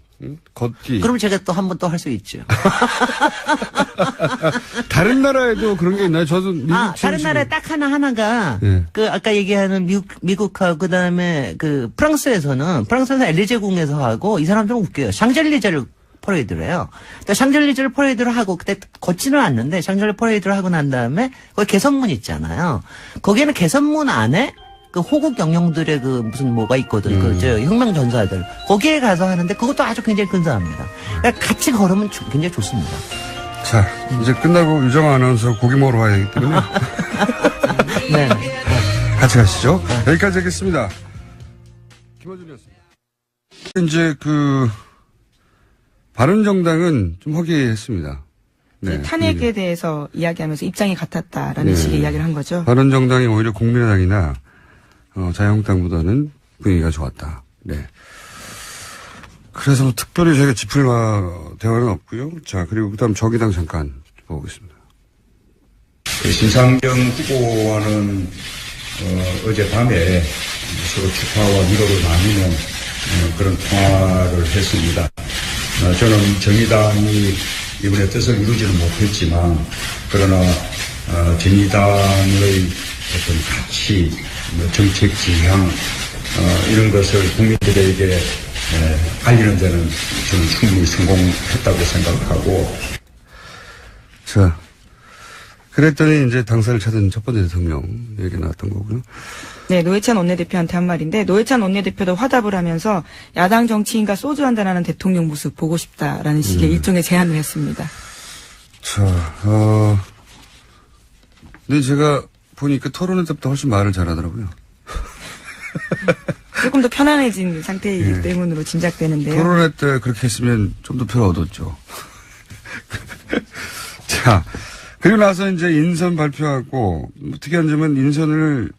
걷기. 그럼 제가 또 한 번 또 할 수 있죠. 다른 나라에도 그런 게 있나요? 저도 미국 다른 나라에 딱 하나가 예. 그 아까 얘기하는 미국하고 그다음에 그 프랑스에서 엘리제궁에서 하고 이 사람들은 웃겨요. 샹젤리제를 퍼레이드를 해요. 그러니까 샹젤리제를 퍼레이드를 하고 그때 걷지는 않는데 샹젤리 퍼레이드를 하고 난 다음에 거기 개선문 있잖아요. 거기에는 개선문 안에 그 호국 영령들의 그 무슨 뭐가 있거든. 그 저 혁명 전사들. 거기에 가서 하는데 그것도 아주 굉장히 근사합니다. 그러니까 같이 걸으면 굉장히 좋습니다. 자, 이제 끝나고 유정아 아나운서 고기 먹으러 와야 되기 때문에. 네. 같이 가시죠. 여기까지 하겠습니다. 김어준이었습니다. 이제 바른정당은 좀 허기했습니다. 네, 탄핵에 대해서 이야기하면서 입장이 같았다라는 식의 이야기를 한 거죠. 바른정당이 오히려 국민의당이나 자유한국당보다는 분위기가 좋았다. 네. 그래서 뭐 특별히 저희가 짚을 대화는 없고요. 자, 그리고 그다음 정의당 잠깐 보겠습니다. 심상정 후보와는 어젯밤에 서로 축하와 위로를 나누는 그런 통화를 했습니다. 저는 정의당이 이번에 뜻을 이루지는 못했지만 그러나 정의당의 어떤 가치, 정책 지향 이런 것을 국민들에게 알리는 데는 저는 충분히 성공했다고 생각하고. 자, 그랬더니 이제 당사를 찾은 첫 번째 대통령 얘기 나왔던 거고요. 네, 노회찬 원내대표한테 한 말인데 노회찬 원내대표도 화답을 하면서 야당 정치인과 소주 한잔하는 대통령 모습 보고 싶다라는 식의 일종의 제안을 했습니다. 자, 근데 제가 보니까 토론회 때부터 훨씬 말을 잘하더라고요. 조금 더 편안해진 상태이기 때문으로 짐작되는데요. 토론회 때 그렇게 했으면 좀 더 표를 얻었죠. 자, 그리고 나서 이제 인선 발표하고 특이한 점은 인선을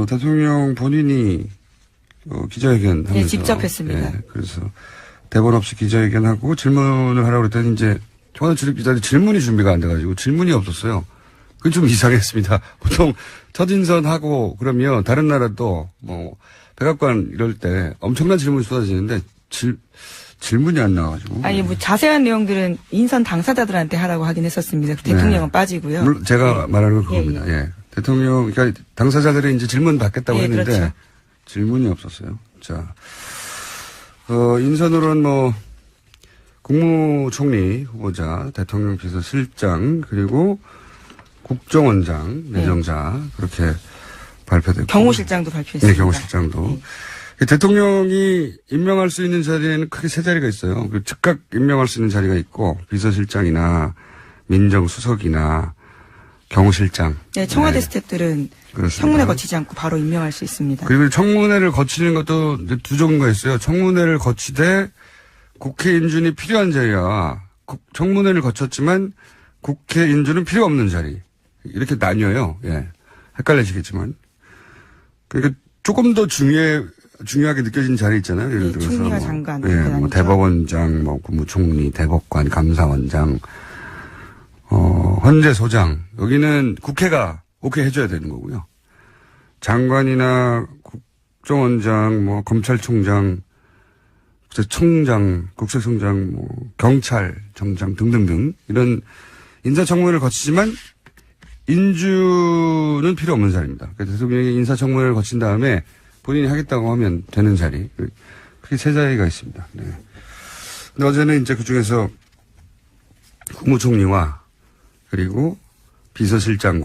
대통령 본인이 기자회견 하면서. 네, 직접 했습니다. 예, 그래서 대본 없이 기자회견하고 질문을 하라고 그랬더니 이제 청와대 출입기자들이 질문이 준비가 안 돼가지고 질문이 없었어요. 그게 좀 이상했습니다. 보통 첫 인선하고 그러면 다른 나라도 뭐 백악관 이럴 때 엄청난 질문이 쏟아지는데 질문이 안 나와가지고. 아니, 뭐 자세한 내용들은 인선 당사자들한테 하라고 하긴 했었습니다. 대통령은 빠지고요. 물론 제가 말하는 건 그겁니다. 예. 대통령, 그러니까 당사자들이 이제 질문 받겠다고 했는데 그렇죠. 질문이 없었어요. 자, 인선으로는 뭐 국무총리 후보자, 대통령 비서실장 그리고 국정원장, 내정자 그렇게 발표됐고. 경호실장도 발표했습니다. 네, 경호실장도. 대통령이 임명할 수 있는 자리에는 크게 세 자리가 있어요. 즉각 임명할 수 있는 자리가 있고 비서실장이나 민정수석이나 경호실장. 네, 청와대 스태프들은 그렇습니다. 청문회 거치지 않고 바로 임명할 수 있습니다. 그리고 청문회를 거치는 것도 두 종류가 있어요. 청문회를 거치되 국회 인준이 필요한 자리와 청문회를 거쳤지만 국회 인준은 필요 없는 자리. 이렇게 나뉘어요. 예. 헷갈리시겠지만. 그러니까 조금 더 중요하게 느껴지는 자리 있잖아요. 예를 들어서. 총리와 장관. 예, 뭐 대법원장, 뭐 국무총리, 대법관, 감사원장, 헌재소장. 여기는 국회가 오케이 해줘야 되는 거고요. 장관이나 국정원장, 뭐 검찰총장, 국세청장, 뭐 경찰청장 등등등 이런 인사청문회를 거치지만 인주는 필요 없는 자리입니다. 그래서 대통령이 인사청문회를 거친 다음에 본인이 하겠다고 하면 되는 자리. 그게 세 자리가 있습니다. 네. 근데 어제는 이제 그 중에서 국무총리와 그리고 비서실장은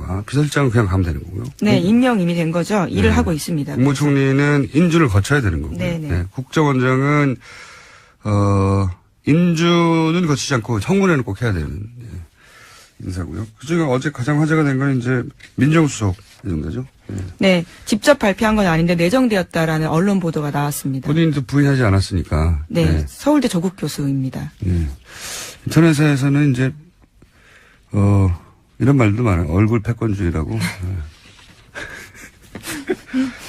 그냥 가면 되는 거고요. 네, 임명 이미 된 거죠. 일을 네. 하고 있습니다. 국무총리는 인주를 거쳐야 되는 거고요. 네. 국정원장은 인주는 거치지 않고 청문회는 꼭 해야 되는 인사고요. 그중에 어제 가장 화제가 된 건 이제 민정수석 정도죠. 네, 직접 발표한 건 아닌데 내정되었다라는 언론 보도가 나왔습니다. 본인도 부인하지 않았으니까. 네, 서울대 조국 교수입니다. 네. 인터넷에서는 이제 이런 말도 많아요. 얼굴 패권주의라고.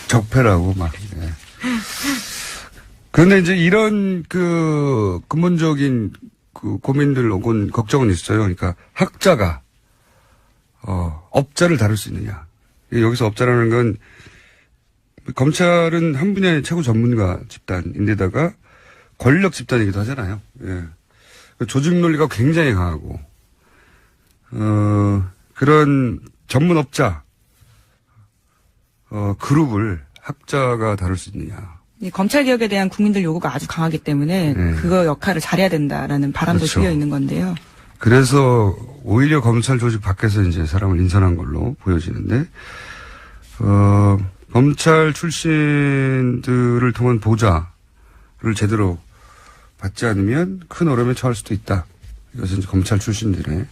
적폐라고 막. 네. 그런데 이제 이런 근본적인 고민들 혹은 걱정은 있어요. 그러니까 학자가 업자를 다룰 수 있느냐. 여기서 업자라는 건 검찰은 한 분야의 최고 전문가 집단인데다가 권력 집단이기도 하잖아요. 예. 조직 논리가 굉장히 강하고 그런 전문 업자 그룹을 학자가 다룰 수 있느냐. 검찰 개혁에 대한 국민들 요구가 아주 강하기 때문에 그거 역할을 잘해야 된다라는 바람도 그렇죠. 실려 있는 건데요. 그래서 오히려 검찰 조직 밖에서 이제 사람을 인선한 걸로 보여지는데 검찰 출신들을 통한 보좌를 제대로 받지 않으면 큰 어려움에 처할 수도 있다. 이것은 이제 검찰 출신들의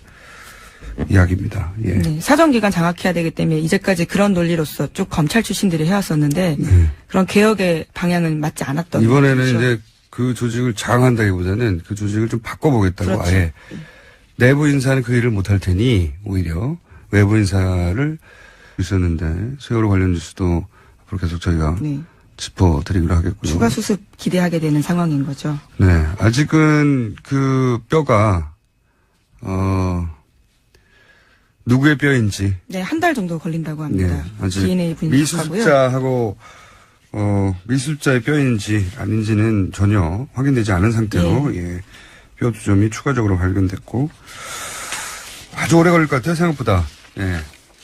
이야기입니다. 예. 네, 사정기관 장악해야 되기 때문에 이제까지 그런 논리로서 쭉 검찰 출신들이 해왔었는데 그런 개혁의 방향은 맞지 않았던 이번에는 거죠. 이제 그 조직을 장악한다기보다는 그 조직을 좀 바꿔보겠다고 그렇죠. 아예 내부 인사는 그 일을 못할 테니 오히려 외부 인사를 있었는데 세월호 관련 뉴스도 앞으로 계속 저희가 짚어드리기로 하겠고요. 추가 수습 기대하게 되는 상황인 거죠. 네, 아직은 그 뼈가 누구의 뼈인지. 네, 한 달 정도 걸린다고 합니다. 네, 아직 DNA 분석하고요. 미수습자하고 미수습자의 뼈인지 아닌지는 전혀 확인되지 않은 상태로 뼈 두 점이 추가적으로 발견됐고 아주 오래 걸릴 것 같아요. 생각보다.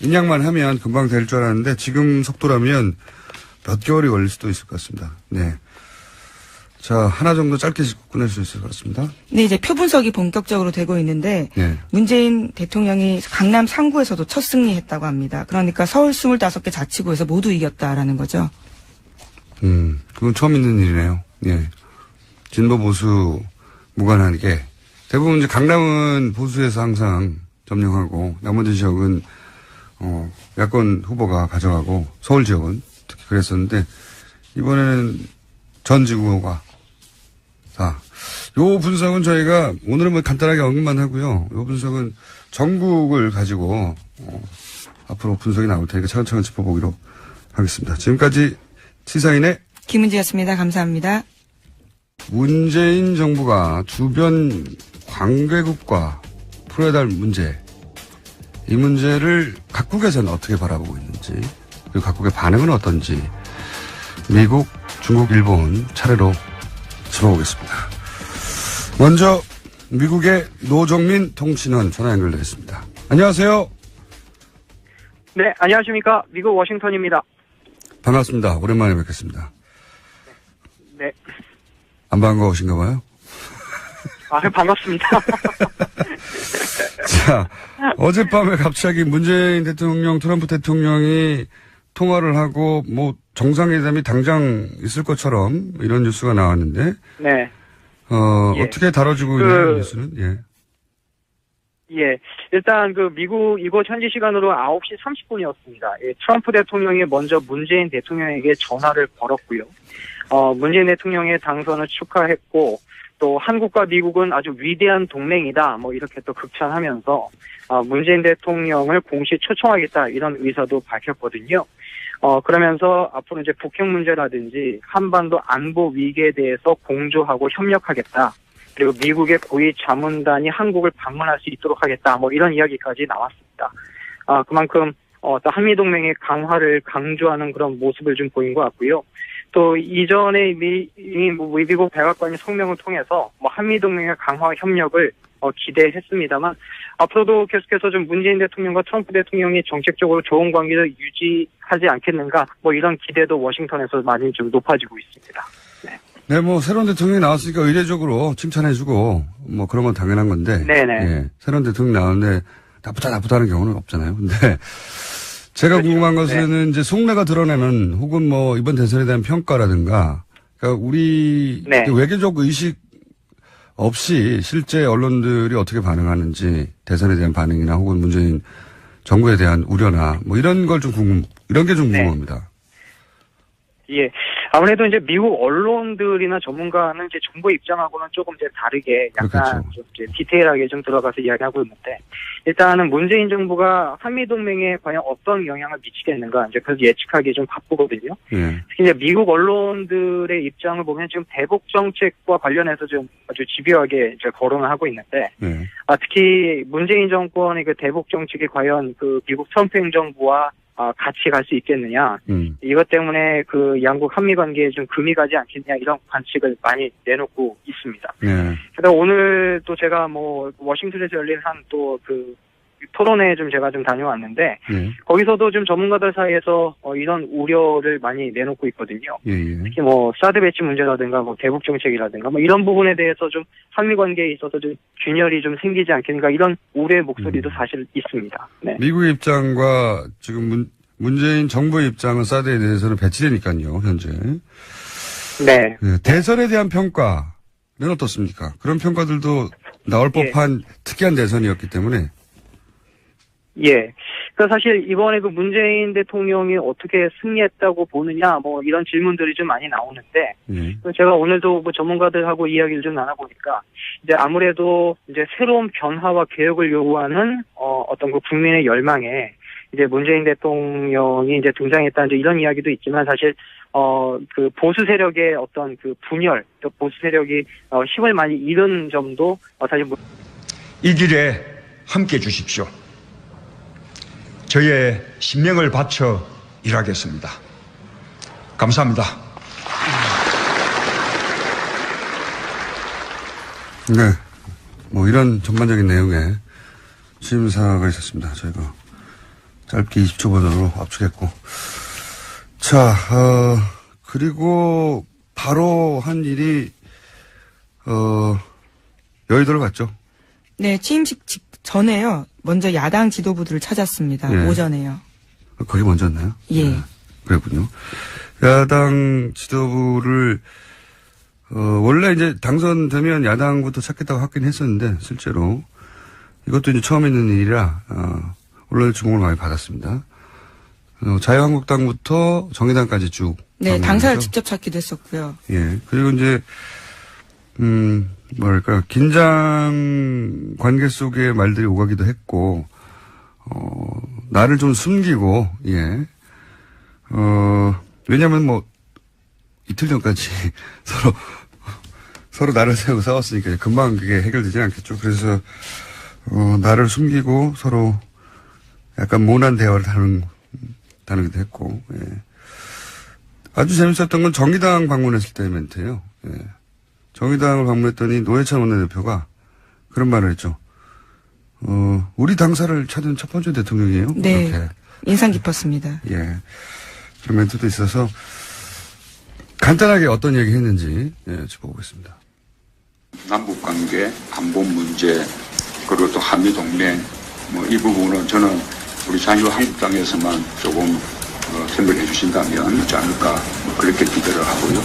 인양만 하면 금방 될 줄 알았는데 지금 속도라면 몇 개월이 걸릴 수도 있을 것 같습니다. 네. 자, 하나 정도 짧게 짚고 끝낼 수 있을 것 같습니다. 네, 이제 표 분석이 본격적으로 되고 있는데 문재인 대통령이 강남 3구에서도 첫 승리했다고 합니다. 그러니까 서울 25개 자치구에서 모두 이겼다라는 거죠. 그건 처음 있는 일이네요. 예. 진보 보수 무관하게 대부분 이제 강남은 보수에서 항상 점령하고 나머지 지역은 야권 후보가 가져가고 서울 지역은 특히 그랬었는데 이번에는 전 지구가 요 분석은 저희가 오늘은 뭐 간단하게 언급만 하고요. 요 분석은 전국을 가지고 앞으로 분석이 나올 테니까 차근차근 짚어보기로 하겠습니다. 지금까지 시사인의 김은지였습니다. 감사합니다. 문재인 정부가 주변 관계국과 풀어야 할 문제, 이 문제를 각국에서는 어떻게 바라보고 있는지, 그리고 각국의 반응은 어떤지 미국, 중국, 일본 차례로 짚어보겠습니다. 먼저 미국의 노정민 통신원 전화 연결되어 있습니다. 안녕하세요. 네, 안녕하십니까. 미국 워싱턴입니다. 반갑습니다. 오랜만에 뵙겠습니다. 네. 안 반가우신가 봐요? 반갑습니다. 자, 어젯밤에 갑자기 문재인 대통령, 트럼프 대통령이 통화를 하고 뭐 정상회담이 당장 있을 것처럼 이런 뉴스가 나왔는데 네. 어떻게 다뤄지고 있는 뉴스는? 일단 미국 이곳 현지 시간으로 9시 30분이었습니다. 트럼프 대통령이 먼저 문재인 대통령에게 전화를 걸었고요. 문재인 대통령의 당선을 축하했고 또 한국과 미국은 아주 위대한 동맹이다. 뭐 이렇게 또 극찬하면서 문재인 대통령을 공식 초청하겠다 이런 의사도 밝혔거든요. 그러면서 앞으로 이제 북핵 문제라든지 한반도 안보 위기에 대해서 공조하고 협력하겠다. 그리고 미국의 고위 자문단이 한국을 방문할 수 있도록 하겠다. 뭐 이런 이야기까지 나왔습니다. 그만큼 한미 동맹의 강화를 강조하는 그런 모습을 좀 보인 것 같고요. 또 이전에 미국 백악관이 성명을 통해서 뭐 한미동맹의 강화 협력을 기대했습니다만 앞으로도 계속해서 좀 문재인 대통령과 트럼프 대통령이 정책적으로 좋은 관계를 유지하지 않겠는가 뭐 이런 기대도 워싱턴에서 많이 좀 높아지고 있습니다. 네, 뭐 새로운 대통령이 나왔으니까 의례적으로 칭찬해주고 뭐 그런 건 당연한 건데. 네네. 예, 새로운 대통령이 나왔는데 나쁘다는 경우는 없잖아요. 근데 제가 궁금한 것은 이제 속내가 드러내는 혹은 뭐 이번 대선에 대한 평가라든가 그러니까 우리 외교적 의식 없이 실제 언론들이 어떻게 반응하는지 대선에 대한 반응이나 혹은 문재인 정부에 대한 우려나 뭐 이런 게 좀 궁금합니다. 예. 아무래도 이제 미국 언론들이나 전문가는 이제 정부 입장하고는 조금 이제 다르게 약간 좀 이제 디테일하게 좀 들어가서 이야기하고 있는데 일단은 문재인 정부가 한미동맹에 과연 어떤 영향을 미치겠는가 이제 그래서 예측하기 좀 바쁘거든요. 특히 이제 미국 언론들의 입장을 보면 지금 대북 정책과 관련해서 좀 아주 집요하게 이제 거론을 하고 있는데 특히 문재인 정권의 그 대북 정책이 과연 그 미국 트럼프 행정부와 같이 갈 수 있겠느냐. 이것 때문에 그 양국 한미 관계에 좀 금이 가지 않겠냐 이런 관측을 많이 내놓고 있습니다. 그래서 오늘 또 제가 뭐 워싱턴에서 열린 한 또 그 토론회에 좀 제가 좀 다녀왔는데 거기서도 좀 전문가들 사이에서 이런 우려를 많이 내놓고 있거든요. 특히 뭐 사드 배치 문제라든가 뭐 대북 정책이라든가 뭐 이런 부분에 대해서 좀 한미 관계에 있어서 좀 균열이 좀 생기지 않겠는가 이런 우려의 목소리도 사실 있습니다. 네. 미국의 입장과 지금 문재인 정부의 입장은 사드에 대해서는 배치되니까요, 현재. 네. 대선에 대한 평가는 어떻습니까? 그런 평가들도 나올 법한 특이한 대선이었기 때문에. 예. 그러니까 사실 이번에 그 문재인 대통령이 어떻게 승리했다고 보느냐, 뭐 이런 질문들이 좀 많이 나오는데, 제가 오늘도 뭐 전문가들하고 이야기를 좀 나눠보니까, 이제 아무래도 이제 새로운 변화와 개혁을 요구하는, 어떤 그 국민의 열망에, 이제 문재인 대통령이 이제 등장했다는 이런 이야기도 있지만 사실, 그 보수 세력의 어떤 그 분열, 또 보수 세력이, 힘을 많이 잃은 점도 사실 이 길에 함께 해 주십시오. 저의 신명을 바쳐 일하겠습니다. 감사합니다. 네. 뭐 이런 전반적인 내용의 취임사가 있었습니다. 저희가 짧게 20초 버전으로 압축했고. 자, 그리고 바로 한 일이, 여의도를 갔죠. 네, 취임식 전에요. 먼저 야당 지도부들을 찾았습니다. 오전에요. 거기 먼저였나요? 예. 네, 그랬군요. 야당 지도부를, 원래 이제 당선되면 야당부터 찾겠다고 하긴 했었는데, 실제로. 이것도 이제 처음 있는 일이라, 언론의 주목을 많이 받았습니다. 자유한국당부터 정의당까지 쭉. 네, 당사를 직접 찾기도 했었고요. 예. 그리고 이제, 뭐랄까, 긴장 관계 속의 말들이 오가기도 했고, 나를 좀 숨기고, 예. 왜냐면 뭐, 이틀 전까지 서로 나를 세우고 싸웠으니까 금방 그게 해결되지 않겠죠. 그래서, 나를 숨기고 서로 약간 모난 대화를 나누기도 했고, 예. 아주 재밌었던 건 정의당 방문했을 때 멘트예요. 예. 정의당을 방문했더니 노회찬 원내대표가 그런 말을 했죠. 우리 당사를 찾은 첫 번째 대통령이에요. 네. 이렇게. 인상 깊었습니다. 예. 그런 멘트도 있어서 간단하게 어떤 얘기 했는지 짚어보겠습니다. 남북관계, 안보 문제, 그리고 또 한미동맹, 뭐 이 부분은 저는 우리 자유한국당에서만 조금 설명해 주신다면 있지 않을까 뭐 그렇게 기대를 하고요.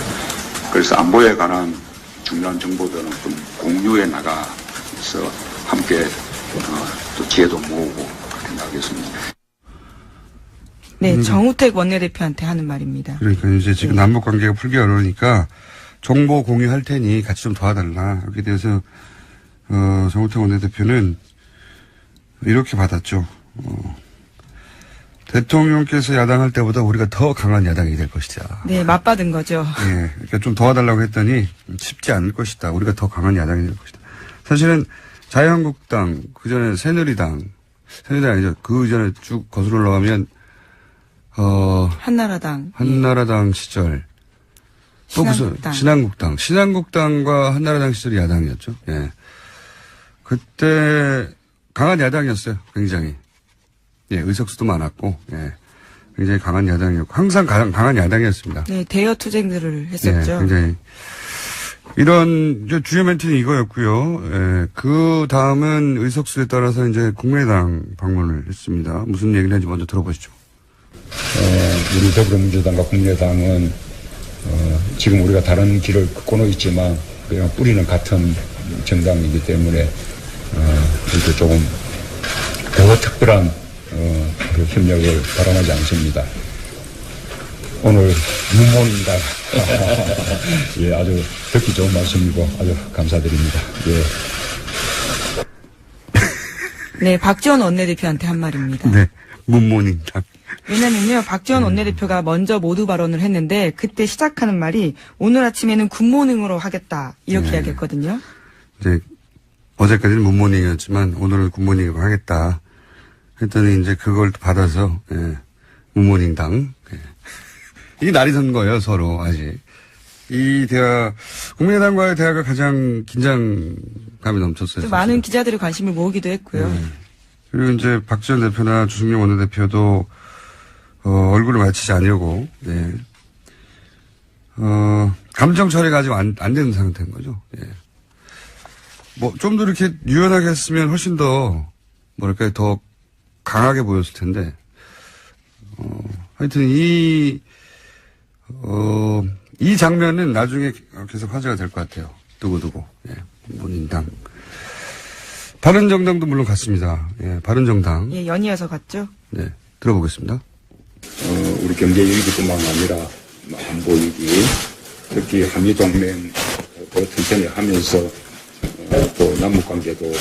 그래서 안보에 관한 중요한 정보들은 좀 공유해 나가서 함께 또 지혜도 모으고 그렇게 나가겠습니다. 네, 정우택 원내대표한테 하는 말입니다. 그러니까 이제 지금 남북 관계가 풀기 어려우니까 정보 공유할 테니 같이 좀 도와달라. 여기에 대해서 정우택 원내대표는 이렇게 받았죠. 대통령께서 야당할 때보다 우리가 더 강한 야당이 될 것이다. 네, 맞받은 거죠. 예, 그러니까 좀 도와달라고 했더니 쉽지 않을 것이다. 우리가 더 강한 야당이 될 것이다. 사실은 자유한국당, 그 전에 새누리당 아니죠. 그 전에 쭉 거슬러 올라가면, 한나라당. 한나라당 시절, 또 무슨 신한국당과 한나라당 시절이 야당이었죠. 예. 그때 강한 야당이었어요. 굉장히. 예, 의석수도 많았고, 예. 굉장히 강한 야당이었고, 항상 강한 야당이었습니다. 네, 대여 투쟁들을 했었죠. 예, 굉장히. 이런, 주요 멘트는 이거였고요. 예, 그 다음은 의석수에 따라서 이제 국민의당 방문을 했습니다. 무슨 얘기를 했는지 먼저 들어보시죠. 우리 더불어민주당과 국민의당은 지금 우리가 다른 길을 걷고는 있지만 그냥 뿌리는 같은 정당이기 때문에 이렇게 조금 더 특별한 그 협력을 바람하지 않습니다. 오늘 무모입니다. 예, 아주 듣기 좋은 말씀이고 아주 감사드립니다. 예. 네, 박지원 원내대표한테 한 말입니다. 네, 문모닝당. 왜냐면요, 박지원 원내대표가 먼저 모두 발언을 했는데 그때 시작하는 말이 오늘 아침에는 굿모닝으로 하겠다 이렇게 이야기했거든요. 이제 어제까지는 문모닝이었지만 오늘은 굿모닝으로 하겠다 했더니 이제 그걸 받아서 문모닝당. 예. 이게 날이 선 거예요, 서로 아직. 이 대화, 국민의당과의 대화가 가장 긴장감이 넘쳤어요. 많은 기자들의 관심을 모으기도 했고요. 그리고 이제 박지원 대표나 주승용 원내대표도 얼굴을 맞추지 않으려고, 네. 감정 처리가 아직 안 되는 상태인 거죠. 예. 뭐, 좀 더 이렇게 유연하게 했으면 훨씬 더, 뭐랄까, 더 강하게 보였을 텐데, 하여튼 이 장면은 나중에 계속 화제가 될 것 같아요. 두고두고. 예. 문인당. 바른정당도 물론 갔습니다. 예. 바른정당. 예, 연이어서 갔죠. 네. 들어보겠습니다. 우리 경제 위기뿐만 아니라 안보 위기, 특히 한미 동맹 더 튼튼히 하면서 또 남북 관계도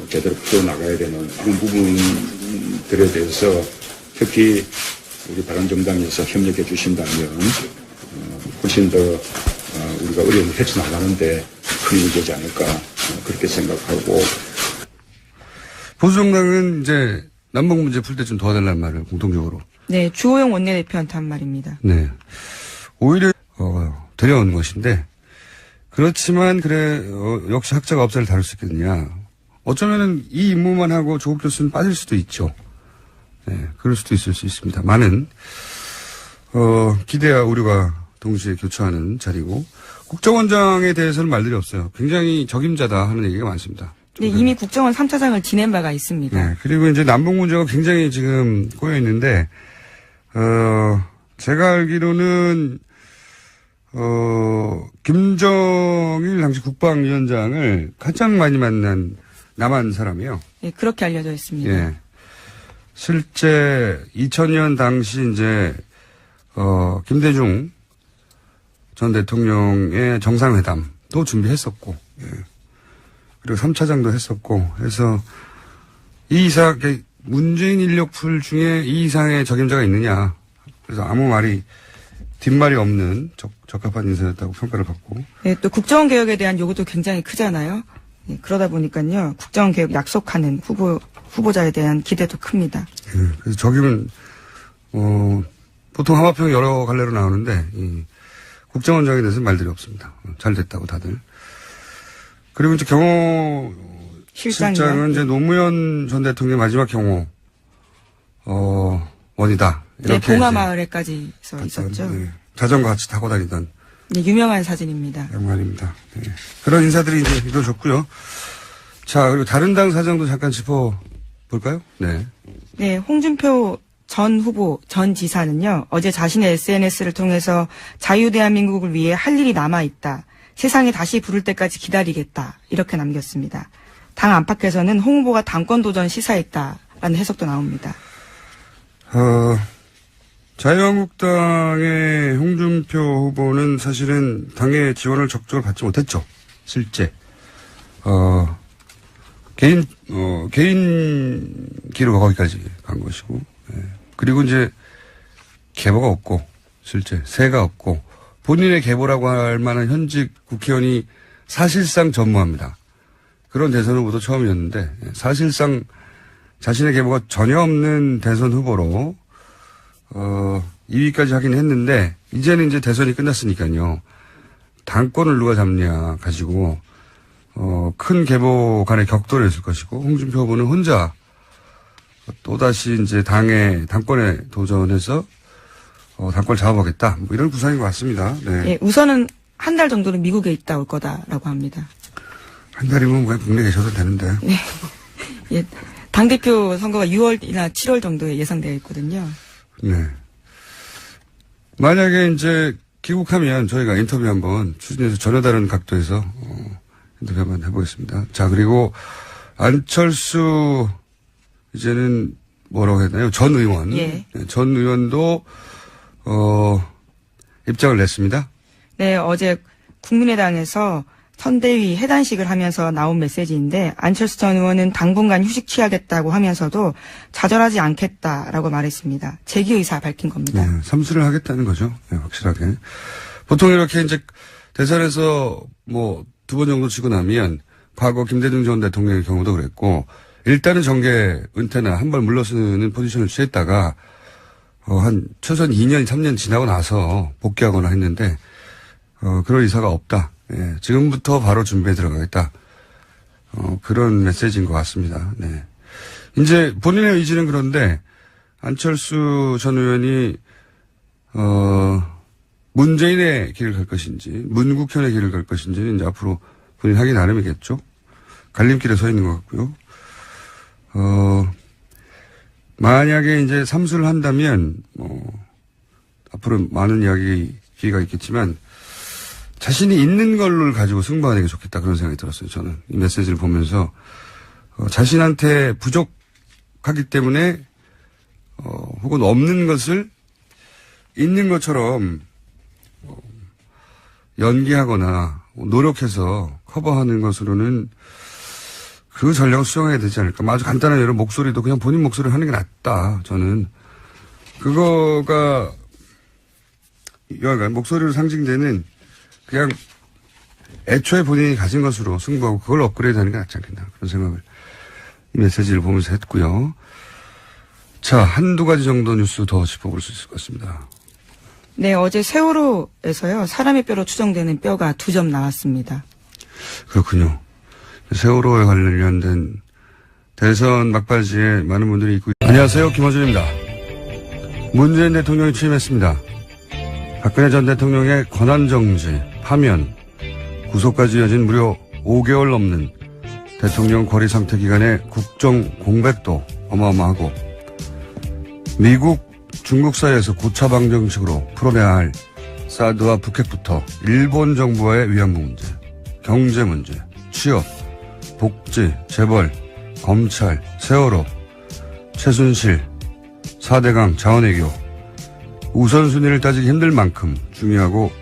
제대로 풀어 나가야 되는 그런 부분들에 대해서 특히 우리 바른정당에서 협력해 주신다면 훨씬 더 우리가 어려움을 헤쳐나가는데 큰 힘이 되지 않을까 그렇게 생각하고. 보수정당은 이제 남북 문제 풀 때 좀 도와달라는 말을 공통적으로. 네, 주호영 원내대표한테 한 말입니다. 네. 오히려 데려온 것인데 그렇지만 역시 학자가 업사를 다룰 수 있겠느냐. 어쩌면은 이 임무만 하고 조국 교수는 빠질 수도 있죠. 네, 그럴 수도 있을 수 있습니다. 많은 기대와 우려가 동시에 교차하는 자리고 국정원장에 대해서는 말들이 없어요. 굉장히 적임자다 하는 얘기가 많습니다. 네, 이미 국정원 3차장을 지낸 바가 있습니다. 네, 그리고 이제 남북 문제가 굉장히 지금 꼬여 있는데 제가 알기로는 김정일 당시 국방위원장을 가장 많이 만난 남한 사람이에요. 네, 그렇게 알려져 있습니다. 예. 실제 2000년 당시 이제 김대중 전 대통령의 정상회담도 준비했었고, 예. 그리고 3차장도 했었고, 해서 이 이상 문재인 인력풀 중에 이 이상의 적임자가 있느냐. 그래서 아무 뒷말이 없는 적합한 인사였다고 평가를 받고. 네, 또 국정원 개혁에 대한 요구도 굉장히 크잖아요. 네, 그러다 보니까요, 국정원 개혁 약속하는 후보자에 대한 기대도 큽니다. 네, 그래서 적임은 보통 하마평 여러 갈래로 나오는데 국정원장에 대해서는 말들이 없습니다. 잘 됐다고 다들. 그리고 이제 경호 실장은 이제 노무현 전 대통령의 마지막 경호 원이다. 네, 봉화마을에까지 있었죠. 네, 자전거 같이 타고 다니던. 네, 유명한 사진입니다. 양말입니다. 네. 그런 인사들이 이제 이루어졌고요. 자, 그리고 다른 당 사정도 잠깐 짚어볼까요? 네. 네, 홍준표 전 후보, 전 지사는요, 어제 자신의 SNS를 통해서 자유대한민국을 위해 할 일이 남아있다. 세상에 다시 부를 때까지 기다리겠다. 이렇게 남겼습니다. 당 안팎에서는 홍 후보가 당권 도전 시사했다라는 해석도 나옵니다. 자유한국당의 홍준표 후보는 사실은 당의 지원을 적극적으로 받지 못했죠. 실제. 개인 기로가 거기까지 간 것이고. 예. 그리고 이제 계보가 없고, 실제 새가 없고, 본인의 계보라고 할 만한 현직 국회의원이 사실상 전무합니다. 그런 대선 후보도 처음이었는데, 사실상 자신의 계보가 전혀 없는 대선 후보로 2위까지 하긴 했는데 이제는 이제 대선이 끝났으니까요. 당권을 누가 잡냐 가지고 큰 계보 간의 격돌이 있을 것이고 홍준표 후보는 혼자 또다시 이제 당권에 도전해서 당권을 잡아보겠다. 뭐 이런 구상인 것 같습니다. 네. 예, 우선은 한 달 정도는 미국에 있다 올 거다라고 합니다. 한 달이면 그냥 국내에 계셔도 되는데. 네. 예, 당대표 선거가 6월이나 7월 정도에 예상되어 있거든요. 네. 만약에 이제 귀국하면 저희가 인터뷰 한번 추진해서 전혀 다른 각도에서 인터뷰 한번 해보겠습니다. 자, 그리고 안철수 이제는 뭐라고 해야 되나요? 전 의원. 예. 네, 전 의원도 입장을 냈습니다. 네, 어제 국민의당에서 선대위 해단식을 하면서 나온 메시지인데 안철수 전 의원은 당분간 휴식 취하겠다고 하면서도 좌절하지 않겠다라고 말했습니다. 재기 의사 밝힌 겁니다. 네, 삼수를 하겠다는 거죠. 네, 확실하게. 보통 이렇게 이제 대선에서 뭐 2번 정도 치고 나면 과거 김대중 전 대통령의 경우도 그랬고 일단은 정계 은퇴나 한 발 물러서는 포지션을 취했다가 한 최소한 2년, 3년 지나고 나서 복귀하거나 했는데 그럴 의사가 없다. 예, 지금부터 바로 준비에 들어가겠다. 그런 메시지인 것 같습니다. 네. 이제 본인의 의지는 그런데 안철수 전 의원이 문재인의 길을 갈 것인지 문국현의 길을 갈 것인지는 이제 앞으로 본인 하기 나름이겠죠. 갈림길에 서 있는 것 같고요. 만약에 이제 삼수를 한다면 앞으로 많은 기회가 있겠지만 자신이 있는 걸로 가지고 승부하는 게 좋겠다 그런 생각이 들었어요. 저는 이 메시지를 보면서 자신한테 부족하기 때문에 혹은 없는 것을 있는 것처럼 연기하거나 노력해서 커버하는 것으로는 그 전략을 수용해야 되지 않을까. 아주 간단한 예로 목소리도 그냥 본인 목소리를 하는 게 낫다. 저는 그거가 여하간 목소리로 상징되는 그냥 애초에 본인이 가진 것으로 승부하고 그걸 업그레이드 하는 게 낫지 않겠나. 그런 생각을 이 메시지를 보면서 했고요. 자, 한두 가지 정도 뉴스 더 짚어볼 수 있을 것 같습니다. 네, 어제 세월호에서요. 사람의 뼈로 추정되는 뼈가 2점 나왔습니다. 그렇군요. 세월호에 관련된 대선 막바지에 많은 분들이 있고. 안녕하세요. 김어준입니다. 문재인 대통령이 취임했습니다. 박근혜 전 대통령의 권한정지, 파면, 구속까지 이어진 무려 5개월 넘는 대통령 거리 상태 기간의 국정 공백도 어마어마하고 미국, 중국 사이에서 고차방 정식으로 풀어내야 할 사드와 북핵부터 일본 정부와의 위안부 문제, 경제 문제, 취업, 복지, 재벌, 검찰, 세월호, 최순실, 4대강, 자원외교 우선순위를 따지기 힘들 만큼 중요하고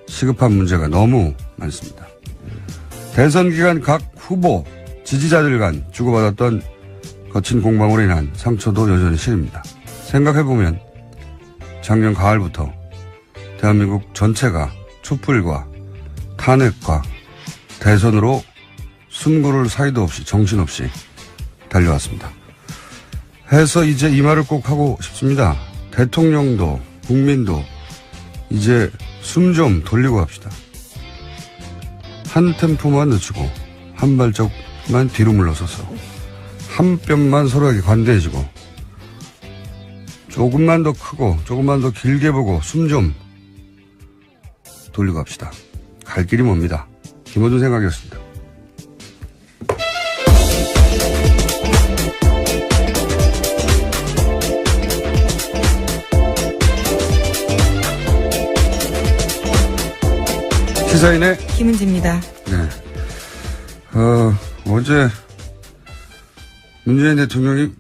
시급한 문제가 너무 많습니다. 대선 기간 각 후보, 지지자들 간 주고받았던 거친 공방으로 인한 상처도 여전히 시립니다. 생각해보면 작년 가을부터 대한민국 전체가 촛불과 탄핵과 대선으로 숨고를 사이도 없이 정신없이 달려왔습니다. 해서 이제 이 말을 꼭 하고 싶습니다. 대통령도 국민도 이제 숨 좀 돌리고 합시다. 한 템포만 늦추고 한 발짝만 뒤로 물러서서 한 뼘만 서로에게 관대해지고 조금만 더 크고 조금만 더 길게 보고 숨 좀 돌리고 합시다. 갈 길이 멉니다. 김어준 생각이었습니다. 시사인의 김은지입니다. 네. 어제 문재인 대통령이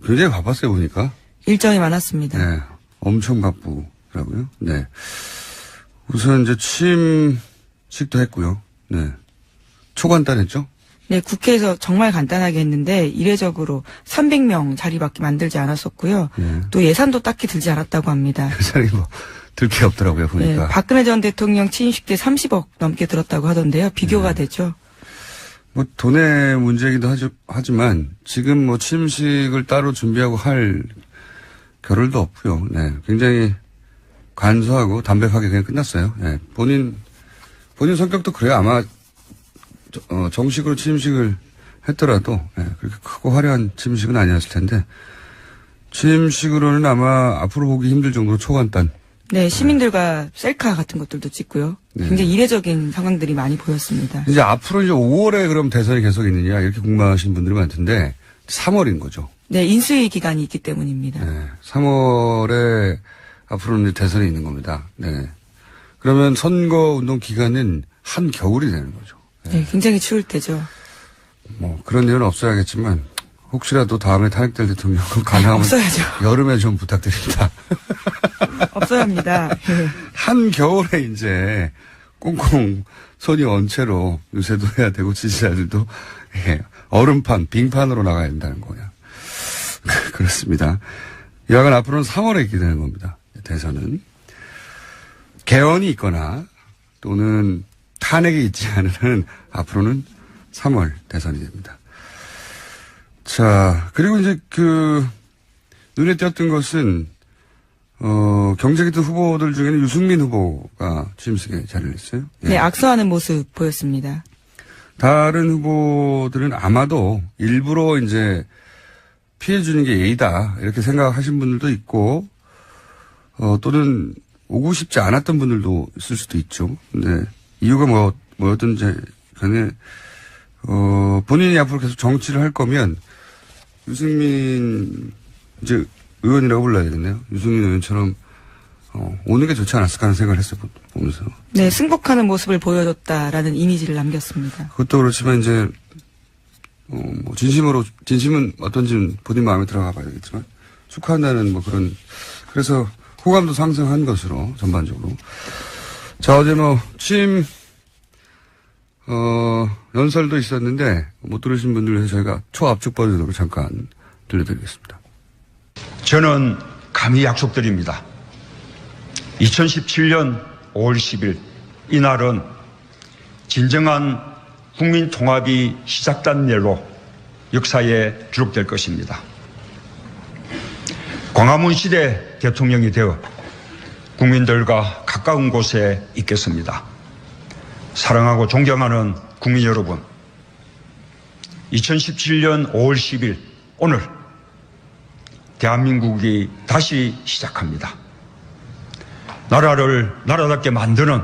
굉장히 바빴어요, 보니까. 일정이 많았습니다. 네. 엄청 바쁘더라고요. 네. 우선 이제 취임식도 했고요. 네. 초간단했죠? 네, 국회에서 정말 간단하게 했는데 이례적으로 300명 자리밖에 만들지 않았었고요. 네. 또 예산도 딱히 들지 않았다고 합니다. 예산이 들 게 없더라고요, 보니까. 네, 박근혜 전 대통령 취임식 때 30억 넘게 들었다고 하던데요. 비교가 네. 되죠. 뭐 돈의 문제이기도 하지만 지금 뭐 취임식을 따로 준비하고 할 겨를도 없고요. 네, 굉장히 간소하고 담백하게 그냥 끝났어요. 네, 본인 본인 성격도 그래요. 아마 정식으로 취임식을 했더라도 그렇게 크고 화려한 취임식은 아니었을 텐데 취임식으로는 아마 앞으로 보기 힘들 정도로 초간단. 네, 시민들과 셀카 같은 것들도 찍고요. 네. 굉장히 이례적인 상황들이 많이 보였습니다. 이제 앞으로 이제 5월에 그럼 대선이 계속 있느냐 이렇게 궁금하신 분들이 많던데 3월인 거죠. 네, 인수위 기간이 있기 때문입니다. 네, 3월에 앞으로는 이제 대선이 있는 겁니다. 네. 그러면 선거 운동 기간은 한 겨울이 되는 거죠. 네, 굉장히 추울 때죠. 뭐 그런 일은 없어야겠지만 혹시라도 다음에 탄핵될 대통령은 가능하면 없어야죠. 여름에 좀 부탁드립니다. 없어야 합니다. 네. 한 겨울에 이제 꽁꽁 손이 언 채로 유세도 해야 되고 지지자들도 얼음판, 빙판으로 나가야 된다는 거야. 그렇습니다. 이왕은 앞으로는 3월에 있게 되는 겁니다. 대선은. 개헌이 있거나 또는 탄핵이 있지 않은 앞으로는 3월 대선이 됩니다. 자, 그리고 이제 눈에 띄었던 것은, 경제기득 후보들 중에는 유승민 후보가 취임식에 자리를 했어요. 네, 악수하는 모습 보였습니다. 다른 후보들은 아마도 일부러 이제 피해주는 게 예의다. 이렇게 생각하신 분들도 있고, 또는 오고 싶지 않았던 분들도 있을 수도 있죠. 근데 이유가 뭐였든지 간에, 본인이 앞으로 계속 정치를 할 거면 유승민, 이제 의원이라고 불러야 되겠네요. 유승민 의원처럼, 오는 게 좋지 않았을까 하는 생각을 했어요, 보면서. 네, 승복하는 모습을 보여줬다라는 이미지를 남겼습니다. 그것도 그렇지만 이제, 진심은 어떤지는 본인 마음에 들어가 봐야 되겠지만, 축하한다는 뭐 그런, 그래서 호감도 상승한 것으로, 전반적으로. 자, 어제 취임, 연설도 있었는데, 못 들으신 분들 위해서 저희가 초압축 버전으로 잠깐 들려드리겠습니다. 저는 감히 약속드립니다. 2017년 5월 10일 이날은 진정한 국민 통합이 시작된 날로 역사에 기록될 것입니다. 광화문 시대 대통령이 되어 국민들과 가까운 곳에 있겠습니다. 사랑하고 존경하는 국민 여러분, 2017년 5월 10일 오늘 대한민국이 다시 시작합니다. 나라를 나라답게 만드는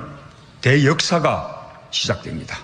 대역사가 시작됩니다.